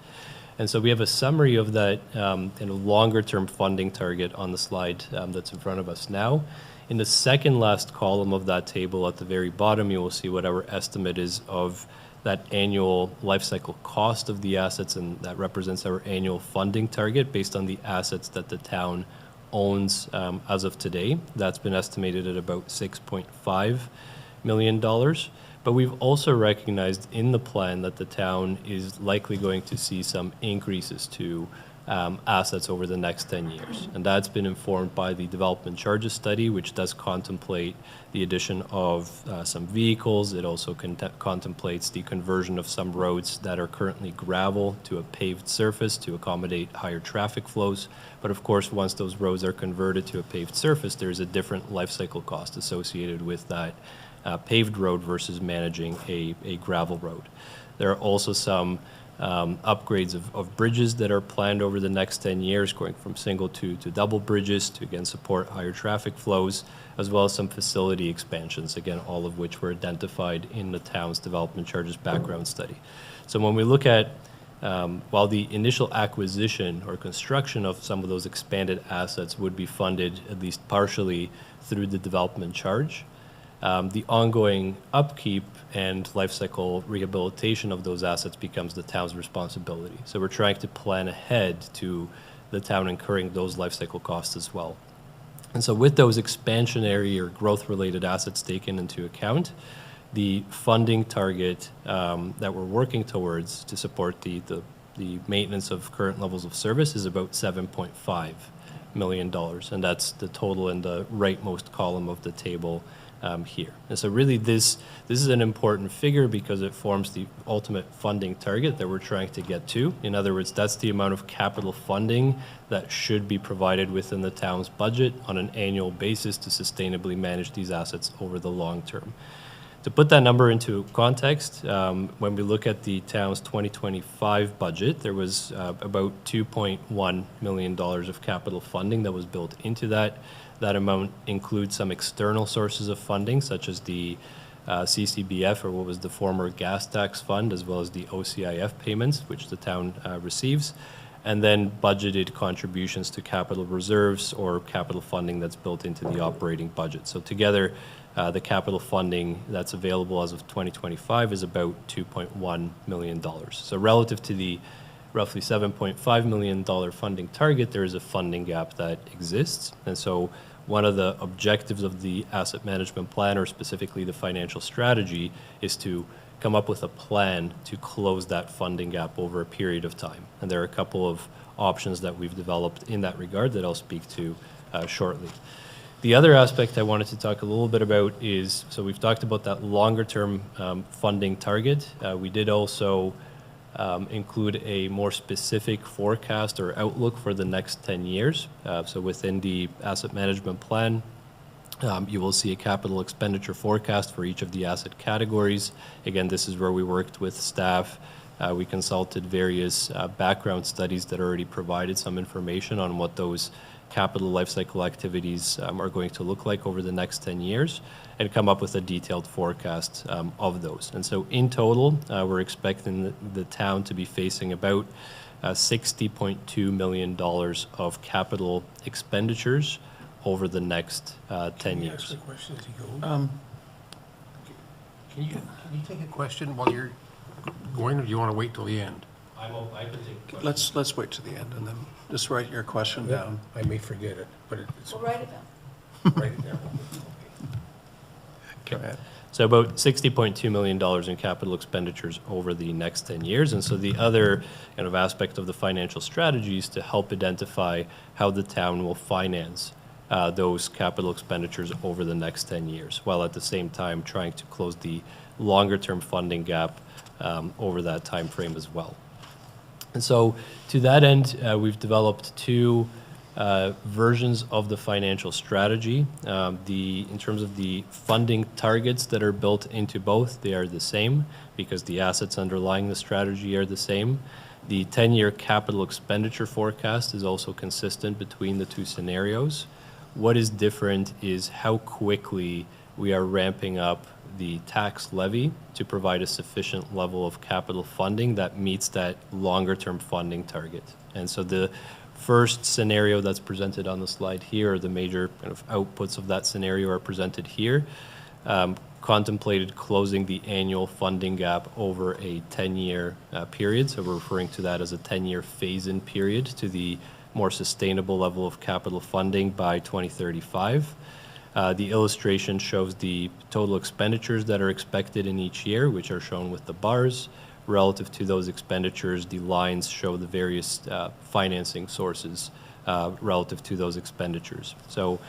And so we have a summary of that in a longer-term funding target on the slide that's in front of us now. In the second last column of that table at the very bottom, you will see what our estimate is of that annual life cycle cost of the assets, and that represents our annual funding target based on the assets that the town owns as of today. That's been estimated at about $6.5 million. But we've also recognized in the plan that the town is likely going to see some increases to assets over the next 10 years. And that's been informed by the development charges study, which does contemplate the addition of some vehicles. It also contemplates the conversion of some roads that are currently gravel to a paved surface to accommodate higher traffic flows. But of course, once those roads are converted to a paved surface, there's a different life cycle cost associated with that paved road versus managing a gravel road. There are also some upgrades of bridges that are planned over the next 10 years, going from single to double bridges to, again, support higher traffic flows, as well as some facility expansions, again, all of which were identified in the town's development charges background study. So when we look at, while the initial acquisition or construction of some of those expanded assets would be funded at least partially through the development charge, the ongoing upkeep and life cycle rehabilitation of those assets becomes the town's responsibility. So we're trying to plan ahead to the town incurring those life cycle costs as well. And so with those expansionary or growth-related assets taken into account, the funding target that we're working towards to support the maintenance of current levels of service is about $7.5 million. And that's the total in the rightmost column of the table here. And so really this is an important figure because it forms the ultimate funding target that we're trying to get to. In other words, that's the amount of capital funding that should be provided within the town's budget on an annual basis to sustainably manage these assets over the long term. To put that number into context, when we look at the town's 2025 budget, there was about $2.1 million of capital funding that was built into that. That amount includes some external sources of funding, such as the CCBF, or what was the former gas tax fund, as well as the OCIF payments, which the town receives, and then budgeted contributions to capital reserves or capital funding that's built into the operating budget. So together, the capital funding that's available as of 2025 is about $2.1 million. So relative to the roughly $7.5 million funding target, there is a funding gap that exists. And so one of the objectives of the asset management plan, or specifically the financial strategy, is to come up with a plan to close that funding gap over a period of time. And there are a couple of options that we've developed in that regard that I'll speak to shortly. The other aspect I wanted to talk a little bit about is, so we've talked about that longer-term funding target. We did also include a more specific forecast or outlook for the next 10 years. So within the asset management plan, you will see a capital expenditure forecast for each of the asset categories. Again, this is where we worked with staff. We consulted various background studies that already provided some information on what those capital lifecycle activities are going to look like over the next 10 years, and come up with a detailed forecast of those. And so in total, we're expecting the town to be facing about $60.2 million of capital expenditures over the next 10 years. Ask the question as you go. Can you take a question while you're going, or do you want to wait till the end? I can take questions. Let's wait to the end and then just write your question down. I may forget it, but it's. We'll write it down. Write it down. Go ahead. So about $60.2 million in capital expenditures over the next 10 years. And so the other kind of aspect of the financial strategy is to help identify how the town will finance those capital expenditures over the next 10 years, while at the same time trying to close the longer-term funding gap over that time frame as well. And so to that end, we've developed two versions of the financial strategy. In terms of the funding targets that are built into both, they are the same because the assets underlying the strategy are the same. The 10-year capital expenditure forecast is also consistent between the two scenarios. What is different is how quickly we are ramping up the tax levy to provide a sufficient level of capital funding that meets that longer-term funding target. And so the first scenario that's presented on the slide here, or the major kind of outputs of that scenario are presented here, contemplated closing the annual funding gap over a 10-year period. So we're referring to that as a 10-year phase-in period to the more sustainable level of capital funding by 2035. The illustration shows the total expenditures that are expected in each year, which are shown with the bars. Relative to those expenditures, the lines show the various financing sources relative to those expenditures. So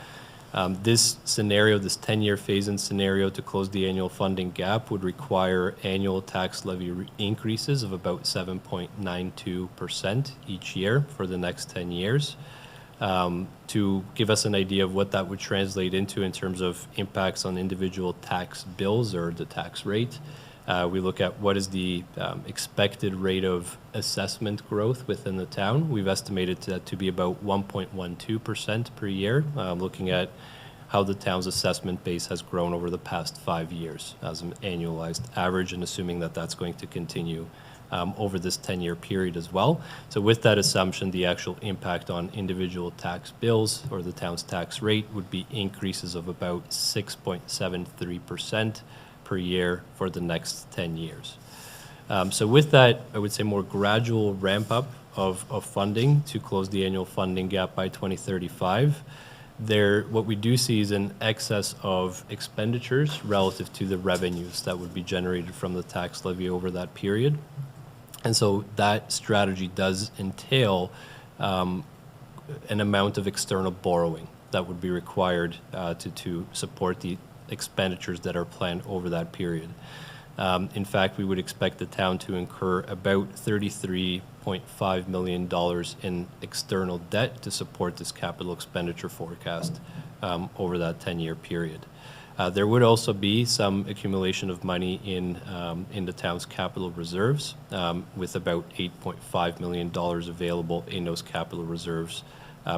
this scenario, this 10-year phase-in scenario to close the annual funding gap would require annual tax levy increases of about 7.92% each year for the next 10 years. To give us an idea of what that would translate into in terms of impacts on individual tax bills or the tax rate, we look at what is the expected rate of assessment growth within the town. We've estimated that to be about 1.12% per year, looking at how the town's assessment base has grown over the past 5 years as an annualized average, and assuming that that's going to continue over this 10-year period as well. So with that assumption, the actual impact on individual tax bills or the town's tax rate would be increases of about 6.73% per year for the next 10 years. So with that, I would say more gradual ramp up of funding to close the annual funding gap by 2035. What we do see is an excess of expenditures relative to the revenues that would be generated from the tax levy over that period. And so that strategy does entail an amount of external borrowing that would be required to support the expenditures that are planned over that period. In fact, we would expect the town to incur about $33.5 million in external debt to support this capital expenditure forecast over that 10-year period. There would also be some accumulation of money in the town's capital reserves, with about $8.5 million available in those capital reserves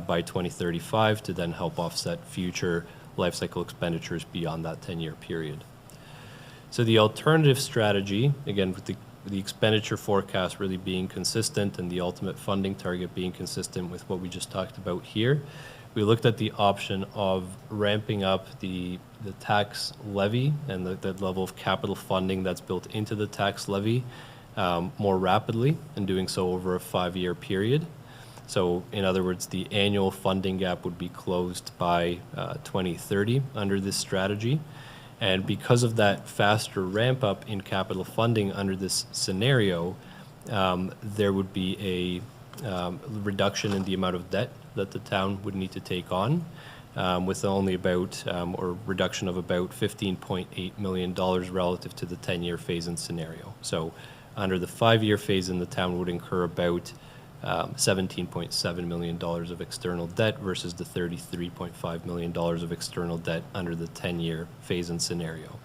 by 2035 to then help offset future life cycle expenditures beyond that 10-year period. So the alternative strategy, again, with the expenditure forecast really being consistent and the ultimate funding target being consistent with what we just talked about here, we looked at the option of ramping up the tax levy and the level of capital funding that's built into the tax levy more rapidly, and doing so over a 5-year period. So in other words, the annual funding gap would be closed by 2030 under this strategy. And because of that faster ramp up in capital funding under this scenario, there would be a reduction in the amount of debt that the town would need to take on, with only about, or reduction of about $15.8 million relative to the 10-year phase-in scenario. So under the 5-year phase-in, the town would incur about $17.7 million of external debt versus the $33.5 million of external debt under the 10-year phase-in scenario.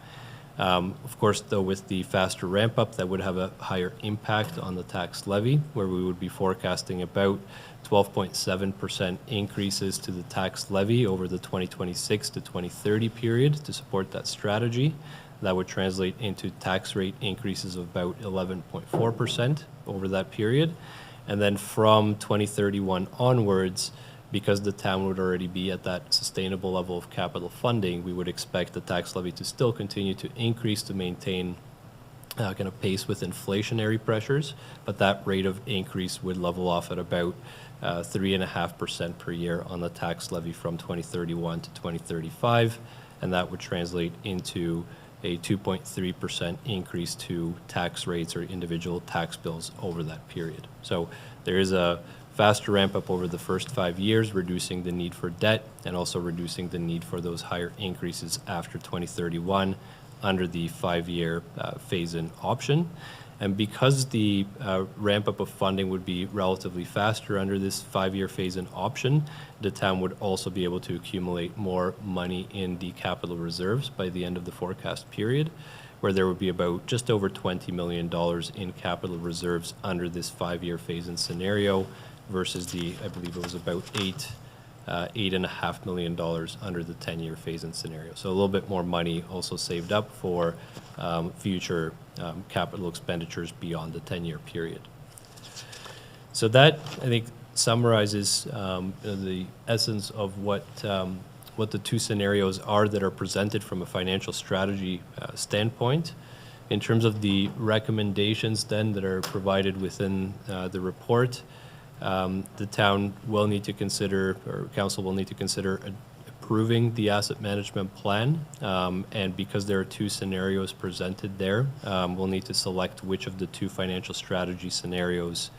Of course, though, with the faster ramp-up, that would have a higher impact on the tax levy, where we would be forecasting about 12.7% increases to the tax levy over the 2026 to 2030 period to support that strategy. That would translate into tax rate increases of about 11.4% over that period. And then from 2031 onwards, because the town would already be at that sustainable level of capital funding, we would expect the tax levy to still continue to increase to maintain kind of pace with inflationary pressures, but that rate of increase would level off at about 3.5% per year on the tax levy from 2031 to 2035, and that would translate into a 2.3% increase to tax rates or individual tax bills over that period. So there is a faster ramp up over the first 5 years, reducing the need for debt and also reducing the need for those higher increases after 2031 under the 5-year phase-in option. And because the ramp up of funding would be relatively faster under this 5-year phase-in option, the town would also be able to accumulate more money in the capital reserves by the end of the forecast period, where there would be about just over $20 million in capital reserves under this 5-year phase-in scenario versus the, I believe it was about $8.5 million under the 10-year phase-in scenario. So a little bit more money also saved up for future capital expenditures beyond the 10-year period. So that, I think, summarizes the essence of what the two scenarios are that are presented from a financial strategy standpoint. In terms of the recommendations then that are provided within the report, the town will need to consider, or council will need to consider approving the asset management plan. And because there are two scenarios presented there, we'll need to select which of the two financial strategy scenarios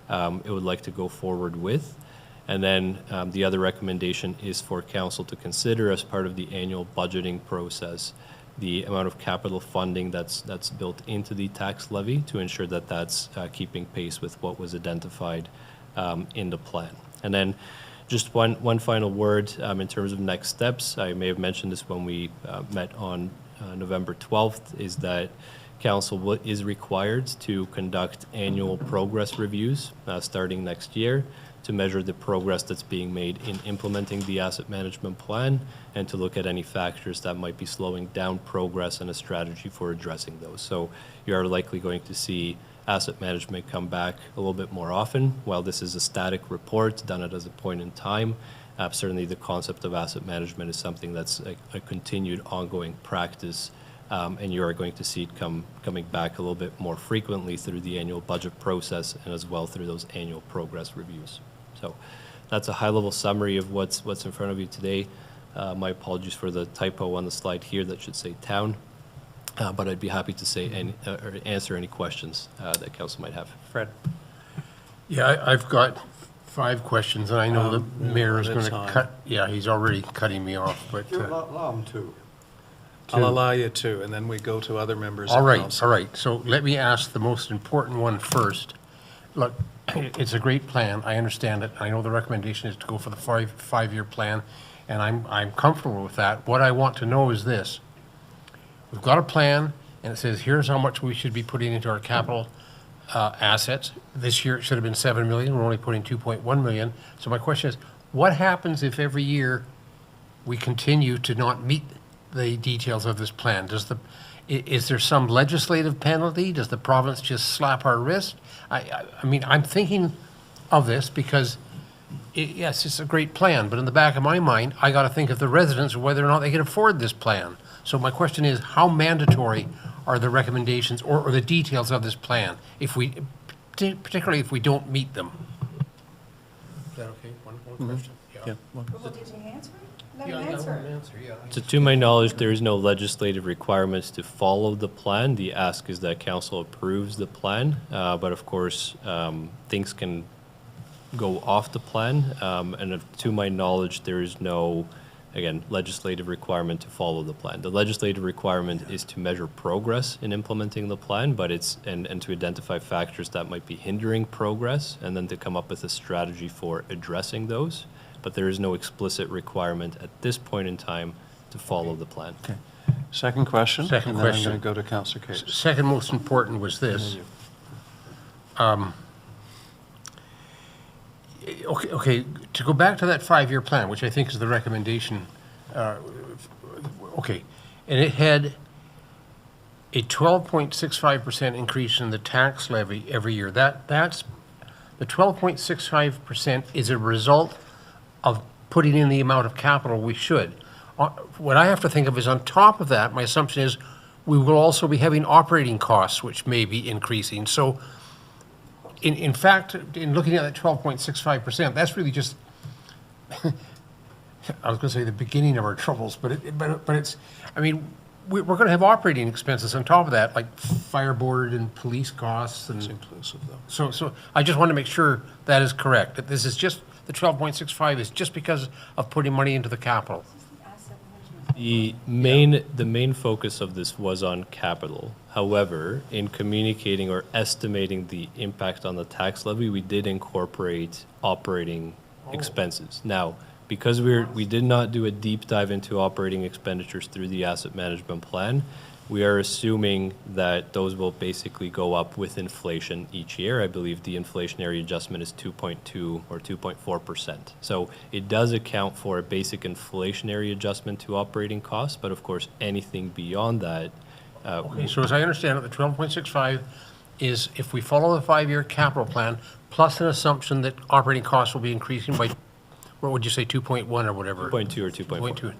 it would like to go forward with. And then the other recommendation is for council to consider as part of the annual budgeting process the amount of capital funding that's built into the tax levy to ensure that that's keeping pace with what was identified in the plan. And then just one final word in terms of next steps. I may have mentioned this when we met on November 12th, is that council is required to conduct annual progress reviews starting next year to measure the progress that's being made in implementing the asset management plan and to look at any factors that might be slowing down progress and a strategy for addressing those. So you are likely going to see asset management come back a little bit more often. While this is a static report done at a point in time, certainly the concept of asset management is something that's a continued ongoing practice, and you are going to see it coming back a little bit more frequently through the annual budget process and as well through those annual progress reviews. So that's a high-level summary of what's in front of you today. My apologies for the typo on the slide here that should say town. But I'd be happy to say or answer any questions that council might have. Fred? Yeah, I've got 5 questions, and I know the mayor is one going at a to time. cut, yeah, he's already cutting me off, but, Allow them to. I'll allow you to, and then we go to other members all of right, council. all right. So let me ask the most important one first. Look, it's a great plan, I understand it. I know the recommendation is to go for the 5-year plan, and I'm comfortable with that. What I want to know is this: we've got a plan, and it says, here's how much we should be putting into our capital assets. This year, it should have been 7 million, we're only putting 2.1 million. So my question is, what happens if every year we continue to not meet the details of this plan? Is there some legislative penalty? Does the province just slap our wrist? I mean, I'm thinking of this because, yes, it's a great plan, but in the back of my mind, I got to think of the residents, whether or not they can afford this plan. So my question is, how mandatory are the recommendations or the details of this plan, particularly if we don't meet them? Is that okay? One question? Yeah, well, So to my knowledge, there is no legislative requirements to follow the plan. The ask is that council approves the plan, but of course, things can go off the plan. To my knowledge, there is no, again, legislative requirement to follow the plan. The legislative requirement is to measure progress in implementing the plan, but and to identify factors that might be hindering progress, and then to come up with a strategy for addressing those. But there is no explicit requirement at this point in time to follow the plan. okay. Second question? Second And then I'm question. going to go to Councillor Capes. Second most important was this. Okay, to go back to that 5-year plan, which I think is the recommendation, okay, and it had a 12.65% increase in the tax levy every year. That's the 12.65% is a result of putting in the amount of capital we should. What I have to think of is on top of that, my assumption is we will also be having operating costs, which may be increasing. So in fact, in looking at that 12.65%, that's really just, I was going to say the beginning of our troubles, but it's, I mean, we're going to have operating expenses on top of that, like fire board and police costs. And It's inclusive, though. so I just want to make sure that is correct, that this is just, the 12.65 is just because of putting money into the capital. The main focus of this was on capital. However, in communicating or estimating the impact on the tax levy, we did incorporate operating expenses. Now, because we did not do a deep dive into operating expenditures through the asset management plan, we are assuming that those will basically go up with inflation each year. I believe the inflationary adjustment is 2.2 or 2.4%. So it does account for a basic inflationary adjustment to operating costs, but of course, anything beyond that. Okay, so as I understand it, the 12.65 is if we follow the 5-year capital plan, plus an assumption that operating costs will be increasing by, what would you say, 2.1 or whatever? 2.2 or 2.4. 2.2.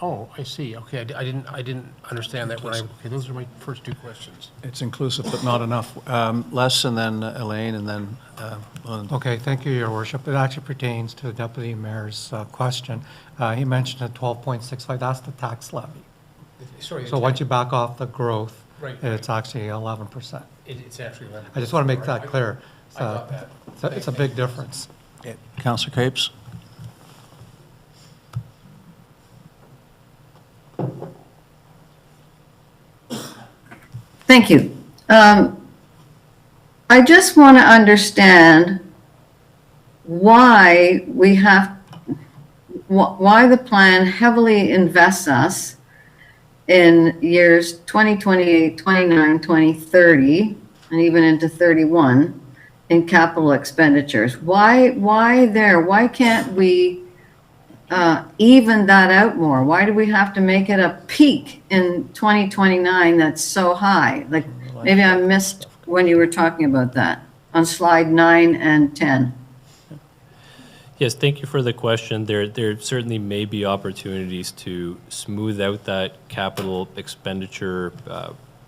Oh, I see. Okay, I didn't understand that when okay, those are my first two questions. It's inclusive, but not enough. Les, and then Elaine, and then Lynn. Okay, thank you, Your Worship. It actually pertains to the Deputy Mayor's question. He mentioned a 12.65, that's the tax levy. Sorry. So once you back off the growth, Right. it's actually 11%. It's actually 11%. I just want to make that clear. I got that. It's a big difference. Councillor Capes? Thank you. I just want to understand why why the plan heavily invests us in years 2028, 29, 2030, and even into 31 in capital expenditures. Why there? Why can't we even that out more? Why do we have to make it a peak in 2029 that's so high? Like, maybe I missed when you were talking about that on slide 9 and 10. Yes, thank you for the question. There certainly may be opportunities to smooth out that capital expenditure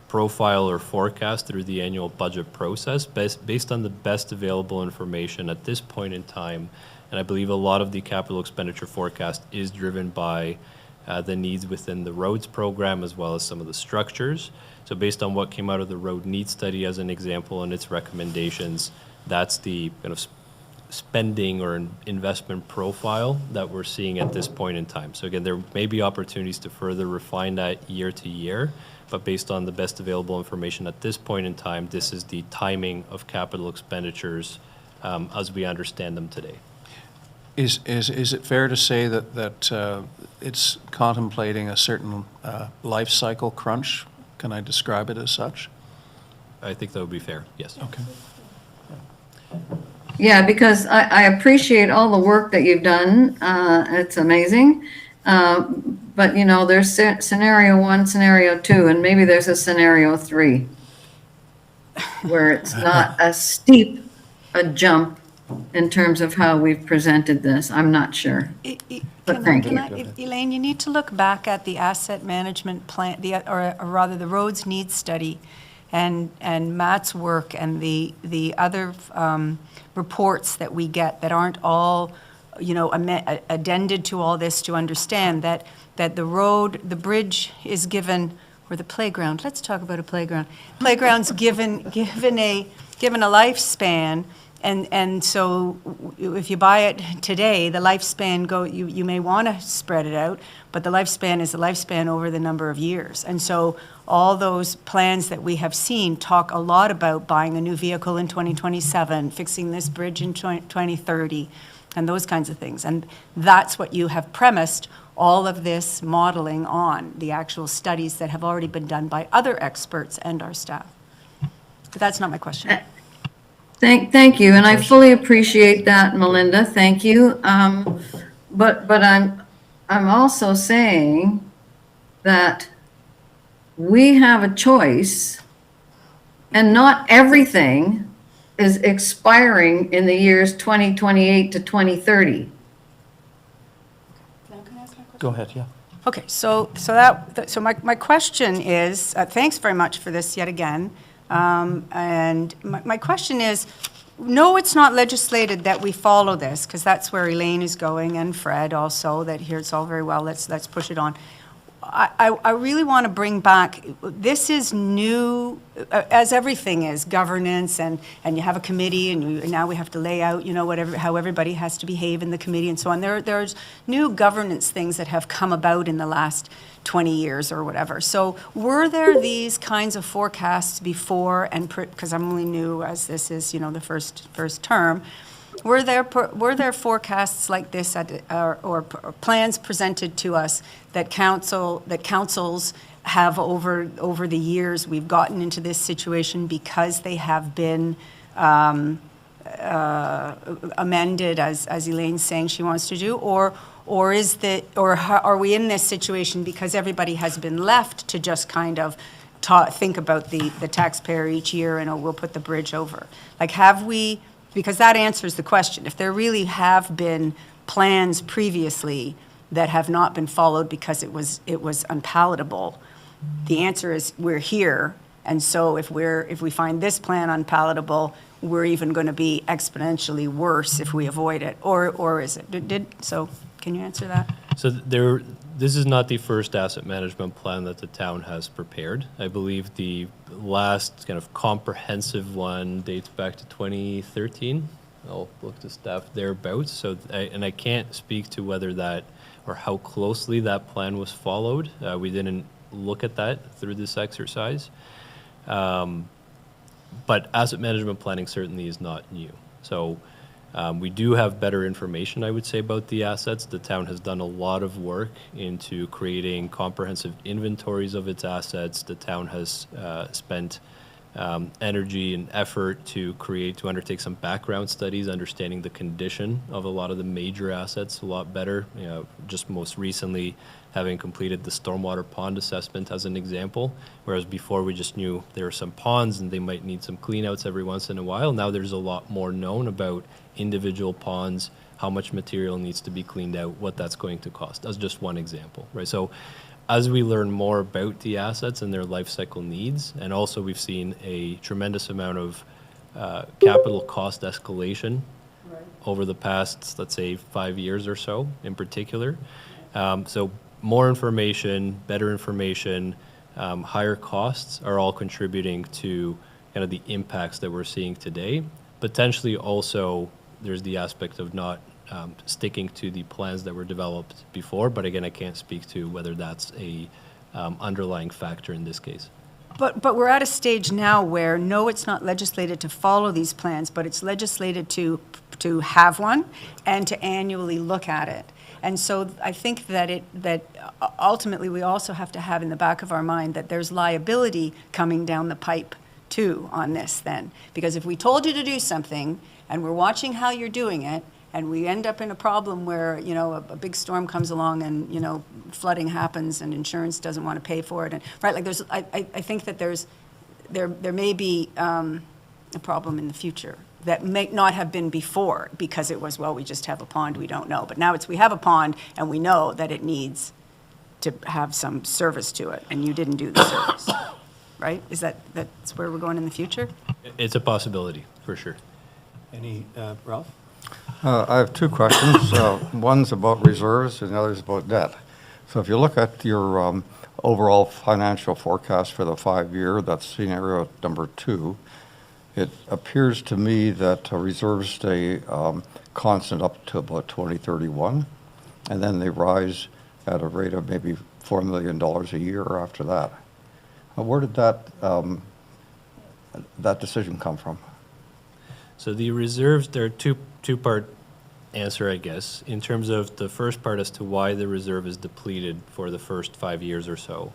profile or forecast through the annual budget process based on the best available information at this point in time. And I believe a lot of the capital expenditure forecast is driven by the needs within the roads program as well as some of the structures. So based on what came out of the road needs study as an example and its recommendations, that's the kind of spending or investment profile that we're seeing at this point in time. So again, there may be opportunities to further refine that year to year, but based on the best available information at this point in time, this is the timing of capital expenditures as we understand them today. Is it fair to say that it's contemplating a certain life cycle crunch? Can I describe it as such? I think that would be fair, yes. Okay. Yeah, because I appreciate all the work that you've done. It's amazing. But, you know, there's scenario 1, scenario 2, and maybe there's a scenario 3 where it's not as steep a jump in terms of how we've presented this. I'm not sure. But thank you. Elaine, you need to look back at the asset management plan, or rather the roads needs study, and Matt's work and the other reports that we get that aren't all, you know, addended to all this to understand that the road, the bridge is given, or the playground, let's talk about a playground. Playground's given a lifespan, and so if you buy it today, the lifespan you may want to spread it out, but the lifespan is the lifespan over the number of years. And so all those plans that we have seen talk a lot about buying a new vehicle in 2027, fixing this bridge in 2030, and those kinds of things. And that's what you have premised all of this modeling on, the actual studies that have already been done by other experts and our staff. But that's not my question. Thank you, and I fully appreciate that, Melinda. Thank you. But I'm also saying that we have a choice, and not everything is expiring in the years 2028 to 2030. Go ahead, yeah. Okay, so my question is, thanks very much for this yet again. And my question is, no, it's not legislated that we follow this, because that's where Elaine is going, and Fred also, that here it's all very well, let's push it on. I really want to bring back, this is new, as everything is, governance, and you have a committee, and now we have to lay out, you know, how everybody has to behave in the committee and so on. There's new governance things that have come about in the last 20 years or whatever. So were there these kinds of forecasts before, and because I'm only new as this is, you know, the first term, were there forecasts like this or plans presented to us that councils have over the years we've gotten into this situation because they have been amended as Elaine's saying she wants to do, or are we in this situation because everybody has been left to just kind of think about the taxpayer each year and we'll put the bridge over? Like, have we? Because that answers the question. If there really have been plans previously that have not been followed because it was unpalatable, the answer is we're here. And so if we find this plan unpalatable, we're even going to be exponentially worse if we avoid it. Or is it? So can you answer that? So this is not the first asset management plan that the town has prepared. I believe the last kind of comprehensive one dates back to 2013. I'll look to staff thereabouts. So, I can't speak to whether that or how closely that plan was followed. We didn't look at that through this exercise. But asset management planning certainly is not new. So we do have better information, I would say, about the assets. The town has done a lot of work into creating comprehensive inventories of its assets. The town has spent energy and effort to undertake some background studies, understanding the condition of a lot of the major assets a lot better. You know, just most recently, having completed the stormwater pond assessment as an example, whereas before we just knew there were some ponds and they might need some cleanouts every once in a while. Now there's a lot more known about individual ponds, how much material needs to be cleaned out, what that's going to cost. That's just one example, right? So as we learn more about the assets and their life cycle needs, and also we've seen a tremendous amount of capital cost escalation over the past, let's say, 5 years or so in particular. So more information, better information, higher costs are all contributing to kind of the impacts that we're seeing today. Potentially also there's the aspect of not sticking to the plans that were developed before, but again, I can't speak to whether that's a underlying factor in this case. But we're at a stage now where, no, it's not legislated to follow these plans, but it's legislated to to have one and to annually look at it. And so I think that ultimately we also have to have in the back of our mind that there's liability coming down the pipe too on this then. Because if we told you to do something and we're watching how you're doing it, and we end up in a problem where, you know, a big storm comes along and, you know, flooding happens and insurance doesn't want to pay for it, and, right, like I think that there may be a problem in the future that may not have been before because it was, well, we just have a pond, we don't know. But now it's, we have a pond and we know that it needs to have some service to it, and you didn't do the service, right? That's where we're going in the future? It's a possibility, for sure. Any, Ralph? I have two questions. One's about reserves and the other's about debt. So if you look at your overall financial forecast for the 5-year, that's scenario number 2, it appears to me that reserves stay constant up to about 2031, and then they rise at a rate of maybe $4 million a year after that. Where did that decision come from? So the reserves, there are two-part answer, I guess, in terms of the first part as to why the reserve is depleted for the first 5 years or so.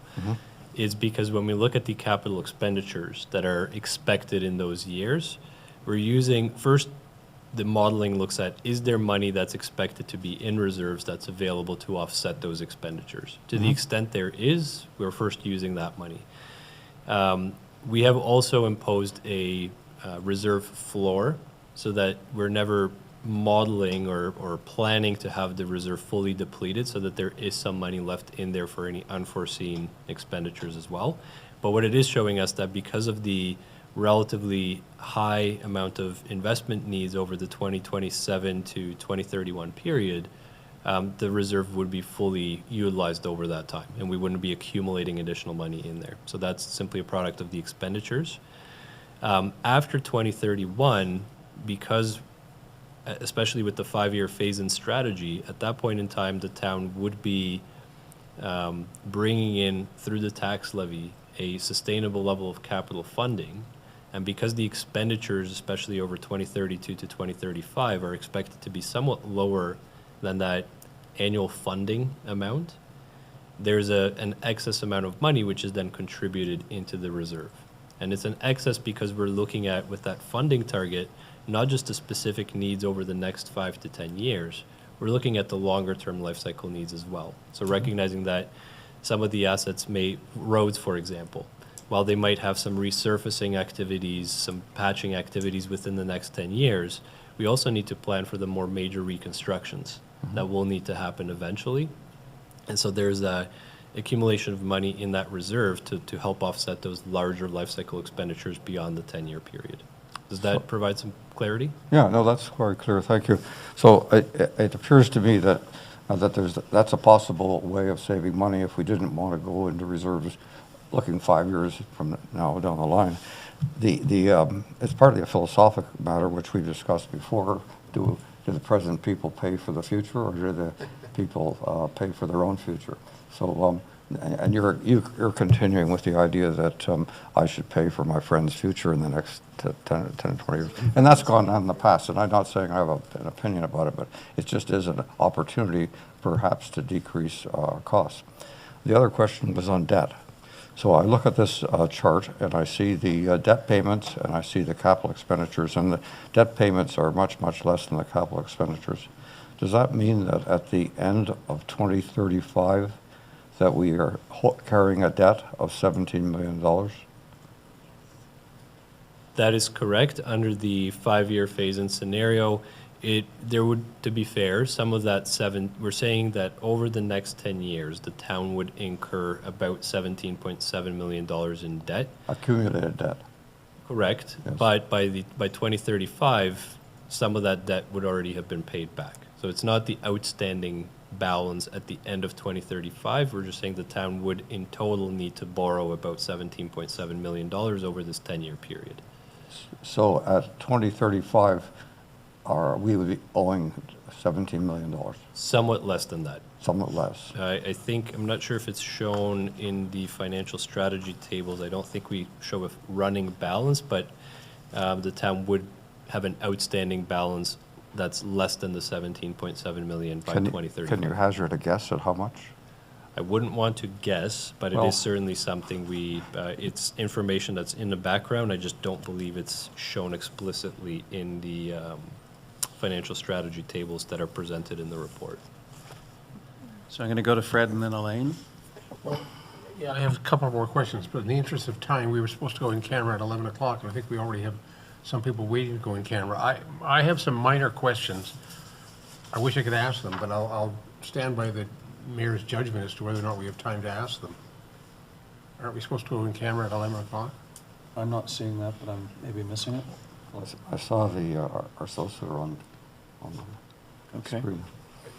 Is because when we look at the capital expenditures that are expected in those years, we're using, first, the modeling looks at, is there money that's expected to be in reserves that's available to offset those expenditures? To the extent there is, we're first using that money. We have also imposed a reserve floor so that we're never modeling or planning to have the reserve fully depleted, so that there is some money left in there for any unforeseen expenditures as well. But what it is showing us that because of the relatively high amount of investment needs over the 2027 to 2031 period, the reserve would be fully utilized over that time, and we wouldn't be accumulating additional money in there. So that's simply a product of the expenditures. After 2031, because especially with the 5-year phase-in strategy, at that point in time, the town would be bringing in, through the tax levy, a sustainable level of capital funding. And because the expenditures, especially over 2032 to 2035, are expected to be somewhat lower than that annual funding amount, there's an excess amount of money which is then contributed into the reserve. And it's an excess because we're looking at, with that funding target, not just the specific needs over the next 5 to 10 years, we're looking at the longer term life cycle needs as well. So recognizing that some of the assets roads, for example, while they might have some resurfacing activities, some patching activities within the next 10 years, we also need to plan for the more major reconstructions that will need to happen eventually. And so there's a accumulation of money in that reserve to help offset those larger life cycle expenditures beyond the 10-year period. Does that provide some clarity? Yeah, no, that's very clear. Thank you. So it appears to me that that's a possible way of saving money if we didn't want to go into reserves looking 5 years from now down the line. It's partly a philosophic matter, which we discussed before. Do the present people pay for the future, or do the people pay for their own future? So, and you're continuing with the idea that I should pay for my friend's future in the next 10 or 20 years. And that's gone on in the past, and I'm not saying I have an opinion about it, but it just is an opportunity perhaps to decrease costs. The other question was on debt. So I look at this chart and I see the debt payments and I see the capital expenditures, and the debt payments are much, much less than the capital expenditures. Does that mean that at the end of 2035 that we are carrying a debt of $17 million? That is correct. Under the 5-year phase-in scenario, there would, to be fair, some of that we're saying that over the next 10 years, the town would incur about $17.7 million in debt. Accumulated debt. Correct. Yes. But by 2035, some of that debt would already have been paid back. So it's not the outstanding balance at the end of 2035. We're just saying the town would in total need to borrow about $17.7 million over this 10-year period. So at 2035, we would be owing $17 million. Somewhat less than that. Somewhat less. I think, I'm not sure if it's shown in the financial strategy tables. I don't think we show a running balance, but the town would have an outstanding balance that's less than the 17.7 million by Can you 2030. can you hazard a guess at how much? I wouldn't want to guess, but it Well- is certainly something it's information that's in the background. I just don't believe it's shown explicitly in the financial strategy tables that are presented in the report. So I'm going to go to Fred and then Elaine. Yeah, I have a couple more questions, but in the interest of time, we were supposed to go in camera at 11 o'clock, and I think we already have some people waiting to go in camera. I have some minor questions. I wish I could ask them, but I'll stand by the mayor's judgment as to whether or not we have time to ask them. Aren't we supposed to go in camera at 11 o'clock? I'm not seeing that, but I'm maybe missing it. I saw our solicitor on the Okay. screen.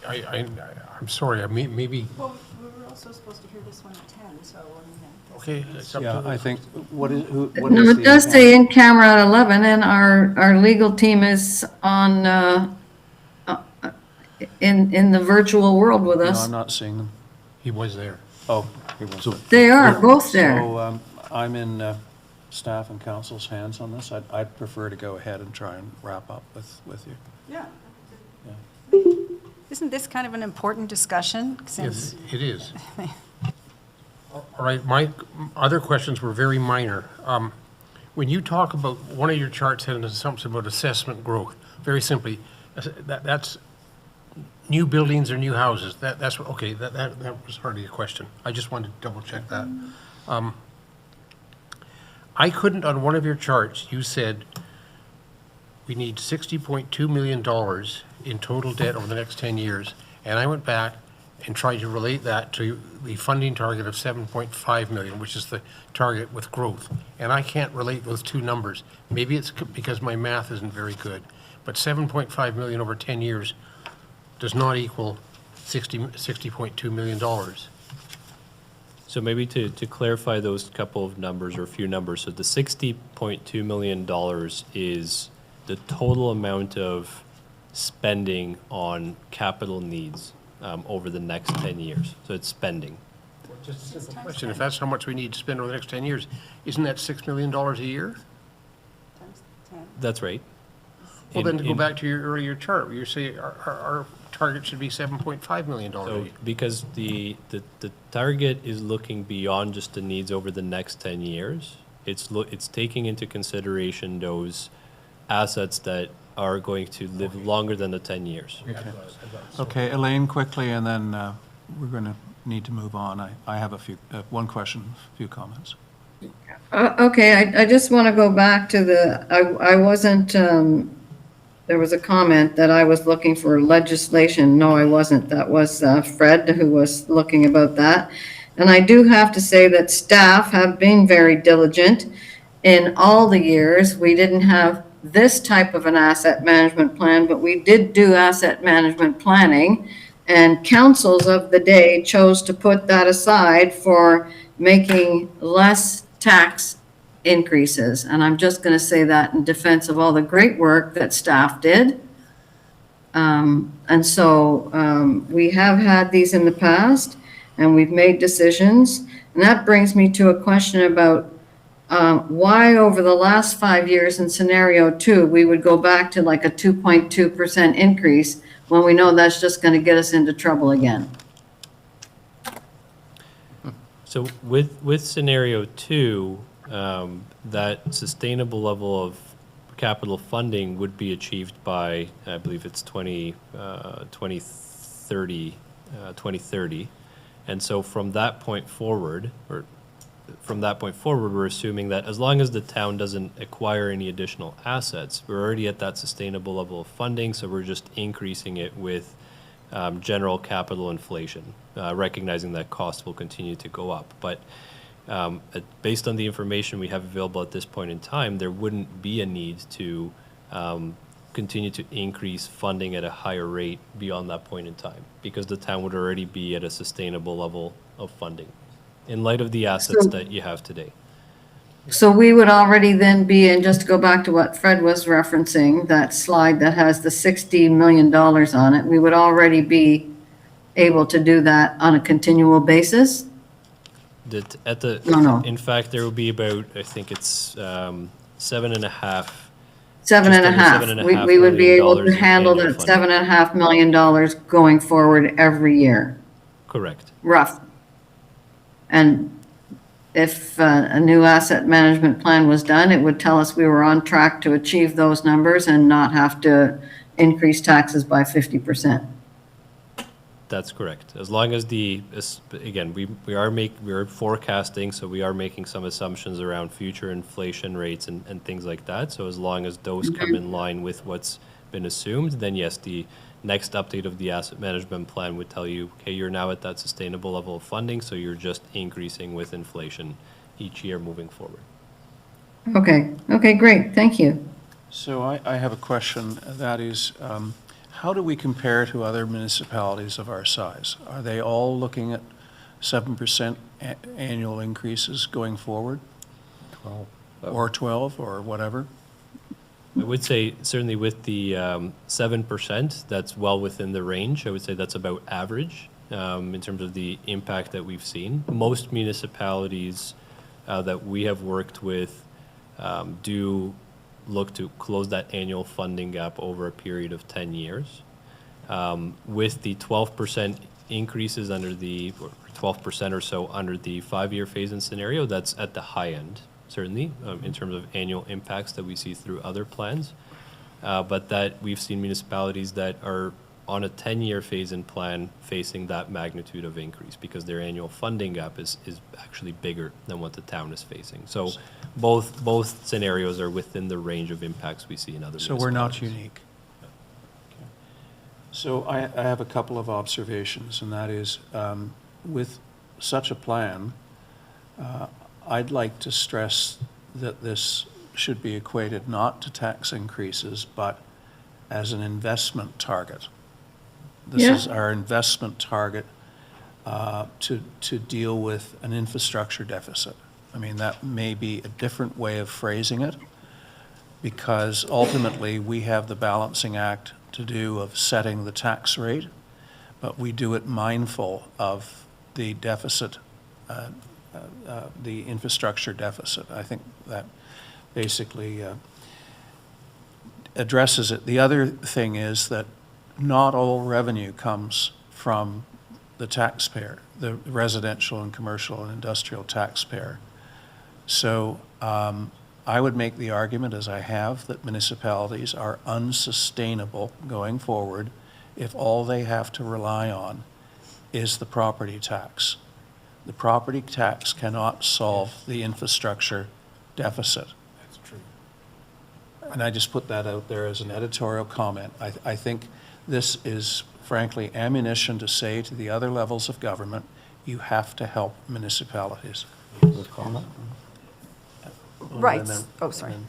I'm sorry, maybe, Well, we were also supposed to hear this one at 10, so, okay. it's up to Yeah, the- I think, what is, who, what No, is it the does intent? say in camera at 11, and our legal team is on, in the virtual world with No, us. I'm not seeing them. He was there. Oh, he was. They are both there. So I'm in staff and council's hands on this. I'd prefer to go ahead and try and wrap up with you. Yeah. Yeah. Isn't this kind of an important discussion? Yes, Since it is. All right, my other questions were very minor. When you talk about, one of your charts had an assumption about assessment growth, very simply, that's new buildings or new houses, that's, okay, that was hardly a question. I just wanted to double check that. I couldn't, on one of your charts, you said we need $60.2 million in total debt over the next 10 years, and I went back and tried to relate that to the funding target of 7.5 million, which is the target with growth. And I can't relate those two numbers. Maybe it's because my math isn't very good, but 7.5 million over 10 years does not equal $60.2 million. So maybe to clarify those couple of numbers or a few numbers, so the $60.2 million is the total amount of spending on capital needs over the next 10 years. So it's spending. Just a simple question, if that's how much we need to spend over the next 10 years, isn't that $6 million a year? That's right. Well, then to go In- back to your earlier chart, you say our target should be $7.5 million a So, year. because the target is looking beyond just the needs over the next 10 years, it's taking into consideration those assets that are going to live longer than the 10 years. Okay, Elaine, quickly, and then we're going to need to move on. I have one question, a few comments. Okay, I just want to go back to I wasn't, there was a comment that I was looking for legislation. No, I wasn't. That was Fred who was looking about that. And I do have to say that staff have been very diligent in all the years. We didn't have this type of an asset management plan, but we did do asset management planning. And councils of the day chose to put that aside for making less tax increases. And I'm just going to say that in defense of all the great work that staff did. And so we have had these in the past, and we've made decisions. And that brings me to a question about why over the last 5 years in scenario 2, we would go back to like a 2.2% increase when we know that's just going to get us into trouble again. So with scenario 2, that sustainable level of capital funding would be achieved by, I believe it's 2030. And so from that point forward, we're assuming that as long as the town doesn't acquire any additional assets, we're already at that sustainable level of funding, so we're just increasing it with general capital inflation, recognizing that costs will continue to go up. But based on the information we have available at this point in time, there wouldn't be a need to continue to increase funding at a higher rate beyond that point in time, because the town would already be at a sustainable level of funding in light of the assets that you have today. So we would already then be, and just to go back to what Fred was referencing, that slide that has the $60 million on it, we would already be able to do that on a continual basis? No. No. In fact, there will be about, I think it's 7.5 Seven and a under half. $7.5 We would be million able to in handle annual that funding. $7.5 million going forward every year, Correct. rough. And if a new asset management plan was done, it would tell us we were on track to achieve those numbers and not have to increase taxes by 50%. That's correct. As long as again, we are forecasting, so we are making some assumptions around future inflation rates and things like that. So as long as those come in line with what's been assumed, then yes, the next update of the asset management plan would tell you, okay, you're now at that sustainable level of funding, so you're just increasing with inflation each year moving forward. Okay, great, thank you. So I have a question, that is, how do we compare to other municipalities of our size? Are they all looking at 7% annual increases going forward? 12. Or 12, or whatever? I would say certainly with the 7%, that's well within the range. I would say that's about average in terms of the impact that we've seen. Most municipalities that we have worked with do look to close that annual funding gap over a period of 10 years. With the 12% increases under the, or 12% or so under the 5-year phase-in scenario, that's at the high end, certainly, in terms of annual impacts that we see through other plans. But that we've seen municipalities that are on a 10-year phase-in plan facing that magnitude of increase because their annual funding gap is actually bigger than what the town is facing. So both scenarios are within the range of impacts we see in other So municipalities. we're not unique. Okay. So I have a couple of observations, and that is, with such a plan, I'd like to stress that this should be equated not to tax increases, but as an investment target. This Yeah. is our investment target to deal with an infrastructure deficit. I mean, that may be a different way of phrasing it, because ultimately we have the balancing act to do of setting the tax rate, but we do it mindful of the deficit, the infrastructure deficit. I think that basically addresses it. The other thing is that not all revenue comes from the taxpayer, the residential and commercial and industrial taxpayer. So I would make the argument, as I have, that municipalities are unsustainable going forward if all they have to rely on is the property tax. The property tax cannot solve the infrastructure deficit. That's true. And I just put that out there as an editorial comment. I think this is frankly ammunition to say to the other levels of government, you have to help municipalities. Right. And then- Oh, sorry. and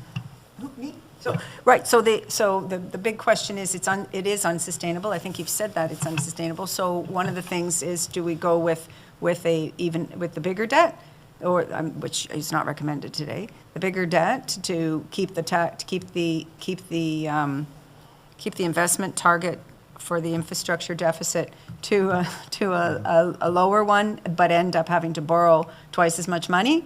So, right, so the big question is, it is unsustainable. I think you've said that, it's unsustainable. So one of the things is, do we go with the bigger debt, or, which is not recommended today, the bigger debt to keep the investment target for the infrastructure deficit to a lower one, but end up having to borrow twice as much money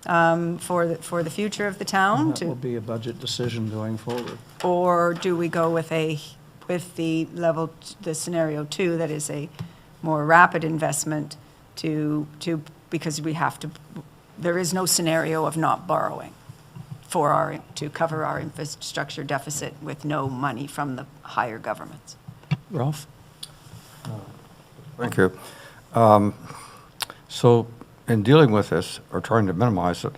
for the future of the town? That will be a budget decision going forward. Or do we go with the scenario 2, that is a more rapid investment because there is no scenario of not borrowing to cover our infrastructure deficit with no money from the higher governments? Ralph? Thank you. So in dealing with this, or trying to minimize it,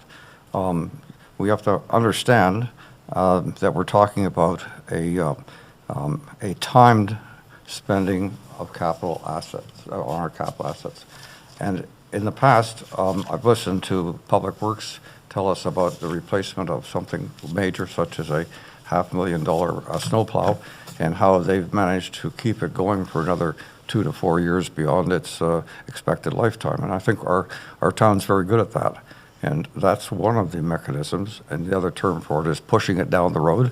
we have to understand that we're talking about a timed spending of capital assets, on our capital assets. And in the past, I've listened to Public Works tell us about the replacement of something major, such as a $500,000 snowplow, and how they've managed to keep it going for another 2 to 4 years beyond its expected lifetime. And I think our town's very good at that. And that's one of the mechanisms, and the other term for it is pushing it down the road,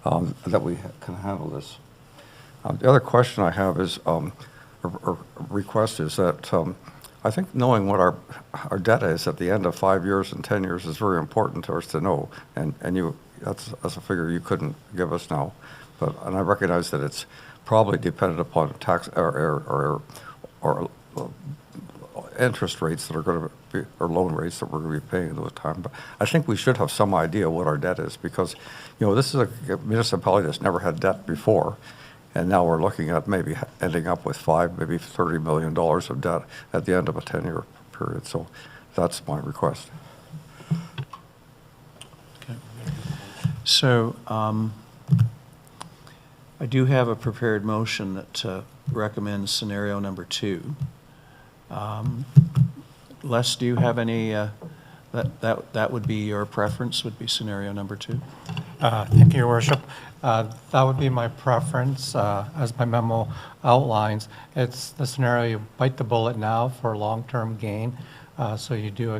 that we can handle this. The other question I have is, or request is that, I think knowing what our debt is at the end of 5 years and 10 years is very important to us to know. And you that's a figure you couldn't give us now. And I recognize that it's probably dependent upon tax or interest rates that are going to be, or loan rates that we're going to be paying at those time. But I think we should have some idea what our debt is, because, this is a municipality that's never had debt before, and now we're looking at maybe ending up with maybe $30 million of debt at the end of a 10-year period. So that's my request. So I do have a prepared motion that recommends scenario number 2. Les, do you have any, that would be your preference, would be scenario number 2? Thank you, Your Worship. That would be my preference, as my memo outlines. It's the scenario, you bite the bullet now for long-term gain, so you do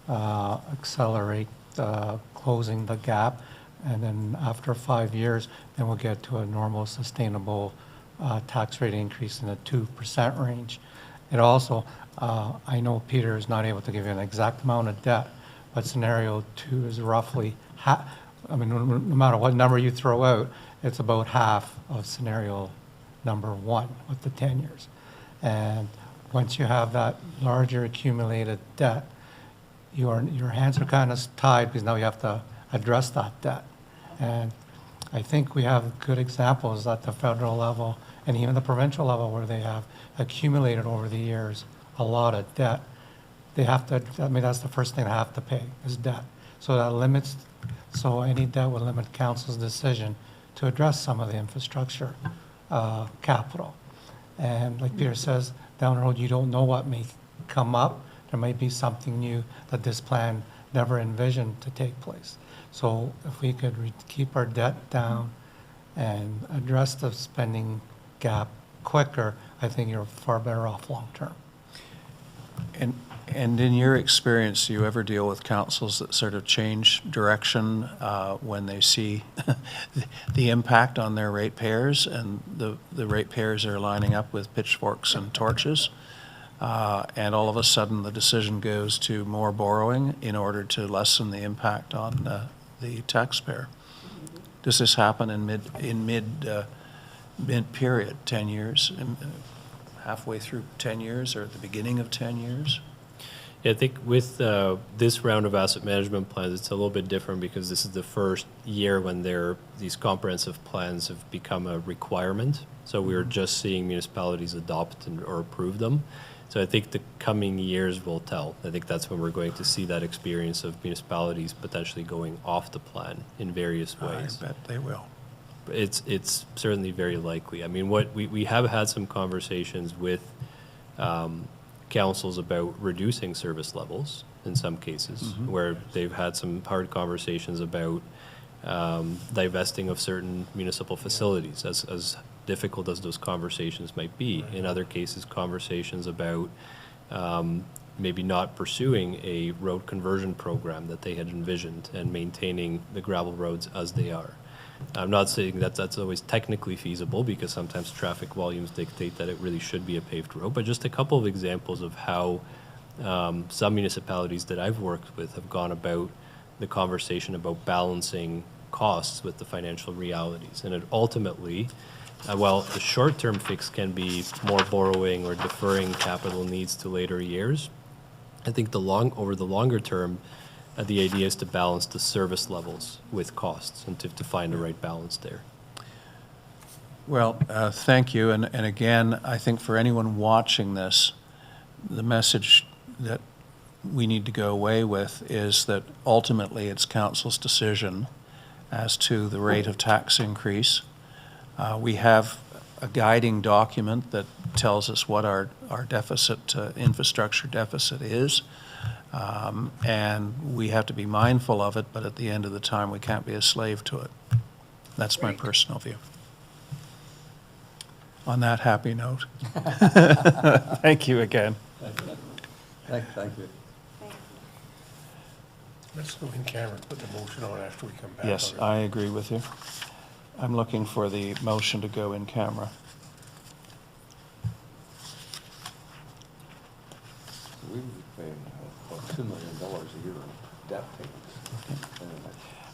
accelerate closing the gap, and then after 5 years, then we'll get to a normal, sustainable tax rate increase in the 2% range. It also, I know Peter is not able to give you an exact amount of debt, but scenario 2 is roughly half. I mean, no matter what number you throw out, it's about half of scenario number 1 with the 10 years. And once you have that larger accumulated debt, your hands are kind of tied, because now you have to address that debt. And I think we have good examples at the federal level and even the provincial level where they have accumulated over the years a lot of debt. They have to, that's the first thing they have to pay, is debt. So that limits, so any debt would limit council's decision to address some of the infrastructure capital. And like Peter says, down the road, you don't know what may come up. There might be something new that this plan never envisioned to take place. So if we could keep our debt down and address the spending gap quicker, I think you're far better off long-term. And in your experience, do you ever deal with councils that sort of change direction when they see the impact on their ratepayers, and the ratepayers are lining up with pitchforks and torches, and all of a sudden the decision goes to more borrowing in order to lessen the impact on the taxpayer? Does this happen in mid-period, 10 years, halfway through 10 years, or at the beginning of 10 years? Yeah, I think with this round of asset management plans, it's a little bit different, because this is the first year when these comprehensive plans have become a requirement. So we're just seeing municipalities adopt or approve them. So I think the coming years will tell. I think that's when we're going to see that experience of municipalities potentially going off the plan in various ways. I bet they will. It's certainly very likely. I mean, what we have had some conversations with councils about reducing service levels in some cases, where they've had some hard conversations about divesting of certain municipal facilities, as difficult as those conversations might be. In other cases, conversations about maybe not pursuing a road conversion program that they had envisioned and maintaining the gravel roads as they are. I'm not saying that that's always technically feasible, because sometimes traffic volumes dictate that it really should be a paved road, but just a couple of examples of how some municipalities that I've worked with have gone about the conversation about balancing costs with the financial realities. And it ultimately, while the short-term fix can be more borrowing or deferring capital needs to later years, I think over the longer term, the idea is to balance the service levels with costs, and to find the right balance there. Well, thank you. And again, I think for anyone watching this, the message that we need to go away with is that ultimately it's council's decision as to the rate of tax increase. We have a guiding document that tells us what our deficit, infrastructure deficit is. And we have to be mindful of it, but at the end of the time, we can't be a slave to it. That's my personal view. On that happy note. Thank you again. Thank you. Let's go in camera and put the motion on after we come back. Yes, I agree with you. I'm looking for the motion to go in camera. We would be paying about $2 million a year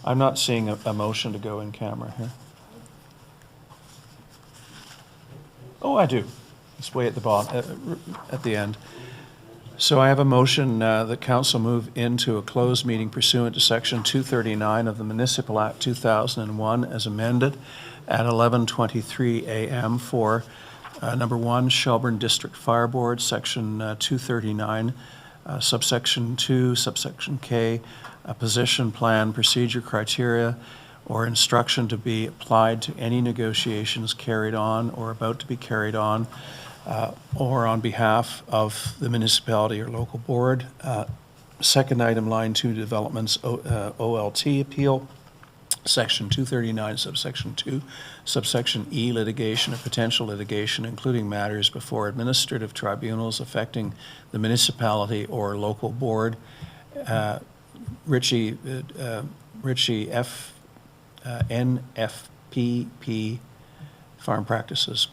I'm not seeing a motion to go in camera here. Oh, I do. It's way at the bottom, at the end. So I have a motion that council move into a closed meeting pursuant to Section 239 of the Municipal Act 2001 as amended at 11:23 a.m. for number 1, Shelburne District Fire Board, Section 239, subsection 2, subsection K, a position plan, procedure, criteria, or instruction to be applied to any negotiations carried on or about to be carried on or on behalf of the municipality or local board. Second item, line 2, developments, OLT appeal, section 239, subsection 2, subsection E, litigation or potential litigation, including matters before administrative tribunals affecting the municipality or local board. Richie F. NFPP Farm Practices.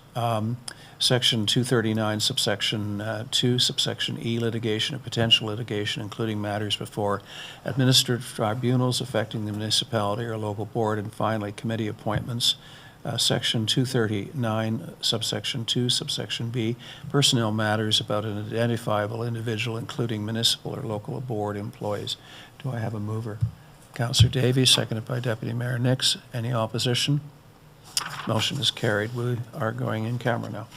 Section 239, subsection 2, subsection E, litigation or potential litigation, including matters before administrative tribunals affecting the municipality or local board. And finally, committee appointments. Section 239, subsection 2, subsection B, personnel matters about an identifiable individual, including municipal or local board employees. Do I have a mover? Councillor Davies, seconded by Deputy Mayor Nix. Any opposition? Motion is carried. We are going in camera now.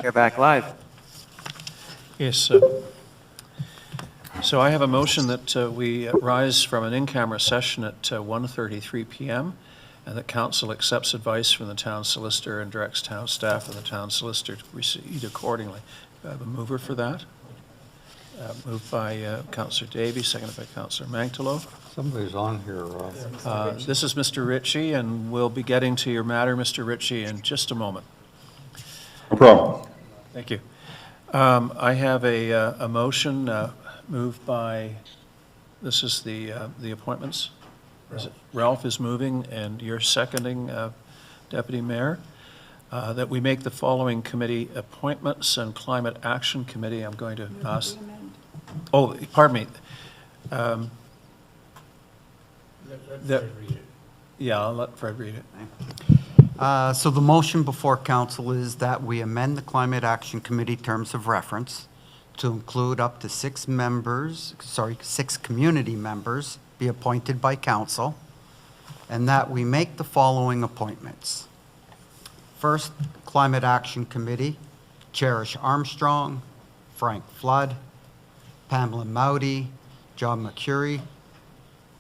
You're back live. Yes. So I have a motion that we rise from an in-camera session at 1:33 PM, and that council accepts advice from the town solicitor and directs town staff and the town solicitor to proceed accordingly. Do I have a mover for that? Moved by Councillor Davy, seconded by Councillor Mantalo. Somebody's on here. This is Mr. Ritchie, and we'll be getting to your matter, Mr. Ritchie, in just a moment. No problem. Thank you. I have a motion moved by, this is the appointments. Ralph is moving, and you're seconding, Deputy Mayor, that we make the following committee appointments and Climate Action Committee. I'm going to ask. Oh, pardon me. Yeah, I'll let Fred read it. So the motion before council is that we amend the Climate Action Committee terms of reference to include up to 6 community members be appointed by council, and that we make the following appointments. First, Climate Action Committee, Cherish Armstrong, Frank Flood, Pamela Mowdy, John McCurry,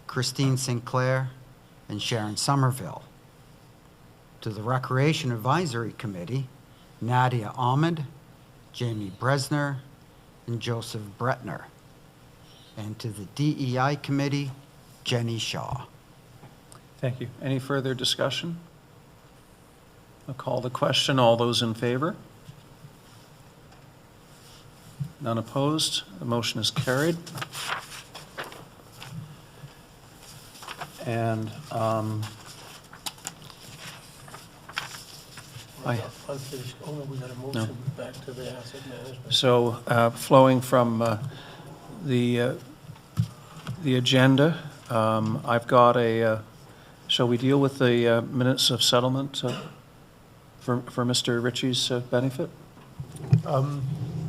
Christine Sinclair, and Sharon Somerville. To the Recreation Advisory Committee, Nadia Ahmed, Jamie Bresner, and Joseph Bretner. And to the DEI Committee, Jenny Shaw. Thank you. Any further discussion? I'll call the question. All those in favor? None opposed? The motion is carried. And Unfinished, oh no, we got a motion back to the asset management. so flowing from the agenda, I've got shall we deal with the minutes of settlement for Mr. Ritchie's benefit?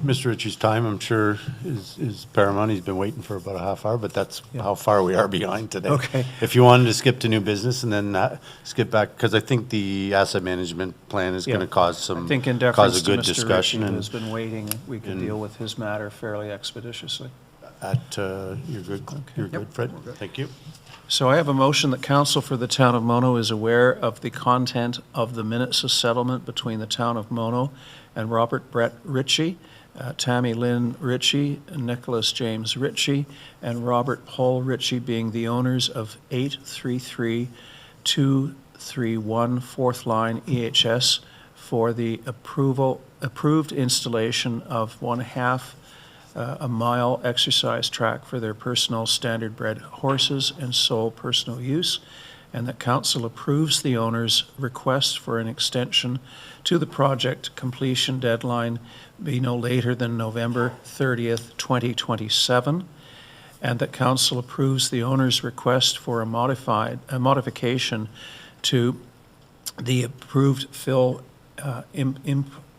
Mr. Ritchie's time, I'm sure, is paramount. He's been waiting for about a half hour, but that's how far we are behind today. Okay. If you wanted to skip to new business and then skip back, because I think the asset management plan is going to cause some, I think in cause deference a to good Mr. discussion. Ritchie, And who's been waiting, we can deal with his matter fairly expeditiously. you're good, you're good, Fred? Thank you. So I have a motion that council for the town of Mono is aware of the content of the minutes of settlement between the town of Mono and Robert Brett Ritchie, Tammy Lynn Ritchie, Nicholas James Ritchie, and Robert Paul Ritchie being the owners of 833-231 Fourth Line EHS for the approved installation of 1/2 a mile exercise track for their personal standard bred horses and sole personal use, and that council approves the owner's request for an extension to the project completion deadline be no later than November 30th, 2027, and that council approves the owner's request for a modification to the approved fill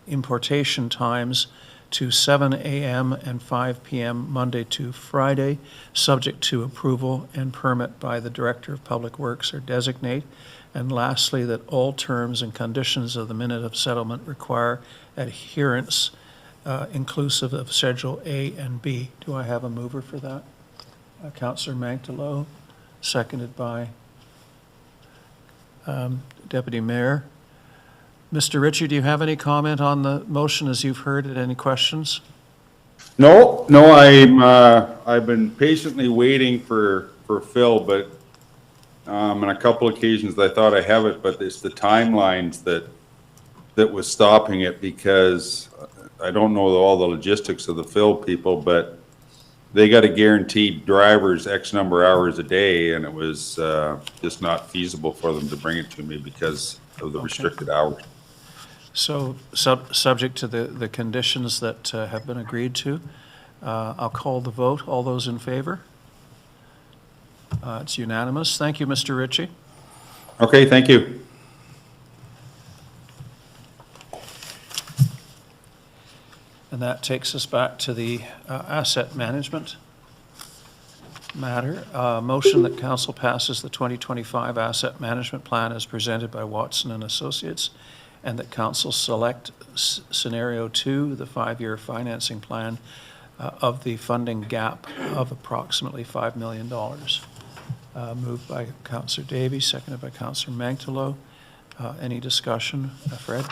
importation times to 7 a.m. and 5 p.m. Monday to Friday, subject to approval and permit by the Director of Public Works or designate. And lastly, that all terms and conditions of the minute of settlement require adherence inclusive of Schedule A and B. Do I have a mover for that? Councillor Mantalo, seconded by Deputy Mayor. Mr. Ritchie, do you have any comment on the motion as you've heard it? Any questions? No, I've been patiently waiting for Phil, but on a couple occasions I thought I have it, but it's the timelines that was stopping it, because I don't know all the logistics of the Phil people, but they got to guarantee drivers X number of hours a day, and it was just not feasible for them to bring it to me because of the restricted hours. So, subject to the conditions that have been agreed to, I'll call the vote. All those in favor? It's unanimous. Thank you, Mr. Ritchie. Okay, thank you. And that takes us back to the asset management matter. Motion that council passes the 2025 asset management plan as presented by Watson and Associates, and that council select scenario 2, the 5-year financing plan, of the funding gap of approximately $5 million. Moved by Councillor Davies, seconded by Councillor Mantalo. Any discussion? Fred?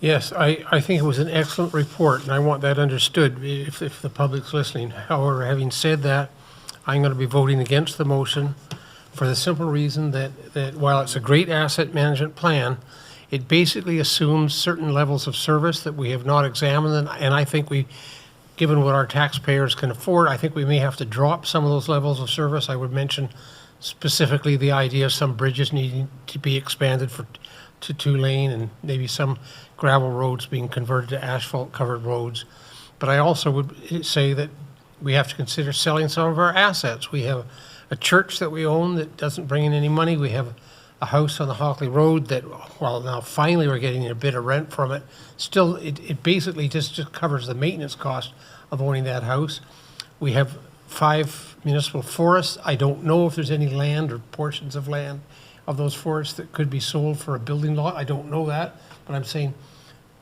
Yes, I think it was an excellent report, and I want that understood if the public's listening. However, having said that, I'm going to be voting against the motion for the simple reason that while it's a great asset management plan, it basically assumes certain levels of service that we have not examined, and I think given what our taxpayers can afford, I think we may have to drop some of those levels of service. I would mention specifically the idea of some bridges needing to be expanded to 2-lane and maybe some gravel roads being converted to asphalt-covered roads. But I also would say that we have to consider selling some of our assets. We have a church that we own that doesn't bring in any money. We have a house on the Hockley Road that, while now finally we're getting a bit of rent from it, still it basically just covers the maintenance cost of owning that house. We have 5 municipal forests. I don't know if there's any land or portions of land of those forests that could be sold for a building lot. I don't know that, but I'm saying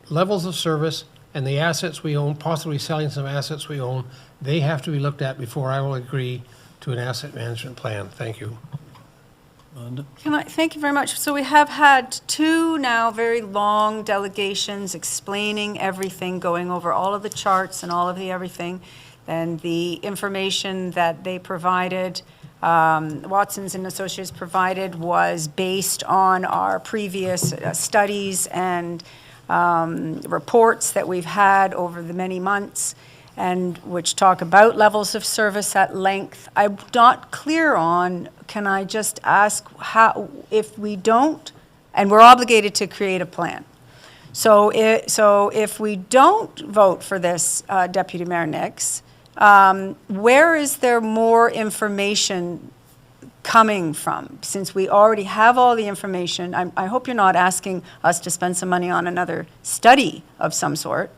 levels of service and the assets we own, possibly selling some assets we own, they have to be looked at before I will agree to an asset management plan. Thank you. Melinda? Thank you very much. So we have had 2 now very long delegations explaining everything, going over all of the charts and all of the everything, and the information that they provided, Watson's and Associates provided, was based on our previous studies and reports that we've had over the many months, and which talk about levels of service at length. I'm not clear on, can I just ask how, if we don't, and we're obligated to create a plan. So if we don't vote for this, Deputy Mayor Nix, where is there more information coming from? Since we already have all the information, I hope you're not asking us to spend some money on another study of some sort.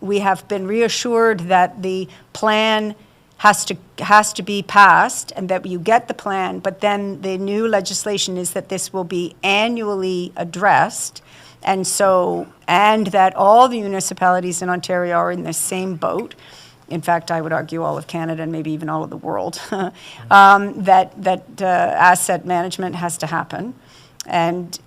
We have been reassured that the plan has to be passed and that you get the plan, but then the new legislation is that this will be annually addressed, and that all the municipalities in Ontario are in the same boat. In fact, I would argue all of Canada and maybe even all of the world, that asset management has to happen. And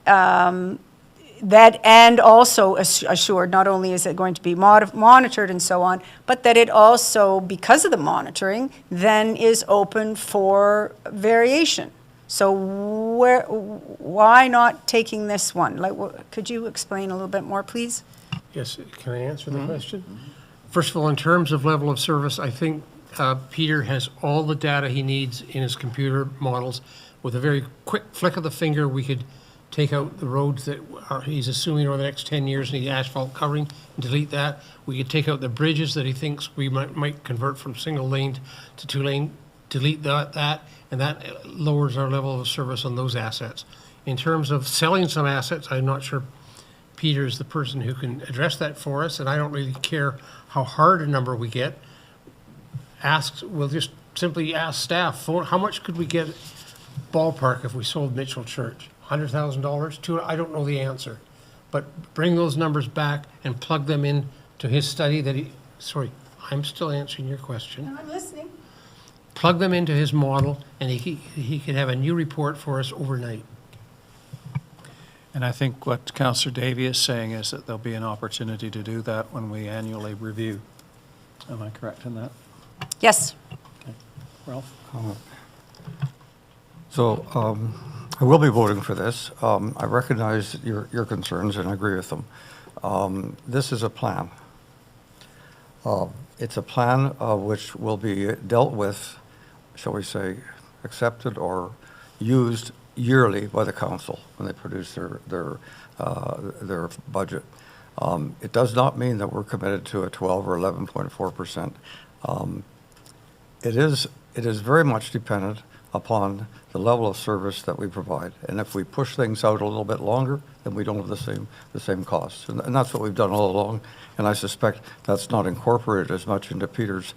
and also assured, not only is it going to be monitored and so on, but that it also, because of the monitoring, then is open for variation. So why not taking this one? Could you explain a little bit more, please? Yes, can I answer the question? First of all, in terms of level of service, I think Peter has all the data he needs in his computer models. With a very quick flick of the finger, we could take out the roads that he's assuming over the next 10 years need asphalt covering and delete that. We could take out the bridges that he thinks we might convert from single lane to 2-lane, delete that, and that lowers our level of service on those assets. In terms of selling some assets, I'm not sure Peter is the person who can address that for us, and I don't really care how hard a number we get. We'll just simply ask staff, how much could we get ballpark if we sold Mitchell Church? $100,000? I don't know the answer. But bring those numbers back and plug them in to his study sorry, I'm still answering your question. No, I'm listening. Plug them into his model, and he could have a new report for us overnight. And I think what Councillor Davey is saying is that there'll be an opportunity to do that when we annually review. Am I correct in that? Yes. Okay. Ralph? So I will be voting for this. I recognize your concerns and I agree with them. This is a plan. It's a plan which will be dealt with, shall we say, accepted or used yearly by the council when they produce their budget. It does not mean that we're committed to a 12 or 11.4%. It is very much dependent upon the level of service that we provide. And if we push things out a little bit longer, then we don't have the same costs. And that's what we've done all along. And I suspect that's not incorporated as much into Peter's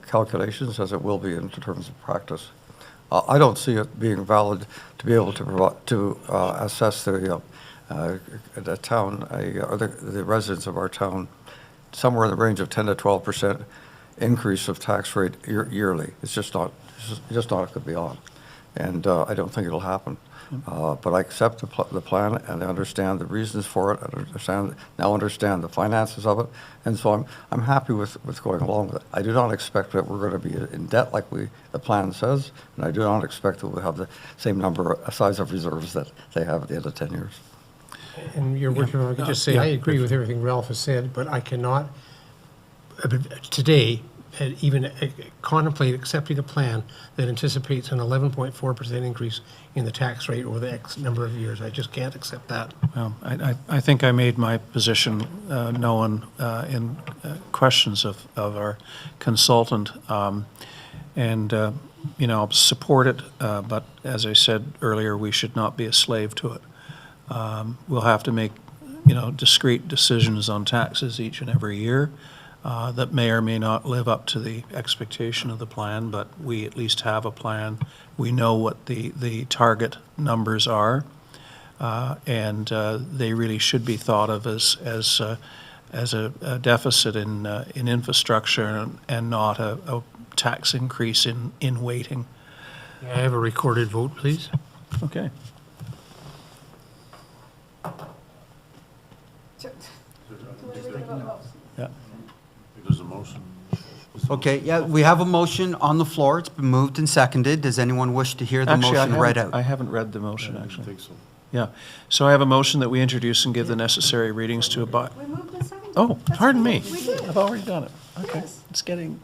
calculations as it will be in terms of practice. I don't see it being valid to be able to assess the the town, or the residents of our town, somewhere in the range of 10 to 12% increase of tax rate yearly. It's just not going to be on. And I don't think it'll happen. But I accept the plan, and I understand the reasons for it, and understand the finances of it, and so I'm happy with going along with it. I do not expect that we're going to be in debt like the plan says, and I do not expect that we'll have the same size of reserves that they have at the end of 10 years. And Your Worship, if I could just say, I agree with everything Ralph has said, but I cannot today even contemplate accepting a plan that anticipates an 11.4% increase in the tax rate over the X number of years. I just can't accept that. Well, I think I made my position known in questions of our consultant, and I'll support it, but as I said earlier, we should not be a slave to it. We'll have to make, discrete decisions on taxes each and every year that may or may not live up to the expectation of the plan, but we at least have a plan. We know what the target numbers are, and they really should be thought of as a deficit in infrastructure and not a tax increase in weighting. May I have a recorded vote, please? Okay. Yeah. There's a motion. Okay, yeah, we have a motion on the floor. It's been moved and seconded. Does anyone wish to hear the Actually, motion read out? I haven't read the motion, I actually. think so. Yeah. So I have a motion that we introduce and give the necessary readings to a We moved and seconded. Oh, pardon me. We did. I've already done it. Okay. It's getting.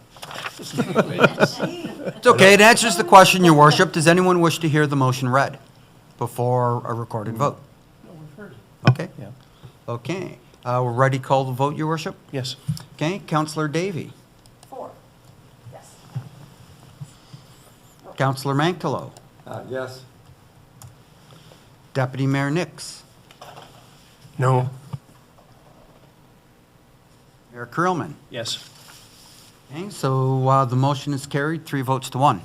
It's okay, it answers the question, Your Worship. Does anyone wish to hear the motion read before a recorded vote? Okay. Yeah. Okay. We're ready to call the vote, Your Worship? Yes. Okay, Councillor Davy. Yes. Councillor Mankalo. Yes. Deputy Mayor Nix. No. Mayor Kurlman. Yes. Okay, so the motion is carried, 3 votes to 1.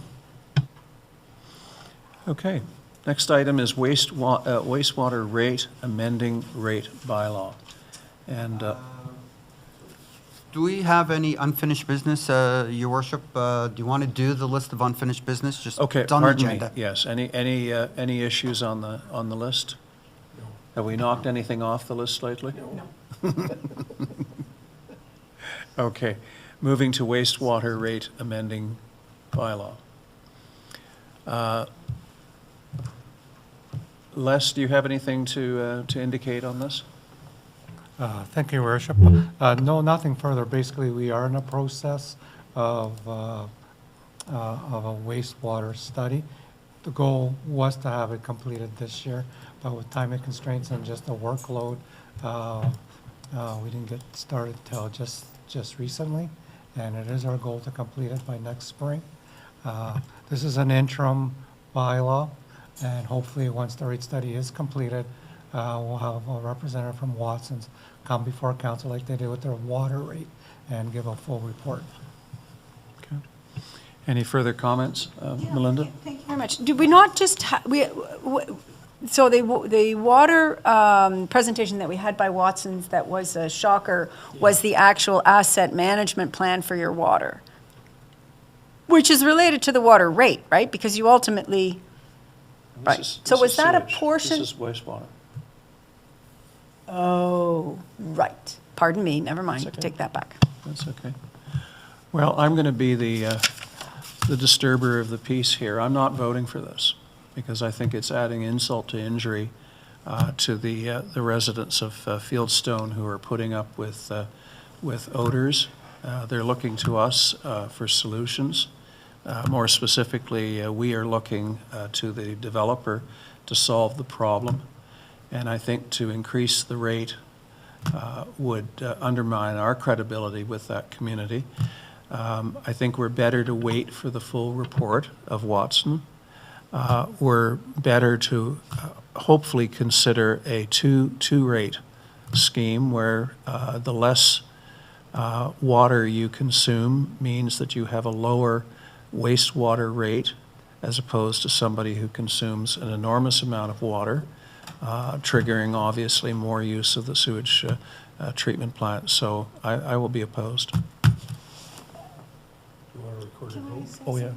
Okay. Next item is wastewater rate amending rate bylaw. And Do we have any unfinished business, Your Worship? Do you want to do the list of unfinished business? Just okay, it's on the pardon me. agenda. Yes. Any issues on the list? No. Have we knocked anything off the list lately? No. Okay. Moving to wastewater rate amending bylaw. Les, do you have anything to indicate on this? Thank you, Your Worship. No, nothing further. Basically, we are in a process of a wastewater study. The goal was to have it completed this year, but with timing constraints and just the workload, we didn't get started till just recently, and it is our goal to complete it by next spring. This is an interim bylaw, and hopefully, once the rate study is completed, we'll have a representative from Watson's come before council like they did with their water rate and give a full report. Okay. Any further comments, Melinda? Thank you very much. Did we not just, so the water presentation that we had by Watson's that was a shocker was the actual asset management plan for your water, which is related to the water rate, right? Because you ultimately, right. So was that a portion? This is wastewater. Oh, right. Pardon me, never mind. That's okay. Take that back. That's okay. Well, I'm going to be the disturber of the peace here. I'm not voting for this because I think it's adding insult to injury to the residents of Fieldstone who are putting up with odors. They're looking to us for solutions. More specifically, we are looking to the developer to solve the problem. And I think to increase the rate would undermine our credibility with that community. I think we're better to wait for the full report of Watson. We're better to hopefully consider a two-rate scheme where the less water you consume means that you have a lower wastewater rate as opposed to somebody who consumes an enormous amount of water triggering obviously more use of the sewage treatment plant. So I will be opposed. Oh, yeah.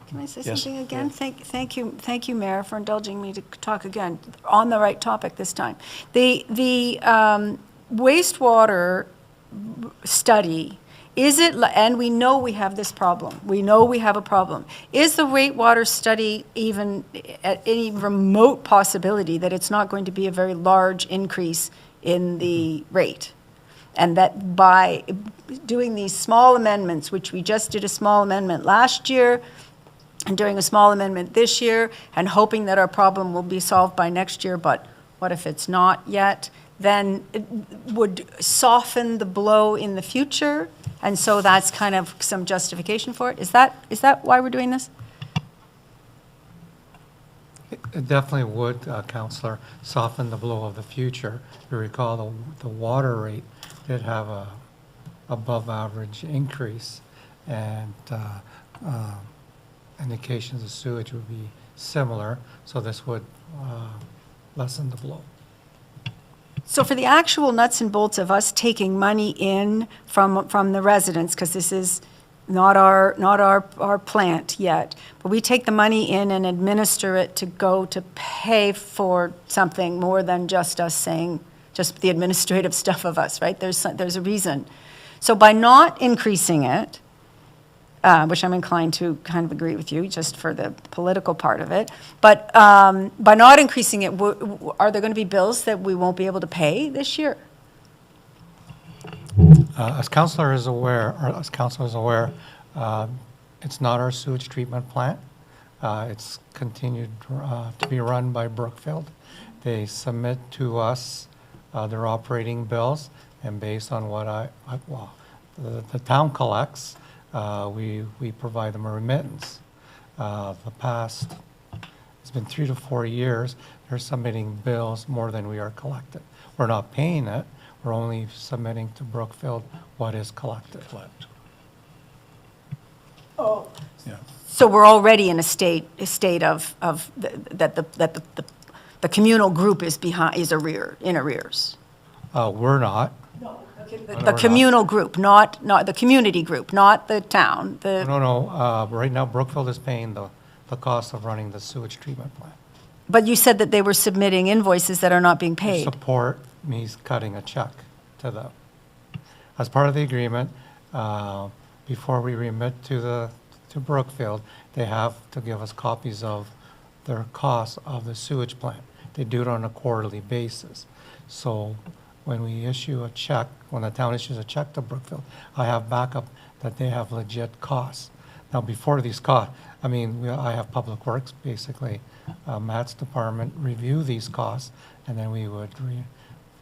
Can I say Yes. something again? Thank you, Mayor, for indulging me to talk again, on the right topic this time. The wastewater study, is it, and we know we have this problem, we know we have a problem. Is the wastewater study even at any remote possibility that it's not going to be a very large increase in the rate? And that by doing these small amendments, which we just did a small amendment last year, and doing a small amendment this year, and hoping that our problem will be solved by next year, but what if it's not yet? Then it would soften the blow in the future, and so that's kind of some justification for it. Is that why we're doing this? It definitely would, Councillor, soften the blow of the future. You recall the water rate did have a above average increase, and indications of sewage would be similar, so this would lessen the blow. So for the actual nuts and bolts of us taking money in from the residents, because this is not our plant yet, but we take the money in and administer it to go to pay for something more than just us saying, just the administrative stuff of us, right? There's a reason. So by not increasing it, which I'm inclined to kind of agree with you, just for the political part of it, but by not increasing it, are there going to be bills that we won't be able to pay this year? As Councillor is aware, it's not our sewage treatment plant. It's continued to be run by Brookfield. They submit to us their operating bills, and based on what the town collects, we provide them a remittance. The past, it's been 3 to 4 years, they're submitting bills more than we are collecting. We're not paying it, we're only submitting to Brookfield what is collected. Oh. Yeah. So we're already in a state of that the communal group is in arrears. We're not. The communal group, not the community group, not the town. No. Right now, Brookfield is paying the cost of running the sewage treatment plant. But you said that they were submitting invoices that are not being paid. Support means cutting a check to them. As part of the agreement, before we remit to Brookfield, they have to give us copies of their costs of the sewage plant. They do it on a quarterly basis. So when we issue a check, when the town issues a check to Brookfield, I have backup that they have legit costs. Now, before these costs, I have Public Works, basically, Matt's department review these costs, and then we would,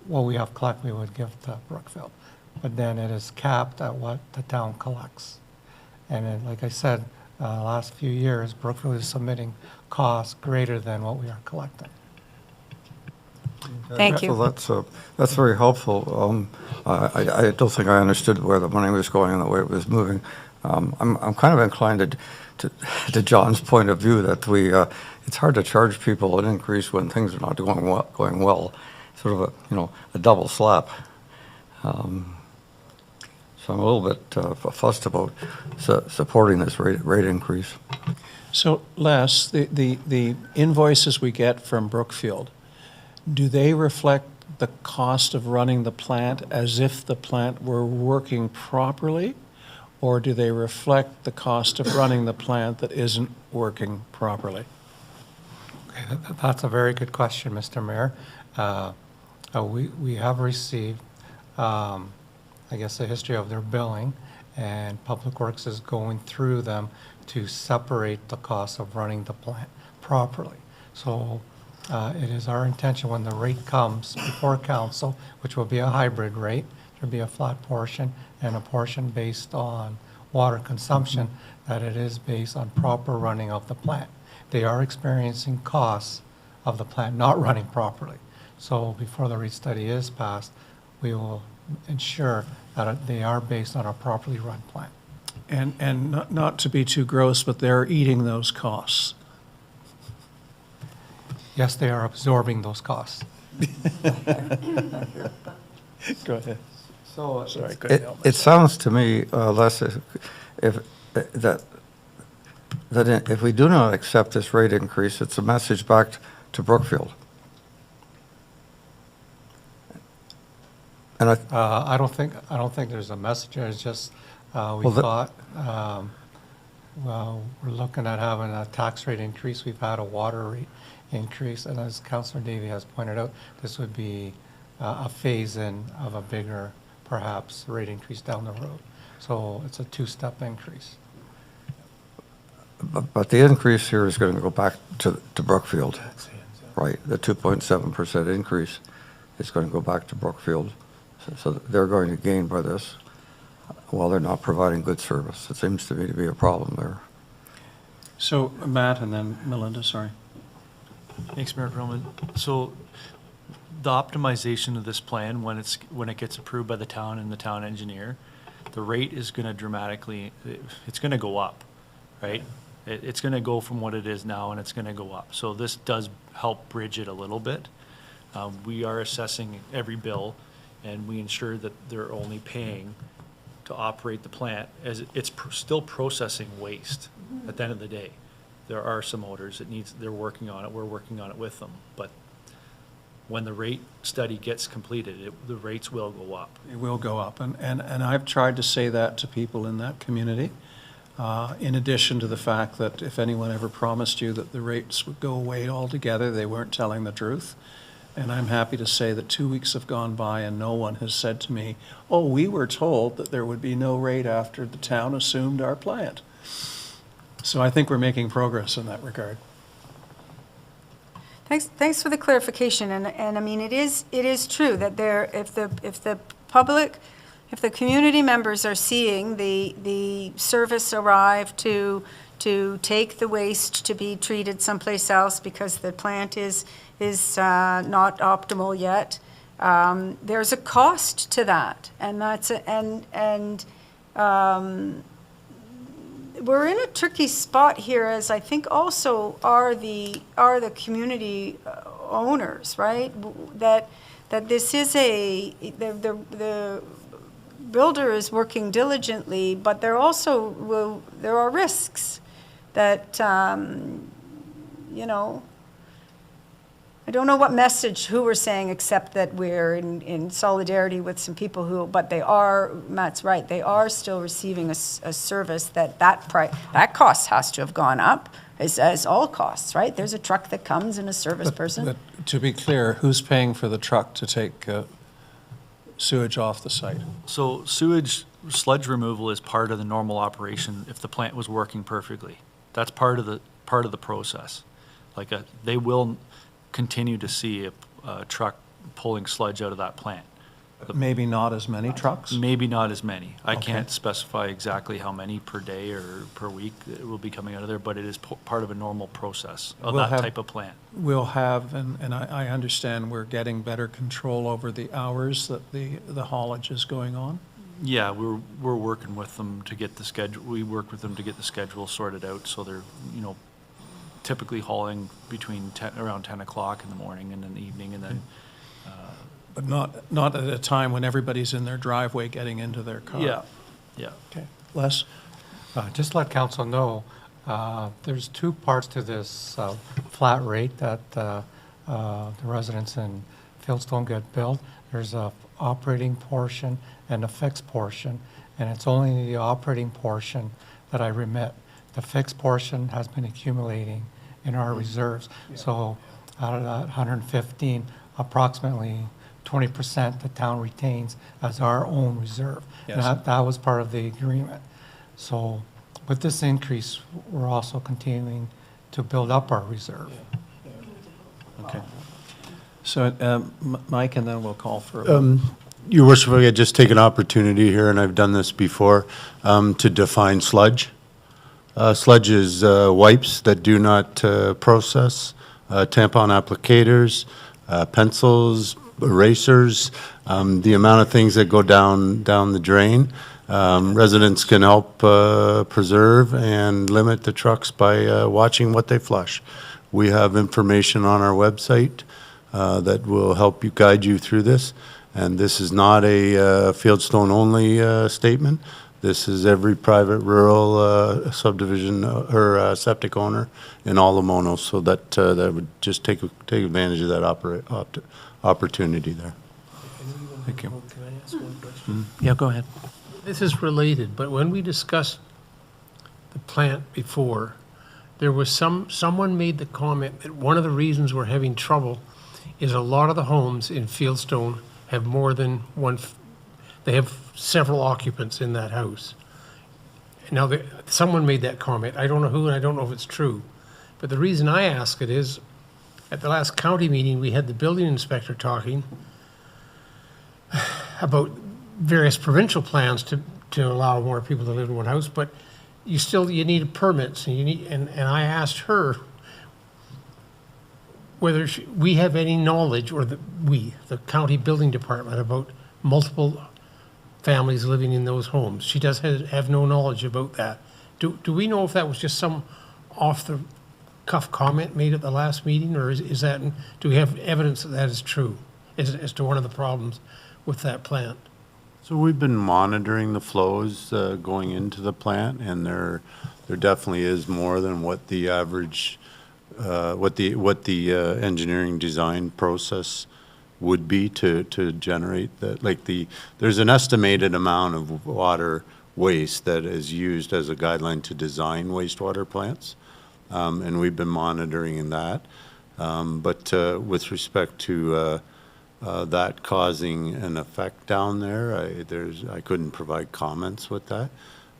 what we have collect, we would give to Brookfield. But then it is capped at what the town collects. And then, like I said, last few years, Brookfield is submitting costs greater than what we are collecting. Thank you. So that's very helpful. I don't think I understood where the money was going and the way it was moving. I'm kind of inclined to John's point of view that it's hard to charge people an increase when things are not going well. Sort of a double slap. So I'm a little bit fussed about supporting this rate increase. So Les, the invoices we get from Brookfield, do they reflect the cost of running the plant as if the plant were working properly? Or do they reflect the cost of running the plant that isn't working properly? Okay, that's a very good question, Mr. Mayor. We have received, I guess, a history of their billing, and Public Works is going through them to separate the cost of running the plant properly. So it is our intention when the rate comes before council, which will be a hybrid rate, there'll be a flat portion and a portion based on water consumption, that it is based on proper running of the plant. They are experiencing costs of the plant not running properly. So before the rate study is passed, we will ensure that they are based on a properly run plant. And not to be too gross, but they're eating those costs. yes, they are absorbing those costs. Go ahead. So Sorry, I couldn't help It sounds to me, Les, that if we do not accept this rate increase, it's a message back to Brookfield. And I don't think there's a message. It's just, we Well, thought, well, we're looking at having a tax rate increase. We've had a water rate increase. And as Councillor Davey has pointed out, this would be a phase-in of a bigger, perhaps, rate increase down the road. So it's a two-step increase. But the increase here is going to go back to Brookfield, right? The 2.7% increase is going to go back to Brookfield. So they're going to gain by this while they're not providing good service. It seems to me to be a problem there. So Matt and then Melinda, sorry. Thanks, Mayor Perlman. So the optimization of this plan, when it gets approved by the town and the town engineer, the rate is going to dramatically, it's going to go up, right? It's going to go from what it is now and it's going to go up. So this does help bridge it a little bit. We are assessing every bill and we ensure that they're only paying to operate the plant as it's still processing waste at the end of the day. There are some odors they're working on it, we're working on it with them, but when the rate study gets completed, the rates will go up. It will go up, and I've tried to say that to people in that community, in addition to the fact that if anyone ever promised you that the rates would go away altogether, they weren't telling the truth. And I'm happy to say that 2 weeks have gone by and no one has said to me, oh, we were told that there would be no rate after the town assumed our plant. So I think we're making progress in that regard. Thanks for the clarification, and I mean, it is true that if the community members are seeing the service arrive to take the waste to be treated someplace else because the plant is not optimal yet, there's a cost to that, and we're in a tricky spot here, as I think also are the community owners, right? That this is the builder is working diligently, but there are risks that you know. I don't know what message who we're saying, except that we're in solidarity with some people but they are, Matt's right, they are still receiving a service that cost has to have gone up, as all costs, right? There's a truck that comes and a service person. But to be clear, who's paying for the truck to take sewage off the site? So sludge removal is part of the normal operation if the plant was working perfectly. That's part of the process. They will continue to see a truck pulling sludge out of that plant. Maybe not as many trucks? Maybe not as many. I Okay. can't specify exactly how many per day or per week it will be coming out of there, but it is part of a normal process of We'll that have- type of plant. We'll have, and I understand we're getting better control over the hours that the haulage is going on. Yeah, we're working with them to get the schedule. We work with them to get the schedule sorted out, so they're typically hauling between around 10 o'clock in the morning and in the evening, and then. But not at a time when everybody's in their driveway getting into their car. Yeah. Okay. Les? Just let council know, there's two parts to this flat rate that the residents in Fieldstone get billed. There's a operating portion and a fixed portion, and it's only the operating portion that I remit. The fixed portion has been accumulating in our reserves. So out of that 115, approximately 20% the town retains as our own reserve. And Yes. that was part of the agreement. So with this increase, we're also continuing to build up our reserve. Okay. So, Mike, and then we'll call for. Your worship, if I could just take an opportunity here, and I've done this before, to define sludge. Sludge is wipes that do not process, tampon applicators, pencils, erasers, the amount of things that go down the drain. Residents can help preserve and limit the trucks by watching what they flush. We have information on our website that will help you guide you through this. And this is not a Fieldstone-only statement. This is every private rural subdivision or septic owner in all of Mono, so that would just take advantage of that opportunity there. Thank you. Can I ask one question? Yeah, go ahead. This is related, but when we discussed the plant before, there was someone made the comment that one of the reasons we're having trouble is a lot of the homes in Fieldstone have more than one, they have several occupants in that house. Now, someone made that comment. I don't know who, and I don't know if it's true. But the reason I ask it is, at the last county meeting, we had the building inspector talking about various provincial plans to allow more people to live in one house, but you need permits, and I asked her whether we have any knowledge, or the county building department, about multiple families living in those homes. She does have no knowledge about that. Do we know if that was just some off-the-cuff comment made at the last meeting, or do we have evidence that that is true, as to one of the problems with that plant? So we've been monitoring the flows going into the plant, and there definitely is more than what the average, what the engineering design process would be to generate that. There's an estimated amount of water waste that is used as a guideline to design wastewater plants, and we've been monitoring that. But with respect to that causing an effect down there, I couldn't provide comments with that.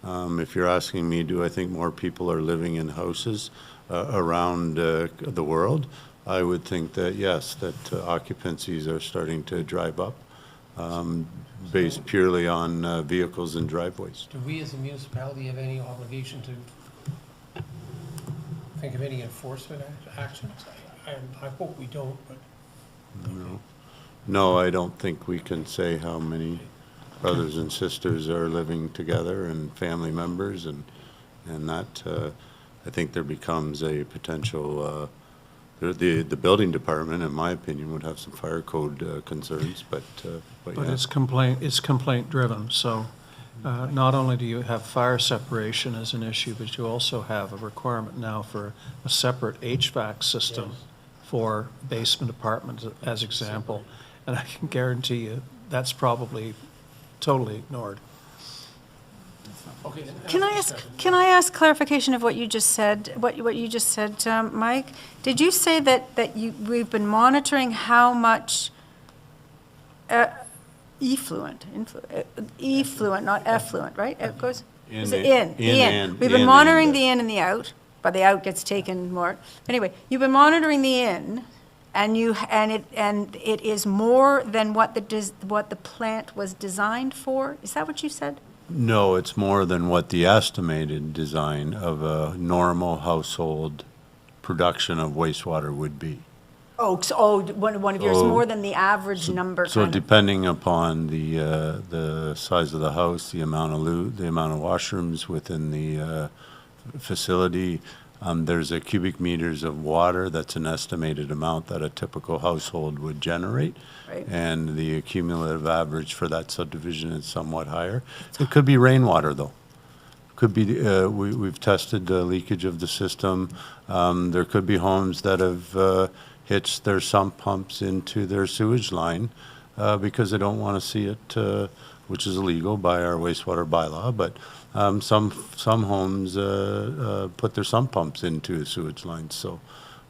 If you're asking me, do I think more people are living in houses around the world, I would think that yes, that occupancies are starting to drive up, based purely on vehicles and driveways. Do we as a municipality have any obligation to think of any enforcement actions? I hope we don't, but. No, I don't think we can say how many brothers and sisters are living together and family members, and that, I think there becomes a potential, the building department, in my opinion, would have some fire code concerns, but But yeah. it's complaint driven, so not only do you have fire separation as an issue, but you also have a requirement now for a separate HVAC system for basement apartments, as example. And I can guarantee you, that's probably totally ignored. Okay, then Can I ask clarification of what you just said, what you just said, Mike? Did you say that we've been monitoring how much effluent, not effluent, right? It goes, is it in? The in. We've been monitoring the in and the out, but the out gets taken more. Anyway, you've been monitoring the in, and it is more than what the plant was designed for? Is that what you said? No, it's more than what the estimated design of a normal household production of wastewater would be. Oh, one of yours, So- more than the average number, So kind of. depending upon the size of the house, the amount of the amount of washrooms within the facility, there's a cubic meters of water, that's an estimated amount that a typical household would generate. Right. And the cumulative average for that subdivision is somewhat higher. It could be rainwater, though. Could be, we've tested the leakage of the system. There could be homes that have hitched their sump pumps into their sewage line because they don't want to see it, which is illegal by our wastewater bylaw, but some homes put their sump pumps into sewage lines, so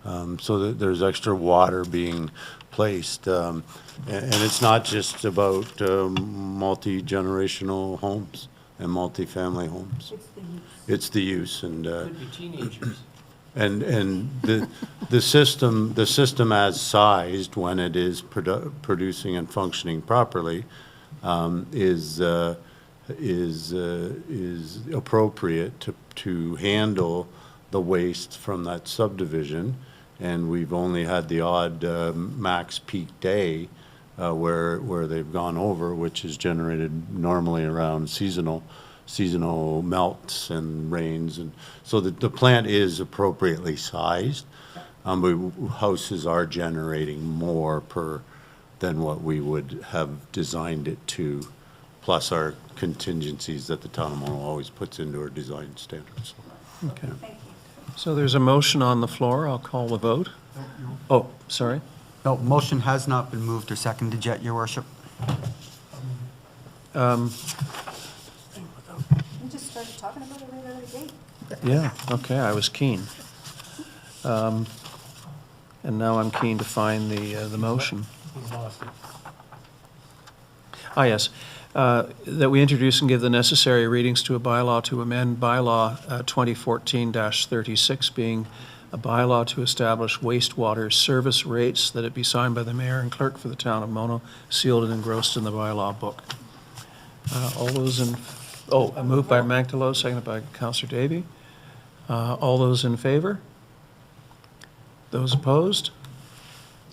that there's extra water being placed. And it's not just about multi-generational homes and multi-family homes. It's the use, and Could be teenagers. and the system as sized, when it is producing and functioning properly, is appropriate to handle the waste from that subdivision. And we've only had the odd max peak day where they've gone over, which is generated normally around seasonal melts and rains. And so the plant is appropriately sized. But houses are generating more than what we would have designed it to, plus our contingencies that the town of Mono always puts into our design standards. Okay. So there's a motion on the floor. I'll call the vote. Oh, sorry. No, motion has not been moved or seconded yet, Your Worship. We just started talking about it right out of the gate. Yeah, okay, I was keen. And now I'm keen to find the motion. Ah, yes. That we introduce and give the necessary readings to a bylaw to amend bylaw 2014-36, being a bylaw to establish wastewater service rates, that it be signed by the mayor and clerk for the town of Mono, sealed and engrossed in the bylaw book. All those in, moved by Magdalo, seconded by Councillor Davy. All those in favor? Those opposed?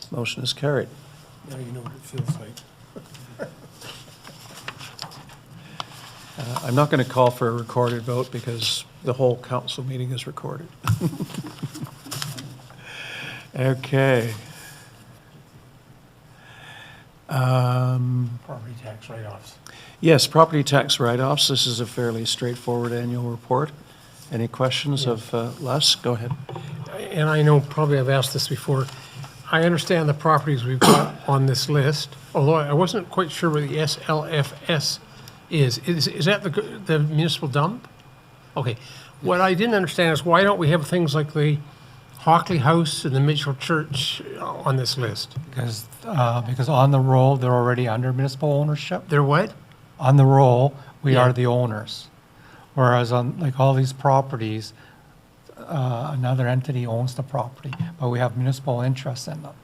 Motion is carried. Now you know what it feels like. I'm not going to call for a recorded vote because the whole council meeting is recorded. Okay. Property tax write-offs. Yes, property tax write-offs. This is a fairly straightforward annual report. Any questions of Les? Go ahead. And I know probably I've asked this before. I understand the properties we've got on this list, although I wasn't quite sure where the SLFS is. Is that the municipal dump? Okay. What I didn't understand is why don't we have things like the Hockley House and the Mitchell Church on this list? Because on the roll, they're already under municipal ownership. They're what? On the roll, we Yeah. are the owners. Whereas on, like, all these properties, another entity owns the property, but we have municipal interest in them.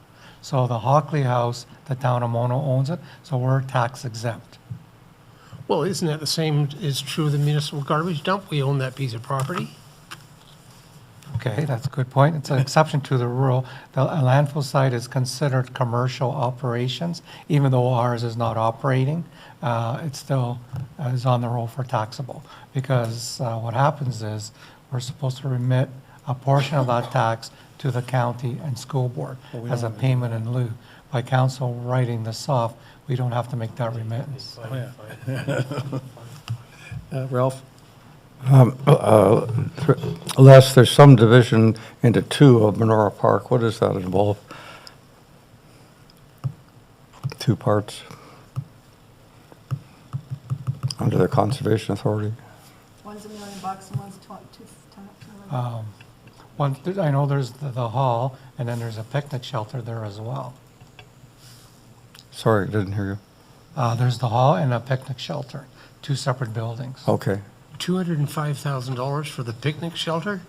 So the Hockley House, the town of Mono owns it, so we're tax exempt. Well, isn't that the same is true of the municipal garbage dump? We own that piece of property. Okay, that's a good point. It's an exception to the rule. The landfill site is considered commercial operations, even though ours is not operating. It still is on the roll for taxable, because what happens is we're supposed to remit a portion of that tax to the county and school board as a payment in lieu. By council writing this off, we don't have to make that remittance. Ralph? Les, there's some division into two of Menora Park. What does that involve? Two parts under the Conservation Authority? One's $1 million and one's $2 million. I know there's the hall, and then there's a picnic shelter there as well. Sorry, didn't hear you. There's the hall and a picnic shelter, two separate buildings. Okay. $205,000 for the picnic shelter?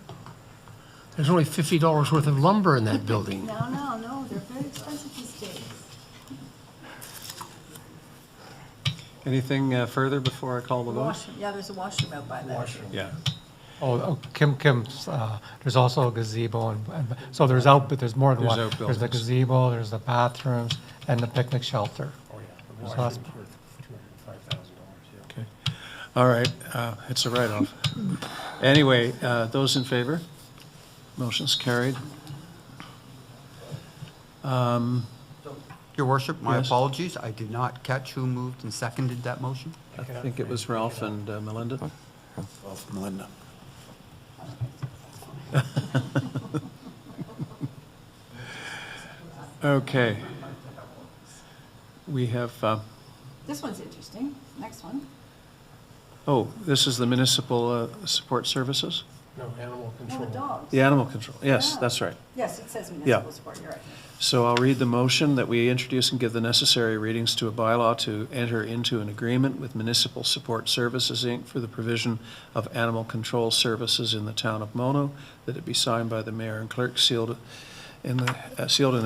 There's only $50 worth of lumber in that building. No, they're very expensive these days. Anything further before I call the vote? Yeah, there's a washroom out by there. Yeah. Kim's, there's also a gazebo, so there's more than There's one. There's the outbuildings. gazebo, there's the bathrooms, and the picnic shelter. Oh, yeah. The So that's- washroom's worth $205,000, yeah. Okay. All right, it's a write-off. Anyway, those in favor? Motion's carried. Your Worship, my Yes. apologies. I did not catch who moved and seconded that motion. I think it was Ralph and Melinda. Ralph, Melinda. Okay. We have, This one's interesting. Next one. this is the municipal support services? No, animal No, control. the dogs. The animal control, yes, Yeah. that's right. Yes, it says Yeah. municipal support, you're right. So I'll read the motion that we introduce and give the necessary readings to a bylaw to enter into an agreement with Municipal Support Services, Inc. for the provision of animal control services in the town of Mono, that it be signed by the mayor and clerk, sealed and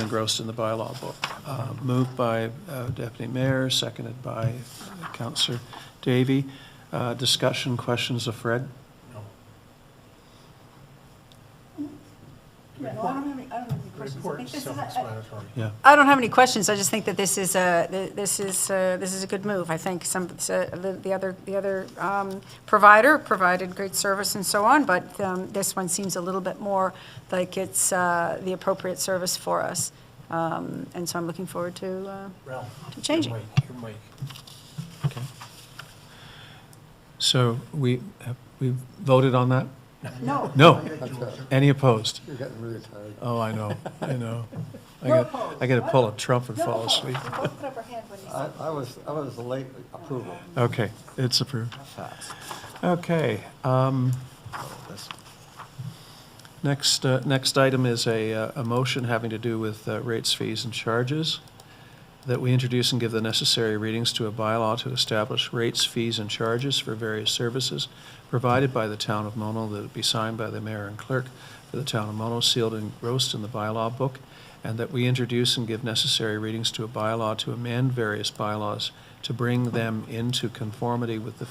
engrossed in the bylaw book. Moved by Deputy Mayor, seconded by Councillor Davy. Discussion, questions of Fred? Yeah, no, I don't have any questions. I think this is a- Self-explanatory. Yeah. I don't have any questions. I just think that this is a good move. I think the other provider provided great service and so on, but this one seems a little bit more like it's the appropriate service for us. And so I'm looking forward to changing. Your mic. So we voted on that? No. No. Any opposed? You're getting really tired. Oh, I know. I got to pull a Trump and fall asleep. I was late approval. Okay, it's approved. Okay. Next item is a motion having to do with rates, fees, and charges, that we introduce and give the necessary readings to a bylaw to establish rates, fees, and charges for various services provided by the town of Mono, that it be signed by the mayor and clerk for the town of Mono, sealed and engrossed in the bylaw book, and that we introduce and give necessary readings to a bylaw to amend various bylaws to bring them into conformity with the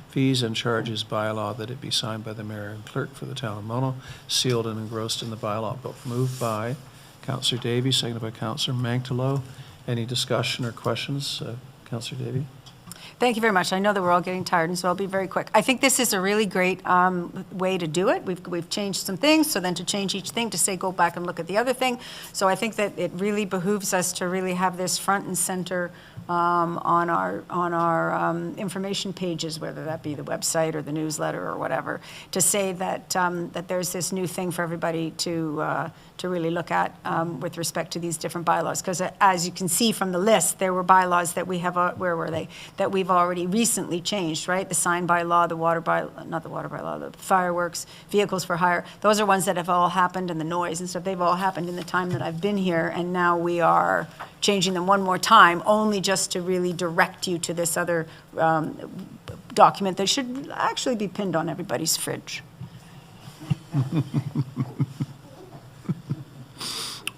fees and charges bylaw, that it be signed by the mayor and clerk for the town of Mono, sealed and engrossed in the bylaw book. Moved by Councillor Davy, seconded by Councillor Manktelot. Any discussion or questions? Councillor Davy? Thank you very much. I know that we're all getting tired, and so I'll be very quick. I think this is a really great way to do it. We've changed some things, so then to change each thing, to say go back and look at the other thing. So I think that it really behooves us to really have this front and center on our information pages, whether that be the website or the newsletter or whatever, to say that that there's this new thing for everybody to really look at with respect to these different bylaws. Because as you can see from the list, there were bylaws that we have, where were they? That we've already recently changed, right? The sign bylaw, the water bylaw, not the water bylaw, the fireworks, vehicles for hire. Those are ones that have all happened, and the noise and stuff, they've all happened in the time that I've been here, and now we are changing them one more time, only just to really direct you to this other document that should actually be pinned on everybody's fridge.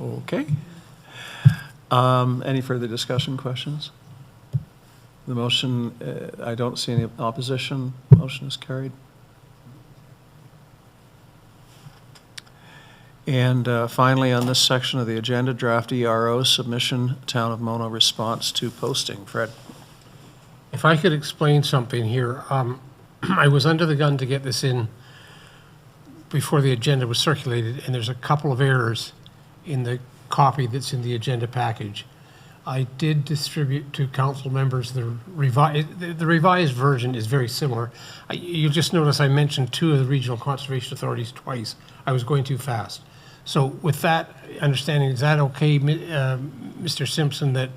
Okay. Any further discussion, questions? The motion, I don't see any opposition. Motion is carried. And finally, on this section of the agenda, draft ERO submission, Town of Mono response to posting. Fred? If I could explain something here, I was under the gun to get this in before the agenda was circulated, and there's a couple of errors in the copy that's in the agenda package. I did distribute to council members the revised version is very similar. You'll just notice I mentioned two of the regional conservation authorities twice. I was going too fast. So with that understanding, is that okay, Mr. Simpson, that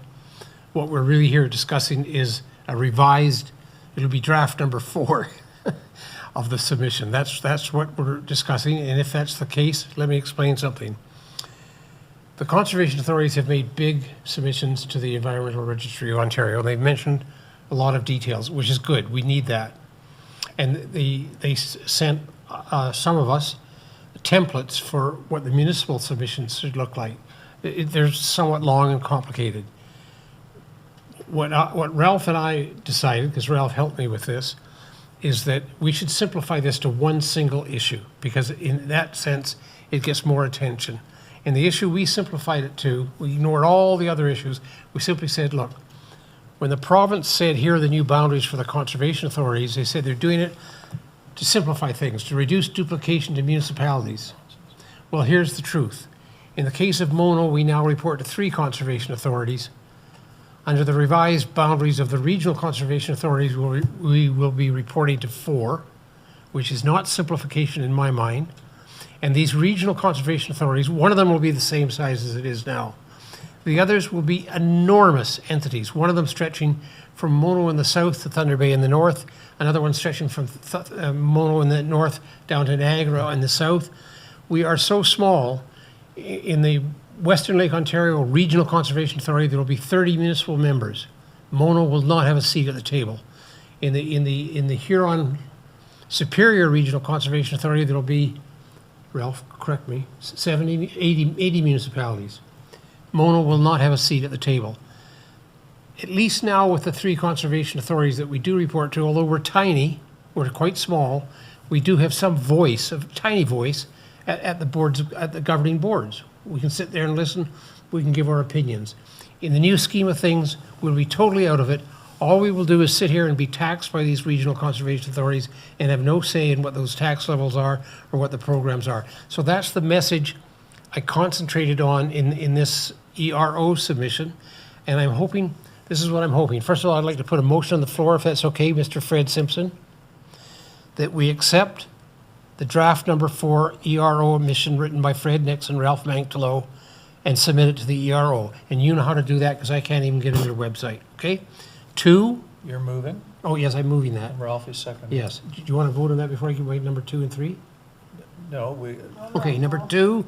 what we're really here discussing is a revised, it'll be draft number 4 of the submission. That's what we're discussing, and if that's the case, let me explain something. The conservation authorities have made big submissions to the Environmental Registry of Ontario. They've mentioned a lot of details, which is good. We need that. And they sent some of us templates for what the municipal submissions should look like. They're somewhat long and complicated. What Ralph and I decided, because Ralph helped me with this, is that we should simplify this to one single issue, because in that sense, it gets more attention. And the issue we simplified it to, we ignored all the other issues. We simply said, look, when the province said, here are the new boundaries for the conservation authorities, they said they're doing it to simplify things, to reduce duplication to municipalities. Well, here's the truth. In the case of Mono, we now report to 3 conservation authorities. Under the revised boundaries of the regional conservation authorities, we will be reporting to 4, which is not simplification in my mind. And these regional conservation authorities, one of them will be the same size as it is now. The others will be enormous entities, one of them stretching from Mono in the south to Thunder Bay in the north, another one stretching from Mono in the north down to Niagara in the south. We are so small. In the Western Lake Ontario Regional Conservation Authority, there will be 30 municipal members. Mono will not have a seat at the table. In the Huron Superior Regional Conservation Authority, there will be, Ralph, correct me, 70, 80 municipalities. Mono will not have a seat at the table. At least now with the 3 conservation authorities that we do report to, although we're tiny, we're quite small, we do have some voice, a tiny voice, at the boards, at the governing boards. we can sit there and listen, we can give our opinions. In the new scheme of things, we'll be totally out of it. All we will do is sit here and be taxed by these regional conservation authorities and have no say in what those tax levels are or what the programs are. So that's the message I concentrated on in this ERO submission, and I'm hoping, this is what I'm hoping. First of all, I'd like to put a motion on the floor, if that's okay, Mr. Fred Simpson, that we accept the draft number 4 ERO admission written by Fred Nix and Ralph Manctelo and submit it to the ERO. And you know how to do that because I can't even get into their website, okay? 2, You're moving? oh yes, I'm moving that. Ralph is second. Yes. Do you want to vote on that before I give away number 2 and 3? No, we, Okay, number 2,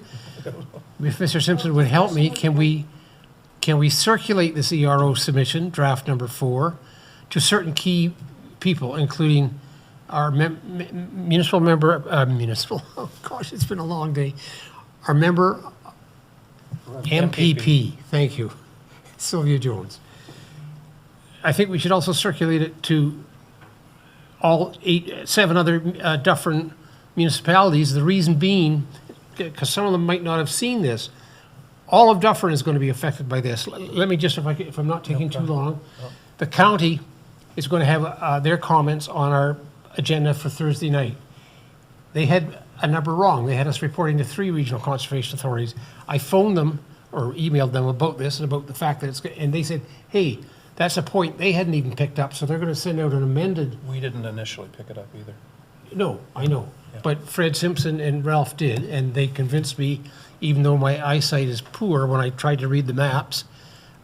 if Mr. Simpson would help me, can we circulate this ERO submission, draft number 4, to certain key people, including our municipal member, oh gosh, it's been a long day. Our member, MPP, thank you, Sylvia Jones. I think we should also circulate it to all 7 other Dufferin municipalities. The reason being, because some of them might not have seen this, all of Dufferin is going to be affected by this. Let me just, if I'm not taking too long, the county is going to have their comments on our agenda for Thursday night. They had a number wrong. They had us reporting to 3 regional conservation authorities. I phoned them or emailed them about this and about the fact that it's, and they said, hey, that's a point they hadn't even picked up, so they're going to send out an amended. we didn't initially pick it up either. No, I know. But Fred Simpson and Ralph did, and they convinced me, even though my eyesight is poor when I tried to read the maps.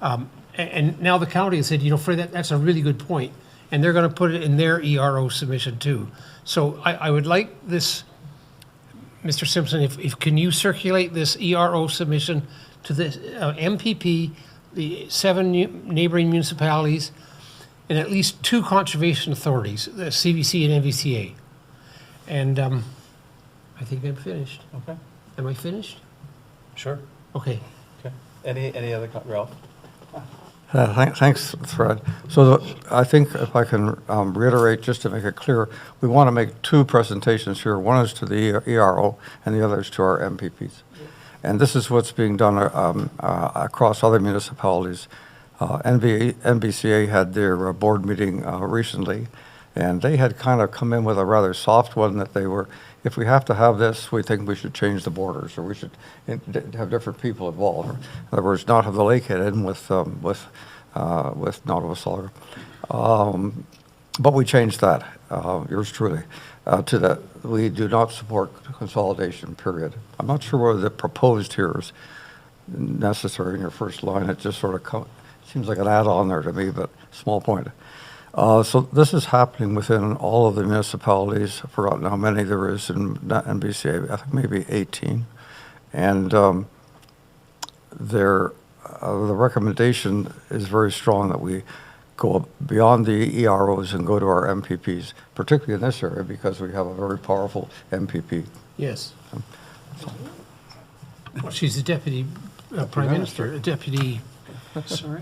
And now the county has said, you know, Fred, that's a really good point. And they're going to put it in their ERO submission too. So I would like this, Mr. Simpson, if can you circulate this ERO submission to the MPP, the 7 neighboring municipalities, and at least 2 conservation authorities, the CBC and NVCA. And I think I'm finished. Okay, Am I finished? sure. Okay. Okay. Any other, Ralph? Thanks, Fred. So I think if I can reiterate, just to make it clear, we want to make 2 presentations here. One is to the ERO and the other is to our MPPs. And this is what's being done across other municipalities. NBCA had their board meeting recently, and they had kind of come in with a rather soft one that they were, if we have to have this, we think we should change the borders, or we should have different people involved. In other words, not have the lakehead in with Nottawasaga. But we changed that, yours truly, to that we do not support consolidation, period. I'm not sure whether the proposed here is necessary in your first line. It just sort of seems like an add-on there to me, but small point. So this is happening within all of the municipalities. I've forgotten how many there is in NBCA, I think maybe 18. And the recommendation is very strong that we go beyond the EROs and go to our MPPs, particularly in this area because we have a very powerful MPP. Yes. Well, she's the deputy prime minister, deputy. Sorry?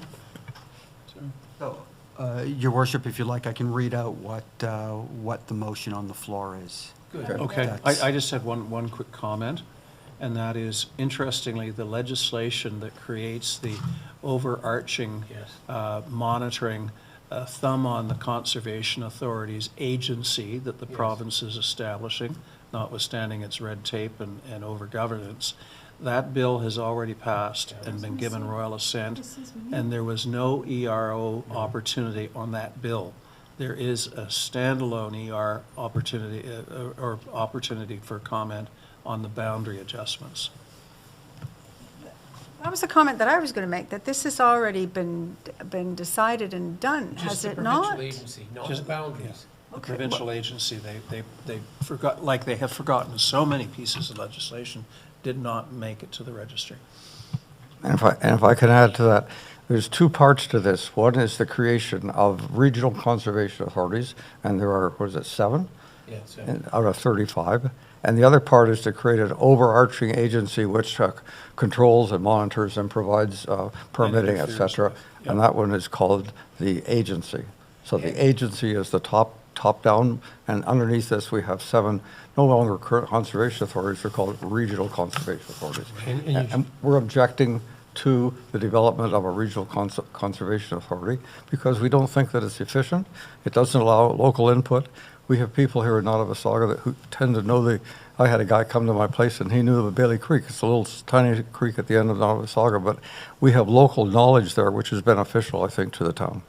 Your worship, if you like, I can read out what the motion on the floor is. Okay, That's- I just had one quick comment, and that is, interestingly, the legislation that creates the overarching monitoring thumb on the Conservation Authority's agency that the province is establishing, notwithstanding its red tape and over-governance. That bill has already passed and been given royal assent, and there was no ERO opportunity on that bill. There is a standalone ER opportunity, or opportunity for comment on the boundary adjustments. That was the comment that I was going to make, that this has already been decided and done, has it not? agency, not Just- boundaries. The provincial agency, they forgot, like they have forgotten so many pieces of legislation, did not make it to the registry. And if I can add to that, there's 2 parts to this. One is the creation of regional conservation authorities, and there are, what is it, 7? Yes. Out of 35. And the other part is to create an overarching agency which controls and monitors and provides permitting, et cetera. And that one is called the agency. So the agency is the top top-down, and underneath this, we have 7 no longer current conservation authorities, they're called regional conservation authorities. And we're objecting to the development of a regional conservation authority because we don't think that it's efficient. It doesn't allow local input. We have people here in Nottawasaga who tend to know I had a guy come to my place and he knew of Bailey Creek. It's a little tiny creek at the end of Nottawasaga, but we have local knowledge there, which is beneficial, I think, to the town.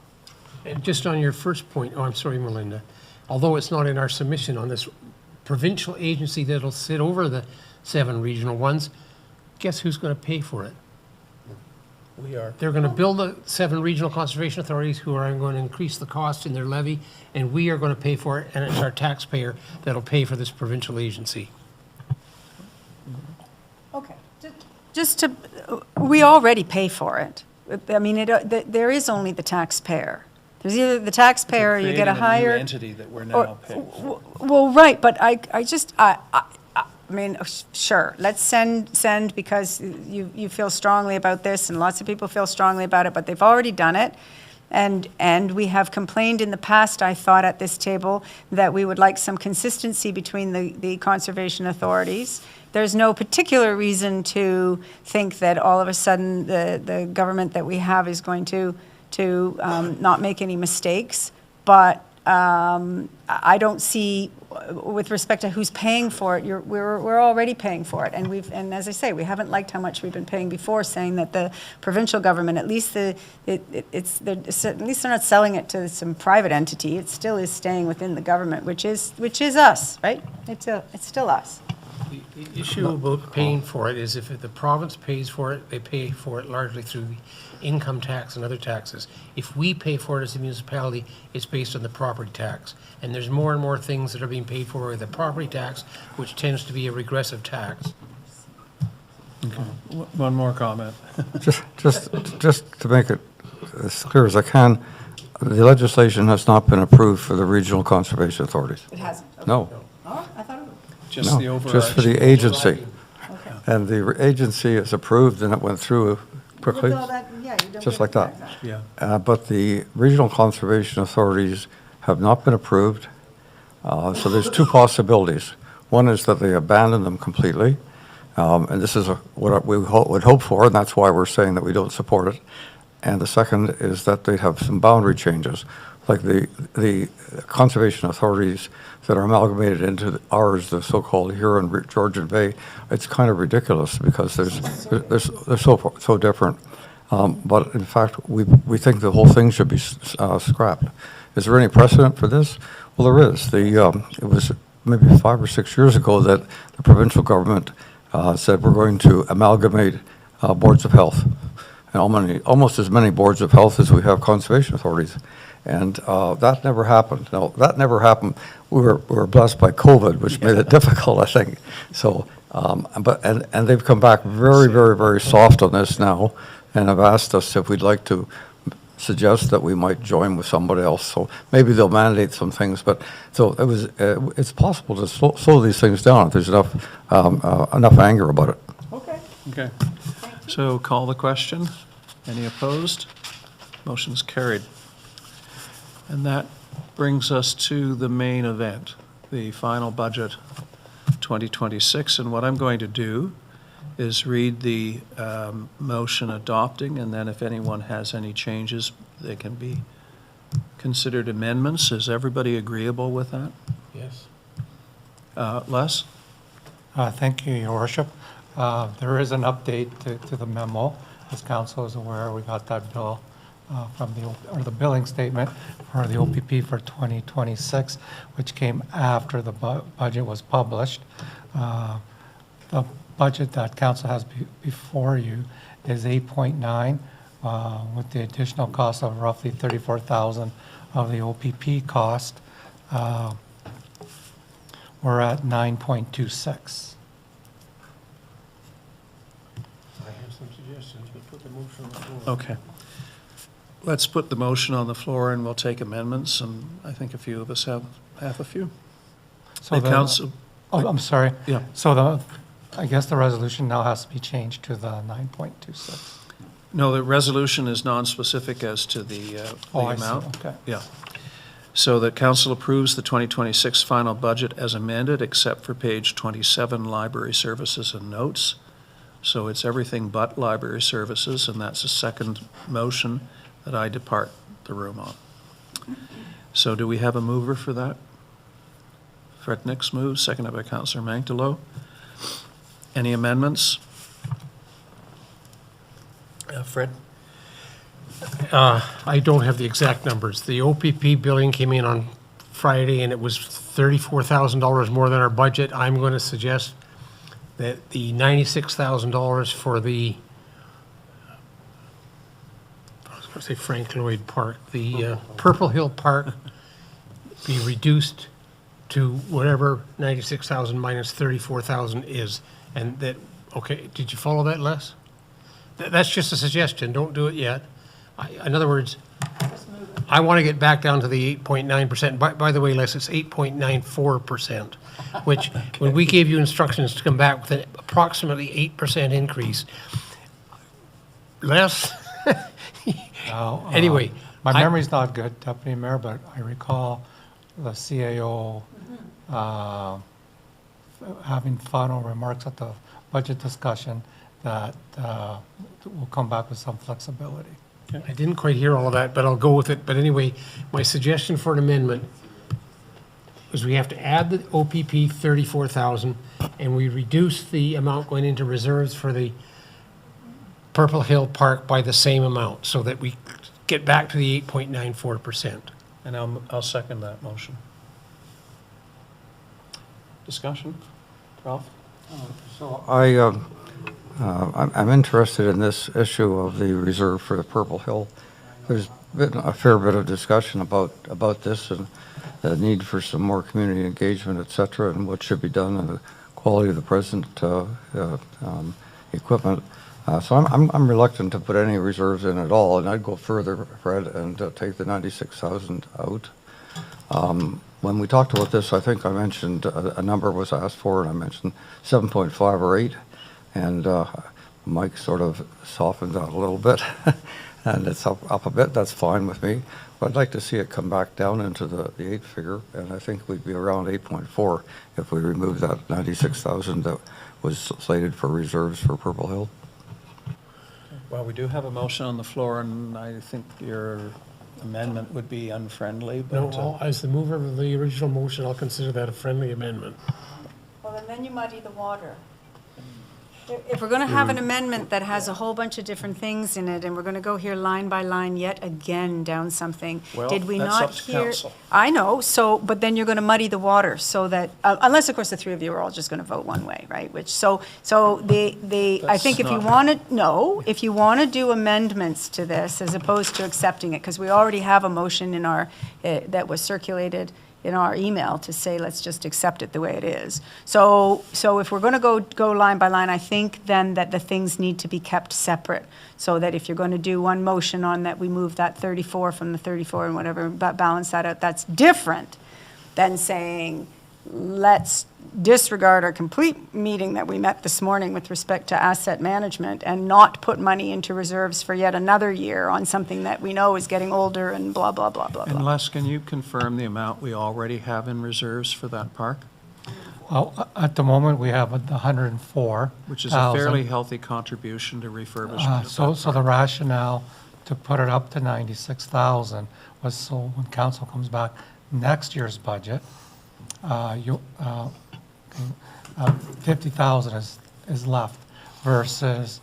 And just on your first point, oh, I'm sorry, Melinda, although it's not in our submission on this provincial agency that'll sit over the 7 regional ones, guess who's going to pay for it? We are. They're going to build the 7 regional conservation authorities who are going to increase the cost in their levy, and we are going to pay for it, and it's our taxpayer that'll pay for this provincial agency. Okay. Just to, we already pay for it. I mean, there is only the taxpayer. There's either the taxpayer or you get a higher. Creating a new entity that we're now paying for. Well, right, but I mean, sure, let's send because you feel strongly about this and lots of people feel strongly about it, but they've already done it. And we have complained in the past, I thought, at this table, that we would like some consistency between the conservation authorities. There's no particular reason to think that all of a sudden the government that we have is going to not make any mistakes, but I don't see, with respect to who's paying for it, we're already paying for it, and as I say, we haven't liked how much we've been paying before, saying that the provincial government, at least at least they're not selling it to some private entity. It still is staying within the government, which is us, right? It's still us. The issue about paying for it is if the province pays for it, they pay for it largely through the income tax and other taxes. If we pay for it as a municipality, it's based on the property tax. And there's more and more things that are being paid for with the property tax, which tends to be a regressive tax. One more comment. Just to make it as clear as I can, the legislation has not been approved for the regional conservation authorities. It hasn't? Okay. No. Oh, I thought it would. Just the No, overarching. just for the agency. Okay. And the agency is approved and it went through quickly, With all that, yeah, you don't just get like that. exactly. Yeah. But the regional conservation authorities have not been approved. So there's 2 possibilities. One is that they abandon them completely, and this is what we would hope for, and that's why we're saying that we don't support it. And the second is that they have some boundary changes, like the conservation authorities that are amalgamated into ours, the so-called Huron Georgian Bay. It's kind of ridiculous because they're so different. But in fact, we think the whole thing should be scrapped. Is there any precedent for this? Well, there is. It was maybe 5 or 6 years ago that the provincial government said we're going to amalgamate boards of health, and almost as many boards of health as we have conservation authorities. And that never happened. No, that never happened. We were blessed by COVID, which made it difficult, I think. So, and they've come back very, very, very soft on this now, and have asked us if we'd like to suggest that we might join with somebody else. So maybe they'll mandate some things. But so it's possible to slow these things down if there's enough anger about it. Okay. So call the question. Any opposed? Motion's carried. And that brings us to the main event, the final budget 2026. And what I'm going to do is read the motion adopting, and then if anyone has any changes, they can be considered amendments. Is everybody agreeable with that? Yes. Les? Thank you, Your Worship. There is an update to the memo. As council is aware, we got that bill from the billing statement for the OPP for 2026, which came after the budget was published. The budget that council has before you is 8.9 with the additional cost of roughly 34,000 of the OPP cost. We're at 9.26. I have some suggestions, but put the motion on the floor. Okay. Let's put the motion on the floor and we'll take amendments, and I think a few of us have a few. So The council, Oh, I'm sorry. Yeah. So I guess the resolution now has to be changed to the 9.26. no, the resolution is non-specific as to the Oh, I see. amount. Okay. Yeah. So that council approves the 2026 final budget as amended, except for page 27, library services and notes. So it's everything but library services, and that's a second motion that I depart the room on. So do we have a mover for that? Fred Nix moves, seconded by Councillor Mantalo. Any amendments? Fred? I don't have the exact numbers. The OPP billing came in on Friday, and it was $34,000 more than our budget. I'm going to suggest that the $96,000 for the, I was going to say Frank Lloyd Park, the Purple Hill Park be reduced to whatever 96,000 minus 34,000 is. And that, okay, did you follow that, Les? That's just a suggestion. Don't do it yet. In other words, I want to get back down to the 8.9%. By the way, Les, it's 8.94%, which when we gave you instructions to come back with an approximately 8% increase, Les, Now, anyway. My memory's not good, Deputy Mayor, but I recall the CAO having final remarks at the budget discussion that will come back with some flexibility. I didn't quite hear all of that, but I'll go with it. But anyway, my suggestion for an amendment is we have to add the OPP 34,000, and we reduce the amount going into reserves for the Purple Hill Park by the same amount, so that we get back to the 8.94%. And I'll second that motion. Discussion? Ralph? So I'm interested in this issue of the reserve for the Purple Hill. There's been a fair bit of discussion about this and the need for some more community engagement, et cetera, and what should be done and the quality of the present equipment. So I'm reluctant to put any reserves in at all, and I'd go further, Fred, and take the 96,000 out. When we talked about this, I think I mentioned a number was asked for, and I mentioned 7.5 or 8. And Mike sort of softened that a little bit, and it's up a bit. That's fine with me. But I'd like to see it come back down into the 8 figure, and I think we'd be around 8.4 if we remove that 96,000 that was slated for reserves for Purple Hill. Well, we do have a motion on the floor, and I think your amendment would be unfriendly, but... No, as the mover of the original motion, I'll consider that a friendly amendment. Well, and then you muddy the water. If we're going to have an amendment that has a whole bunch of different things in it, and we're going to go here line by line yet again down something, Well, did we that's not up to hear? council. I know, so, but then you're going to muddy the water so that, unless, of course, the three of you are all just going to vote one way, right? Which, so I think if you want to, no, if you want to do amendments to this as opposed to accepting it, because we already have a motion in our, that was circulated in our email to say, let's just accept it the way it is. So if we're going to go line by line, I think then that the things need to be kept separate, so that if you're going to do one motion on that, we move that 34 from the 34 and whatever, but balance that out, that's different than saying, let's disregard our complete meeting that we met this morning with respect to asset management and not put money into reserves for yet another year on something that we know is getting older and blah, blah, blah, blah, And blah. Les, can you confirm the amount we already have in reserves for that park? Well, at the moment, we have 104. Which is a fairly healthy contribution to refurbishment of So that the park. rationale to put it up to 96,000 was so when council comes back next year's budget, 50,000 is left versus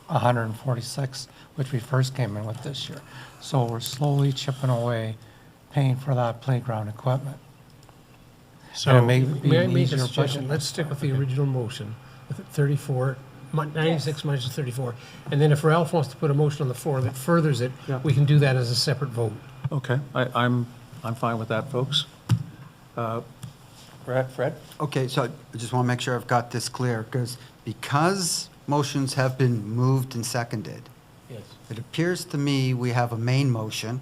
146, which we first came in with this year. So we're slowly chipping away, paying for that playground equipment. So, And it may be May I an make a easier suggestion? budget. Let's stick with the original motion, with 34, 96 minus 34. And then if Ralph wants to put a motion on the floor that furthers it, we can do that as a separate vote. okay, I'm fine with that, folks. Fred? Okay, so I just want to make sure I've got this clear, because motions have been moved and seconded, Yes, it appears to me we have a main motion,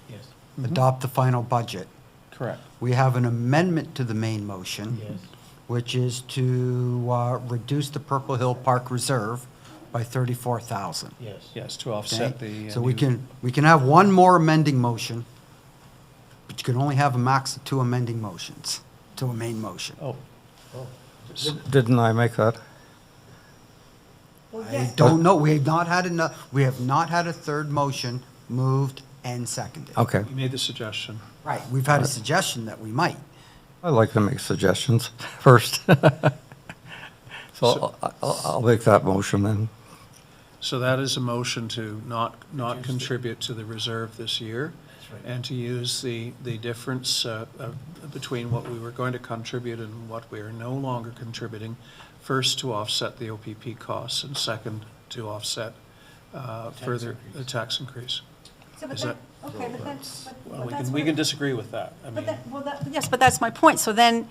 yes, adopt the final budget. Correct. We have an amendment to the main motion, yes. which is to reduce the Purple Hill Park Reserve by 34,000. Yes. Yes, to offset Okay? the... So we can have one more amending motion But you can only have a max of 2 amending motions to a main motion. Oh, Didn't I make that? I don't know, we have not had a third motion moved and seconded. Okay. you made the suggestion. Right, we've had a suggestion that we might. I like to make suggestions first. So I'll make that motion then. So that is a motion to not contribute to the reserve this year, and to use the difference between what we were going to contribute and what we are no longer contributing, first to offset the OPP costs, and second to offset further the tax increase. Is that- Well, we can disagree with that. I mean, Yes, but that's my point. So then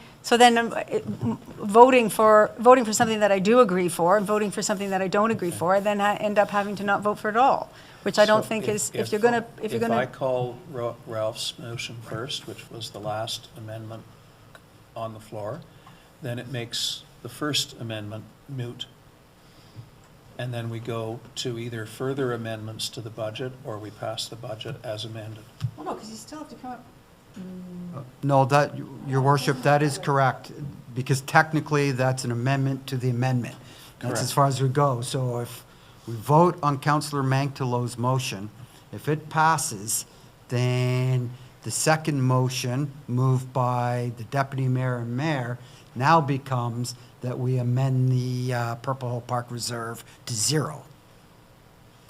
voting for something that I do agree for, and voting for something that I don't agree for, I then end up having to not vote for it all, which I don't so think is, if you're gonna. If I call Ralph's motion first, which was the last amendment on the floor, then it makes the first amendment moot. And then we go to either further amendments to the budget, or we pass the budget as amended. Well, no, because you still have to come up. No, that, your worship, that is correct, because technically that's an amendment to the amendment. That's as Correct. far as we go. So if we vote on Councillor Mangtelo's motion, if it passes, then the second motion moved by the deputy mayor and mayor now becomes that we amend the Purple Hill Park Reserve to 0.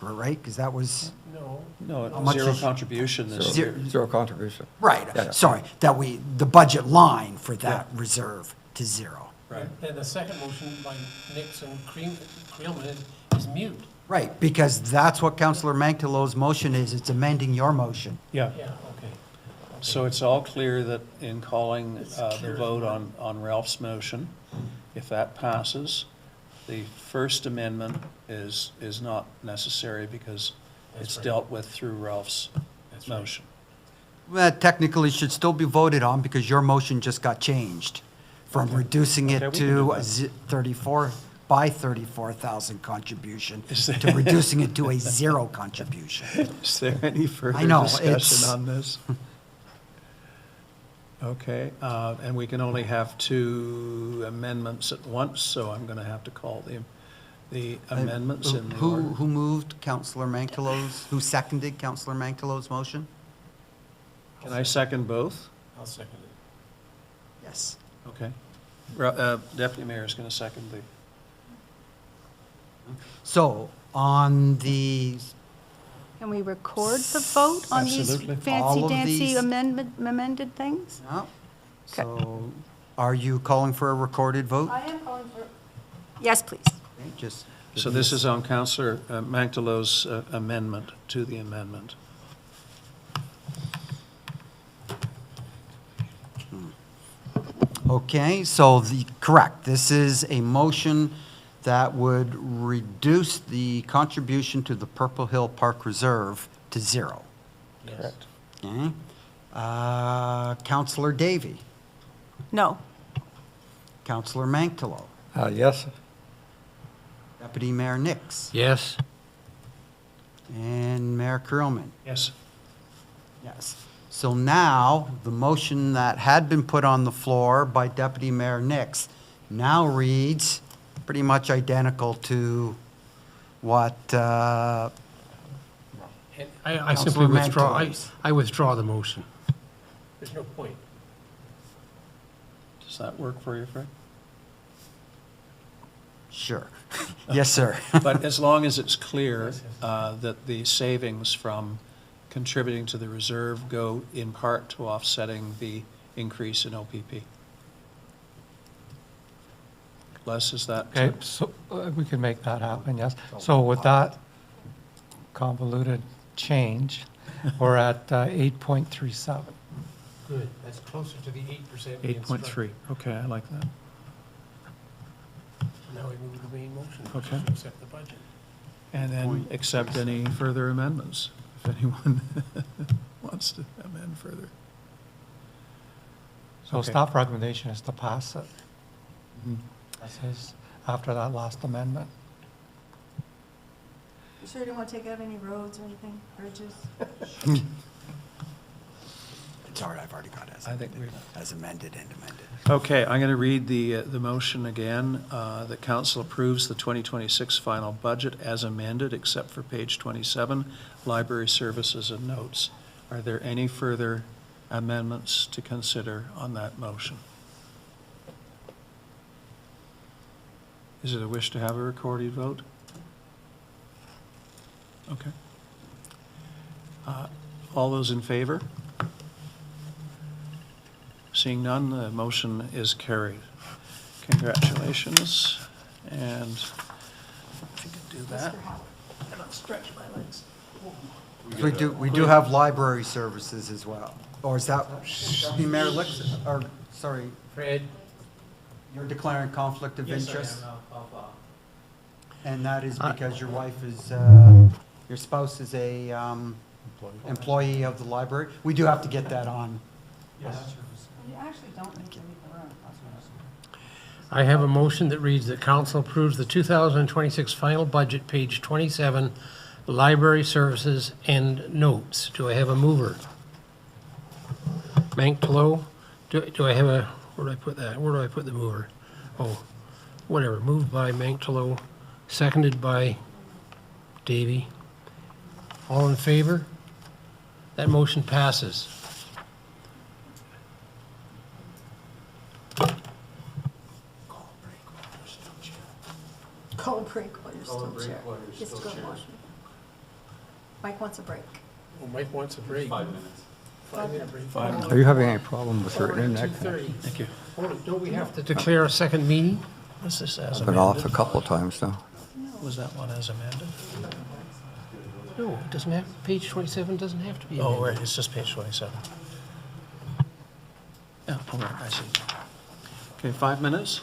Right? Because that was, No, How much zero is- contribution this Zero- year. Zero contribution. right, Yeah. sorry, that the budget line for that reserve to 0. Right. Then the second motion by Nix and Creelman is mute. Right, because that's what Councillor Mangtelo's motion is, it's amending your motion. Yeah. Yeah, okay. So it's all clear that in calling the vote on Ralph's motion, if that passes, the first amendment is not necessary because it's dealt with through Ralph's motion. Well, technically, it should still be voted on because your motion just got changed from reducing Okay, it we can to do a that. 34,000 contribution, Is there- to reducing it to a 0 contribution. Is there any further I know, discussion it's- on this? Okay, and we can only have 2 amendments at once, so I'm going to have to call the amendments in the order. Who moved Councillor Mangtelo's, who seconded Councillor Mangtelo's motion? Can I second both? I'll second it. Yes. Okay. Deputy Mayor is going to second the, So, on the, Can we record the vote on these Absolutely. All fancy of dancy these- amended things? no, so, are you calling for a recorded vote? I am calling for. Yes, please. Okay, just give so me this a is on Councillor Mangtelo's amendment to the amendment. Okay, so correct, this is a motion that would reduce the contribution to the Purple Hill Park Reserve to 0. Correct. Okay? Councillor Davy, No. Councillor Mangtelo, Yes. Deputy Mayor Nix, Yes. and Mayor Kurlman. Yes. Yes. So now, the motion that had been put on the floor by Deputy Mayor Nix now reads pretty much identical to what, And I simply Councillor withdraw, Mangtelo's. I withdraw the motion. There's no point. Does that work for you, Fred? Sure. Yes, sir. But as long as it's clear that the savings from contributing to the reserve go in part to offsetting the increase in OPP. Les, is that? Okay, so we can make that happen, yes. So with that convoluted change, we're at 8.37. Good, that's closer to the 8%. 8.3, okay, I like that. Now we move to the main motion. which is Okay. to accept the budget. And then accept any further amendments, if anyone wants to amend further. So Okay. staff recommendation is to pass it. Mhm. This is after that last amendment. You sure you don't want to take out any roads or anything, bridges? It's all right, I've I think we've. As amended and amended. Okay, I'm going to read the motion again, that council approves the 2026 final budget as amended, except for page 27, library services and notes. Are there any further amendments to consider on that motion? Is it a wish to have a recorded vote? Okay. All those in favor? Seeing none, the motion is carried. Congratulations, and if you could do that. And I'll stretch my legs. We do have library services as well. Or is that, Mayor Lix, or, sorry, Fred? you're declaring conflict of interest? And that is because your wife is, your spouse is a employee of the library? We do have to get that on. You actually don't need to leave the room. I have a motion that reads that council approves the 2026 final budget, page 27, library services and notes. Do I have a mover? Mank Tolo? Do I have a, where do I put that? Where do I put the mover? Oh, whatever, moved by Mank Tolo, seconded by Davy. All in favor? That motion passes. Call a break while you're still chair. Just go watch me. Mike wants a break. Well, Mike wants a break. 5 minutes. 5-minute break. Are you having any problem with your internet? 2:30. Thank you. Hold it, don't we have to declare a second meeting? Was this as I've been off a amended? couple of times now. Was that one as amended? No, it doesn't have, page 27 doesn't have to be Oh, amended. right, it's just page 27. Yeah, all right, I see. Okay, 5 minutes?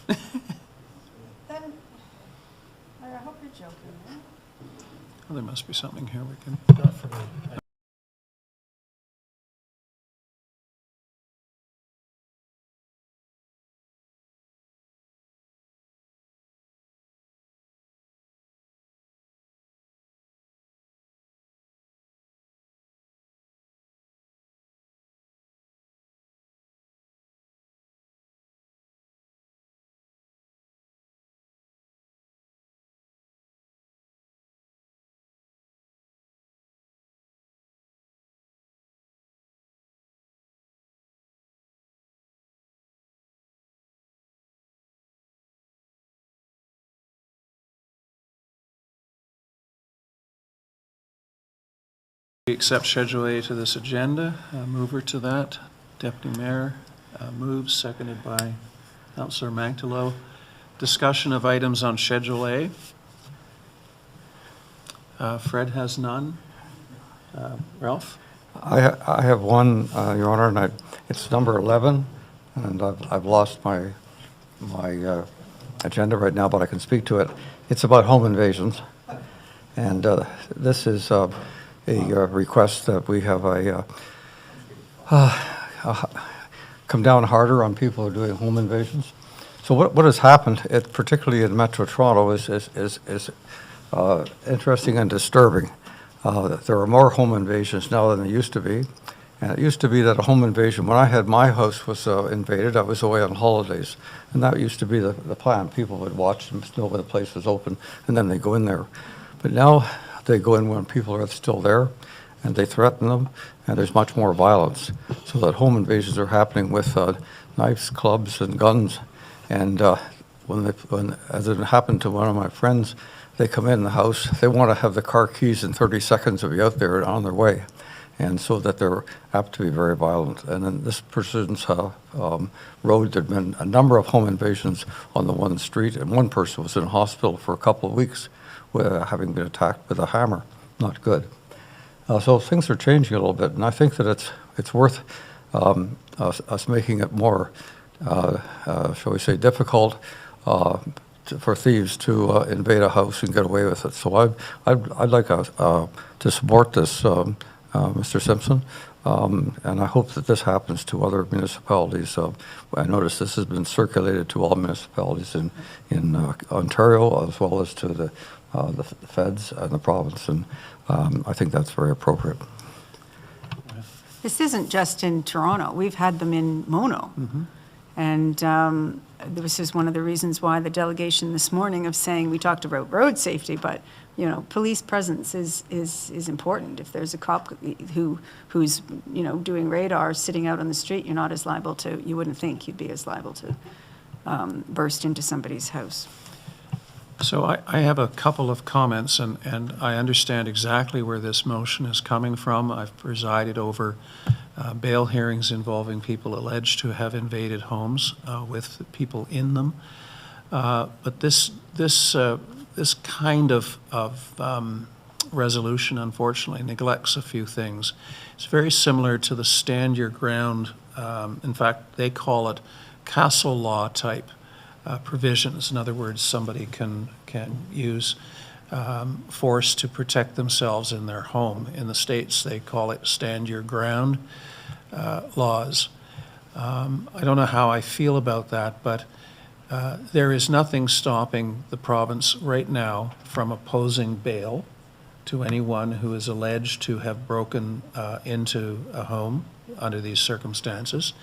Then, I hope you're joking, right? Well, there must be something here we can. We accept Schedule A to this agenda. Mover to that, Deputy Mayor moves, seconded by Councillor Manctilo. Discussion of items on Schedule A. Fred has none. Ralph? I have one, Your Honor, and it's number 11, and I've lost my agenda right now, but I can speak to it. It's about home invasions, and this is a request that we have come down harder on people who are doing home invasions. So what has happened, particularly in Metro Toronto, is interesting and disturbing. There are more home invasions now than there used to be. And it used to be that a home invasion, when I had my house was invaded, I was away on holidays. And that used to be the plan. People would watch and know when the place was open, and then they go in there. But now they go in when people are still there, and they threaten them, and there's much more violence. So that home invasions are happening with knives, clubs, and guns. And as it happened to one of my friends, they come in the house, they want to have the car keys in 30 seconds to be out there and on their way. And so that they're apt to be very violent. And in this person's road, there'd been a number of home invasions on the one street, and one person was in hospital for a couple of weeks having been attacked with a hammer. Not good. So things are changing a little bit, and I think that it's worth us making it more, shall we say, difficult for thieves to invade a house and get away with it. So I'd like to support this, Mr. Simpson, and I hope that this happens to other municipalities. I noticed this has been circulated to all municipalities in Ontario, as well as to the feds and the province, and I think that's very appropriate. This isn't just in Toronto. We've had them in Mono. And this is one of the reasons why the delegation this morning of saying, we talked about road safety, but, you know, police presence is important. If there's a cop who's, you know, doing radar sitting out on the street, you're not as liable to, you wouldn't think you'd be as liable to burst into somebody's house. So I have a couple of comments, and I understand exactly where this motion is coming from. I've presided over bail hearings involving people alleged to have invaded homes with people in them. But this kind of resolution, unfortunately, neglects a few things. It's very similar to the stand your ground. In fact, they call it castle law type provisions. In other words, somebody can use force to protect themselves in their home. In the States, they call it stand your ground laws. I don't know how I feel about that, but there is nothing stopping the province right now from opposing bail to anyone who is alleged to have broken into a home under these circumstances.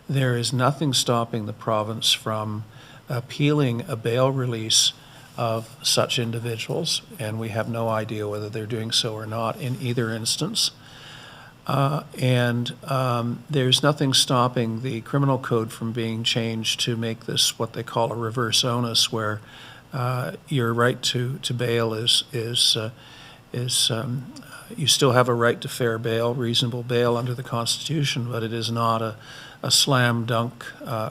There is nothing stopping the province from appealing a bail release of such individuals, and we have no idea whether they're doing so or not in either instance. There's nothing stopping the criminal code from being changed to make this what they call a reverse onus, where your right to bail is you still have a right to fair bail, reasonable bail under the Constitution, but it is not a slam dunk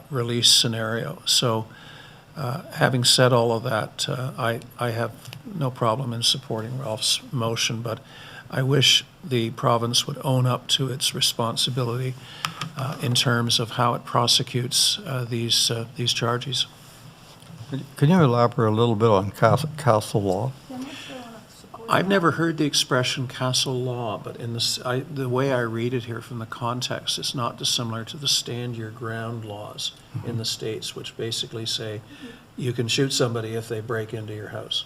release scenario. So having said all of that, I have no problem in supporting Ralph's motion, but I wish the province would own up to its responsibility in terms of how it prosecutes these charges. Can you elaborate a little bit on castle law? I've never heard the expression castle law, but in the way I read it here from the context, it's not dissimilar to the stand your ground laws in the States, which basically say you can shoot somebody if they break into your house.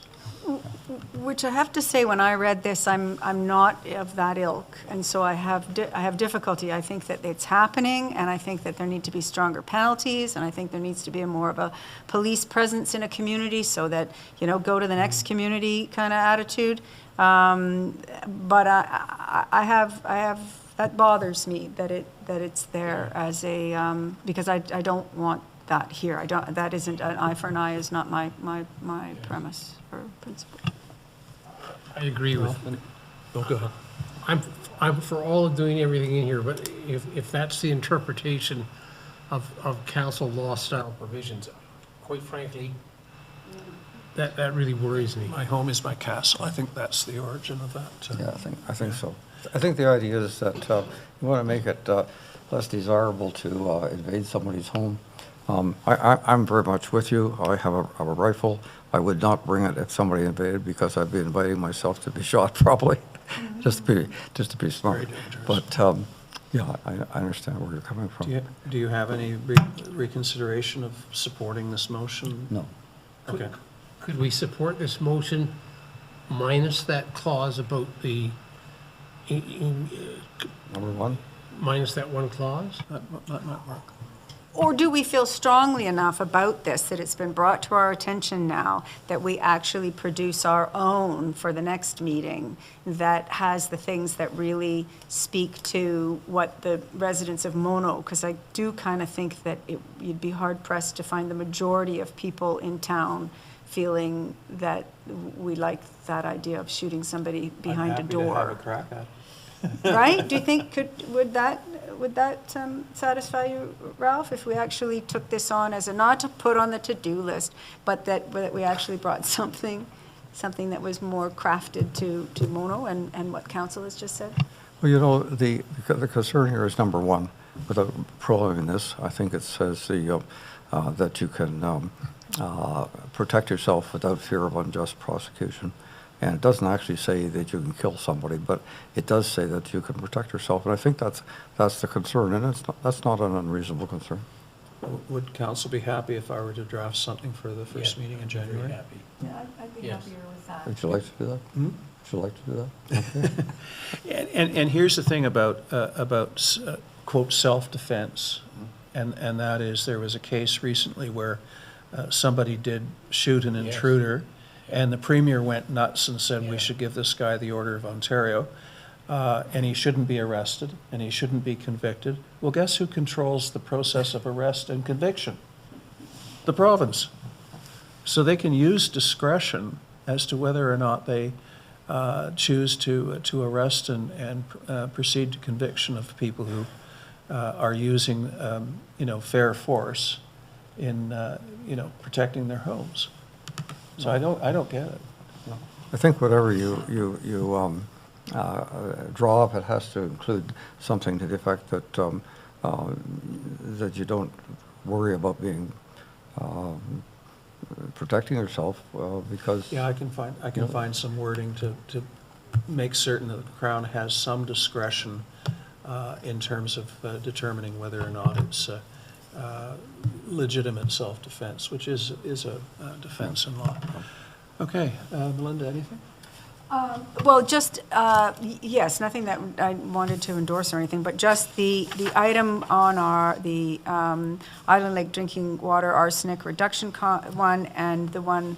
Which I have to say, when I read this, I'm not of that ilk, and so I have difficulty. I think that it's happening, and I think that there need to be stronger penalties, and I think there needs to be more of a police presence in a community, so that, you know, go to the next community kind of attitude. But I have that bothers me that it's there as a because I don't want that here. That isn't an eye for an eye is not my premise or principle. I agree with, Oh, go ahead. I'm for all of doing everything in here, but if that's the interpretation of council law style provisions, quite frankly, that really worries me. My home is my castle. I think that's the origin of that. Yeah, I think so. I think the idea is that you want to make it less desirable to invade somebody's home. I'm very much with you. I have a rifle. I would not bring it if somebody invaded, because I'd be inviting myself to be shot probably, just to be smart. Very dangerous. But yeah, I understand where you're coming from. Do you have any reconsideration of supporting this motion? No. Okay. Could we support this motion minus that clause about the, Number one? minus that one clause? That might work. Or do we feel strongly enough about this that it's been brought to our attention now that we actually produce our own for the next meeting that has the things that really speak to what the residents of Mono, because I do kind of think that you'd be hard pressed to find the majority of people in town feeling that we like that idea of shooting somebody behind a door. I'm happy to have a crack at it. Right? Do you think, would that satisfy you, Ralph, if we actually took this on as not to put on the to-do list, but that we actually brought something that was more crafted to Mono and what council has just said? Well, you know, the concern here is number one. Without prolonging this, I think it says that you can protect yourself without fear of unjust prosecution. And it doesn't actually say that you can kill somebody, but it does say that you can protect yourself. And I think that's the concern, and that's not an unreasonable concern. Would council be happy if I were to draft something for the first meeting in January? Happy. Yeah, I'd be Yes. happier with that. Would you like to do that? Would you like to do that? Okay. And here's the thing about quote, self-defense, and that is there was a case recently where somebody did shoot an intruder, and the Premier went nuts and said we should give this guy the Order of Ontario, and he shouldn't be arrested, and he shouldn't be convicted. Well, guess who controls the process of arrest and conviction? The province. So they can use discretion as to whether or not they choose to arrest and proceed to conviction of people who are using, fair force in, protecting their homes. So I don't get it. I think whatever you draw up, it has to include something to the effect that that you don't worry about being protecting yourself because. Yeah, I can find some wording to make certain that the Crown has some discretion in terms of determining whether or not it's legitimate self-defense, which is a defense in law. Okay, Melinda, anything? Well, just, yes, nothing that I wanted to endorse or anything, but just the item on the Island Lake Drinking Water Arsenic Reduction one, and the one,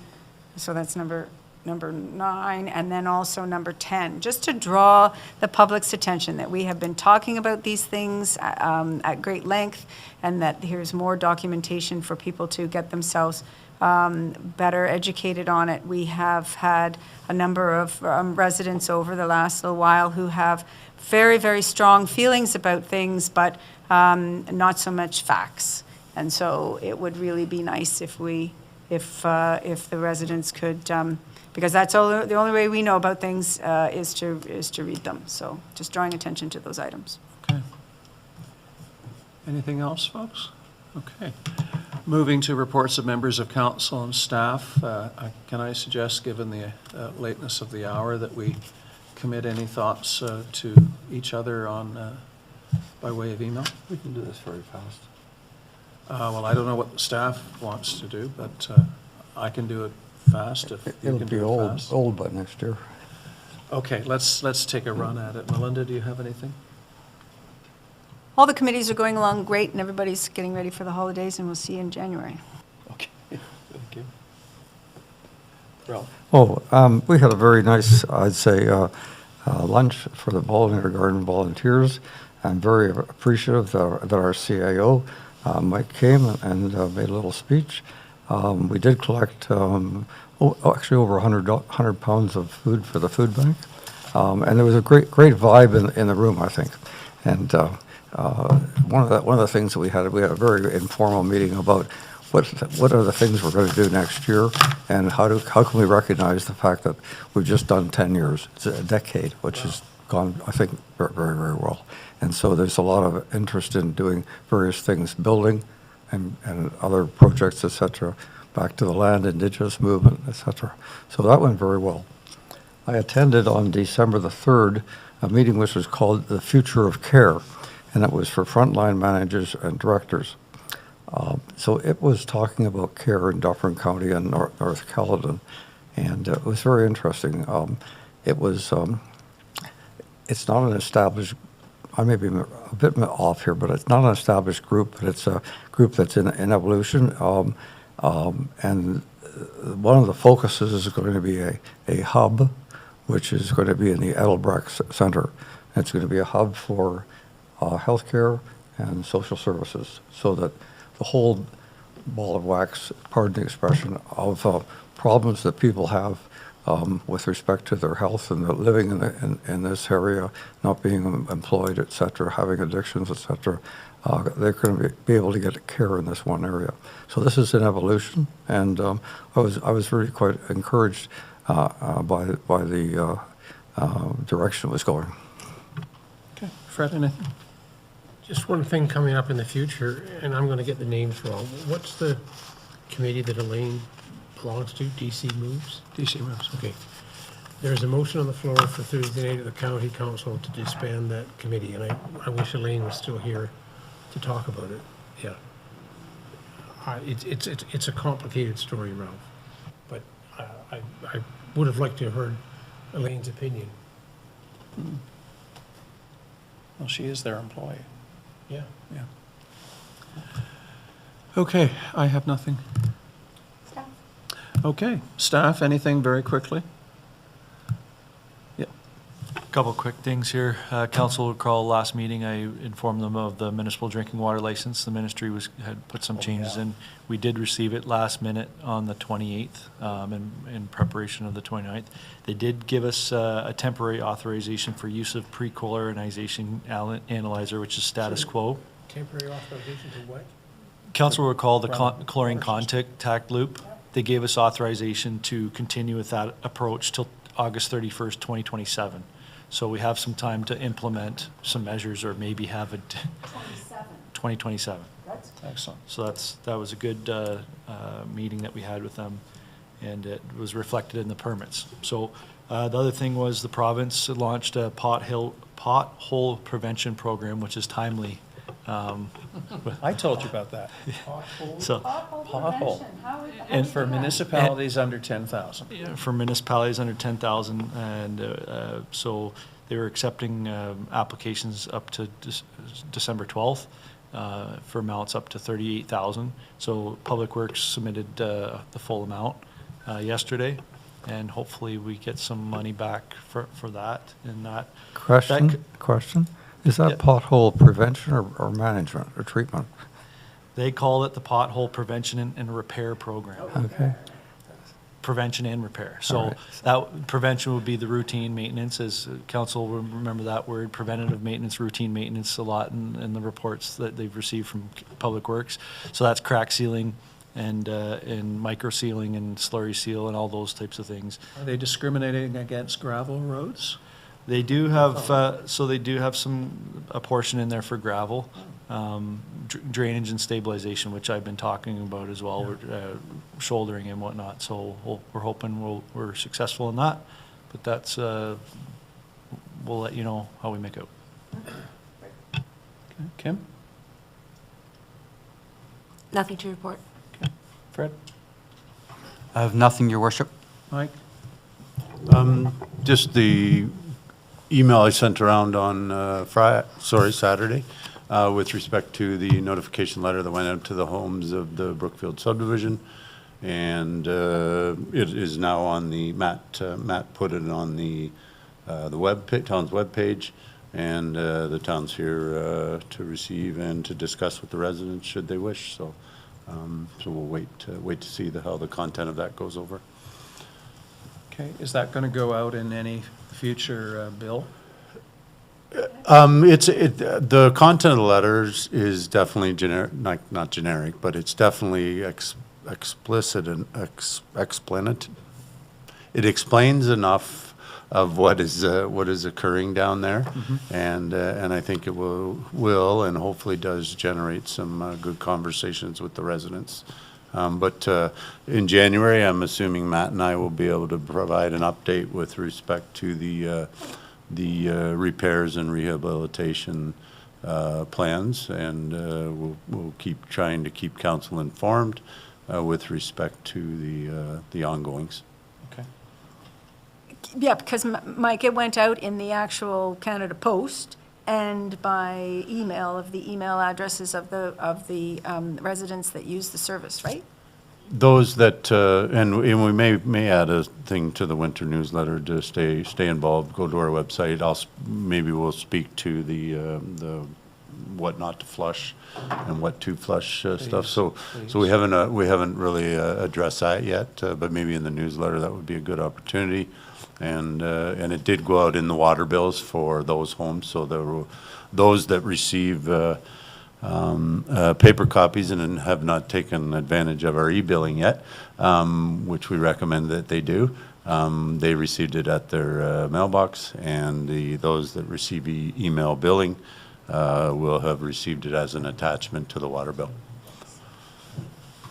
so that's number 9, and then also number 10, just to draw the public's attention that we have been talking about these things at great length, and that here's more documentation for people to get themselves better educated on it. We have had a number of residents over the last little while who have very, very strong feelings about things, but not so much facts. And so it would really be nice if the residents could, because that's the only way we know about things is to read them. So just drawing attention to those items. Okay. Anything else, folks? Okay. Moving to reports of members of council and staff, can I suggest, given the lateness of the hour, that we commit any thoughts to each other on, by way of email? We can do this very fast. Well, I don't know what the staff wants to do, but I can do it fast if you It'll can be do it fast. old by next year. Okay, let's take a run at it. Melinda, do you have anything? All the committees are going along great, and everybody's getting ready for the holidays, and we'll see you in January. Okay, thank you. Ralph? Oh, we had a very nice, I'd say, lunch for the Pollinator Garden volunteers. I'm very appreciative that our CIO, Mike, came and made a little speech. We did collect actually over 100 pounds of food for the food bank. And there was a great vibe in the room, I think. And one of the things that we had a very informal meeting about what are the things we're going to do next year, and how can we recognize the fact that we've just done 10 years. It's a decade, which has gone, I think, very, very well. And so there's a lot of interest in doing various things, building and other projects, et cetera, back to the land, indigenous movement, et cetera. So that went very well. I attended on December the 3rd a meeting which was called The Future of Care, and it was for frontline managers and directors. So it was talking about care in Dufferin County and North Caledon, and it was very interesting. It was, it's not an established, I may be a bit off here, but it's not an established group, but it's a group that's in evolution. And one of the focuses is going to be a hub, which is going to be in the Edelbrecht Center. It's going to be a hub for healthcare and social services, so that the whole ball of wax, pardon the expression, of problems that people have with respect to their health and their living in this area, not being employed, et cetera, having addictions, et cetera, they're going to be able to get care in this one area. So this is an evolution, and I was really quite encouraged by the direction it was going. Okay, Fred, anything? Just one thing coming up in the future, and I'm going to get the names wrong. What's the committee that Elaine belongs to? DC Moves? DC Moves. Okay. There's a motion on the floor for Thursday night at the county council to disband that committee, and I wish Elaine was still here to talk about it. Yeah. It's a complicated story, Ralph, but I would have liked to have heard Elaine's opinion. Well, she is their employee. Yeah. Yeah. Okay, I have nothing. Staff. Okay, staff, anything very quickly? Yeah. Couple quick things here. Council will recall last meeting, I informed them of the municipal drinking water license. The ministry had put some changes in. We did receive it last minute on the 28th in preparation of the 29th. They did give us a temporary authorization for use of pre-colorization analyzer, which is status quo. Temporary authorization to what? Council will recall the chlorine contact loop. They gave us authorization to continue with that approach till August 31st, 2027. So we have some time to implement some measures, or maybe have it 2027. Excellent. So that was a good meeting that we had with them, and it was reflected in the permits. So the other thing was the province launched a pothole prevention program, which is timely. I told you about that. So Pothole. And for municipalities under 10,000. yeah, for municipalities under 10,000, and so they were accepting applications up to December 12th for amounts up to 38,000. So Public Works submitted the full amount yesterday, and hopefully we get some money back for that. And that Question. Is that Yeah. pothole prevention or management or treatment? they call it the pothole prevention and repair program. Okay. Prevention and repair. All So right. that prevention would be the routine maintenance, as council will remember that word, preventative maintenance, routine maintenance, a lot in the reports that they've received from Public Works. So that's crack sealing and micro sealing and slurry seal and all those types of things. Are they discriminating against gravel roads? They do have, so they do have a portion in there for gravel, drainage and stabilization, which I've been talking about as well, shouldering and whatnot. So we're hoping we're successful in that, but that's, we'll let you know how we make out. Okay, Kim? Nothing to report. Fred? I have nothing, Your Worship. Mike? Just the email I sent around on Saturday, with respect to the notification letter that went out to the homes of the Brookfield subdivision. And it is now on the, Matt put it on the town's webpage, and the town's here to receive and to discuss with the residents should they wish. So, so we'll wait to see how the content of that goes over. Okay, is that going to go out in any future bill? The content of the letters is definitely generic, not generic, but it's definitely explicit and explanatory. It explains enough of what is occurring down there, and I think it will and hopefully does generate some good conversations with the residents. But in January, I'm assuming Matt and I will be able to provide an update with respect to the repairs and rehabilitation plans, and we'll keep trying to keep council informed with respect to the ongoings. Okay. Yeah, because, Mike, it went out in the actual Canada Post and by email of the email addresses of the residents that use the service, right? Those that, and we may add a thing to the winter newsletter to stay involved, go to our website. Maybe we'll speak to the what not to flush and what to flush stuff. So we haven't really addressed that yet, but maybe in the newsletter that would be a good opportunity. And it did go out in the water bills for those homes. So there were those that receive paper copies and have not taken advantage of our e-billing yet, which we recommend that they do. They received it at their mailbox, and those that receive email billing will have received it as an attachment to the water bill.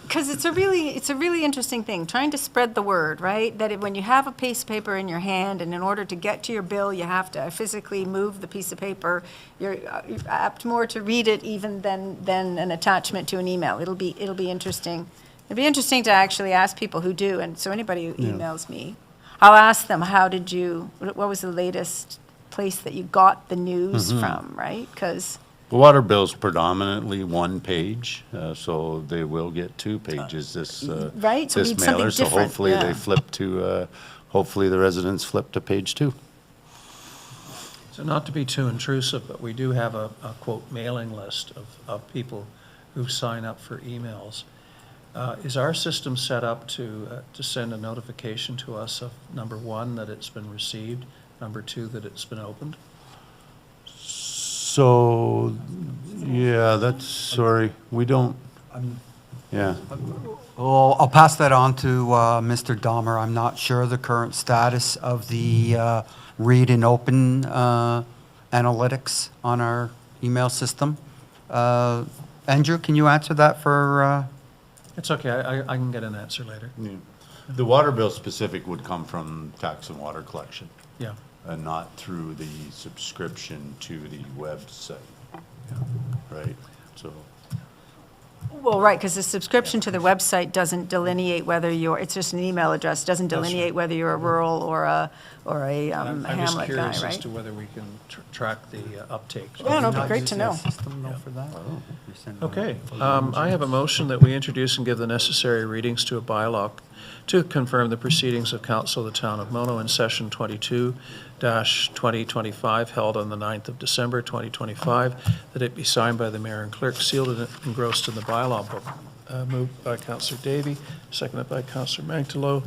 Because it's a really interesting thing, trying to spread the word, right? That when you have a piece of paper in your hand, and in order to get to your bill, you have to physically move the piece of paper, you're apt more to read it even than an attachment to an email. It'll be interesting. It'd be interesting to actually ask people who do, and so anybody who emails me, I'll ask them, what was the latest place that you got the news from, right? Because The water bill's predominantly one page, so they will get 2 pages this right, so we this need something mailer. So different, hopefully yeah. they flip to, hopefully the residents flip to page 2. So not to be too intrusive, but we do have a quote mailing list of people who sign up for emails. Is our system set up to send a notification to us of, number 1, that it's been received, number 2, that it's been opened? So, yeah, sorry, we don't, yeah. Well, I'll pass that on to Mr. Dahmer. I'm not sure the current status of the read and open analytics on our email system. Andrew, can you answer that for? It's okay, I can get an answer later. Yeah. The water bill specific would come from tax and water collection, Yeah. and not through the subscription to the website, right? So, Well, right, because the subscription to the website doesn't delineate whether it's just an email address, doesn't delineate whether you're a rural or a I'm just hamlet guy, curious as right? to whether we can track the uptake. Yeah, no, it'd be great to know. System though for that? Okay, I have a motion that we introduce and give the necessary readings to a bylaw to confirm the proceedings of Council of the Town of Mono in Session 22-2025 held on the 9th of December 2025, that it be signed by the Mayor and Clerk, sealed and engrossed in the bylaw book. Moved by Councillor Davy, seconded by Councillor Mantalo.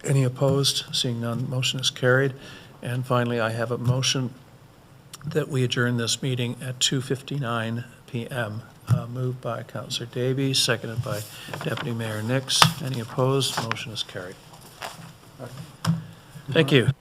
Any opposed? Seeing none, motion is carried. And finally, I have a motion that we adjourn this meeting at 2:59 p.m. Moved by Councillor Davies, seconded by Deputy Mayor Nix. Any opposed? Motion is carried. Thank you.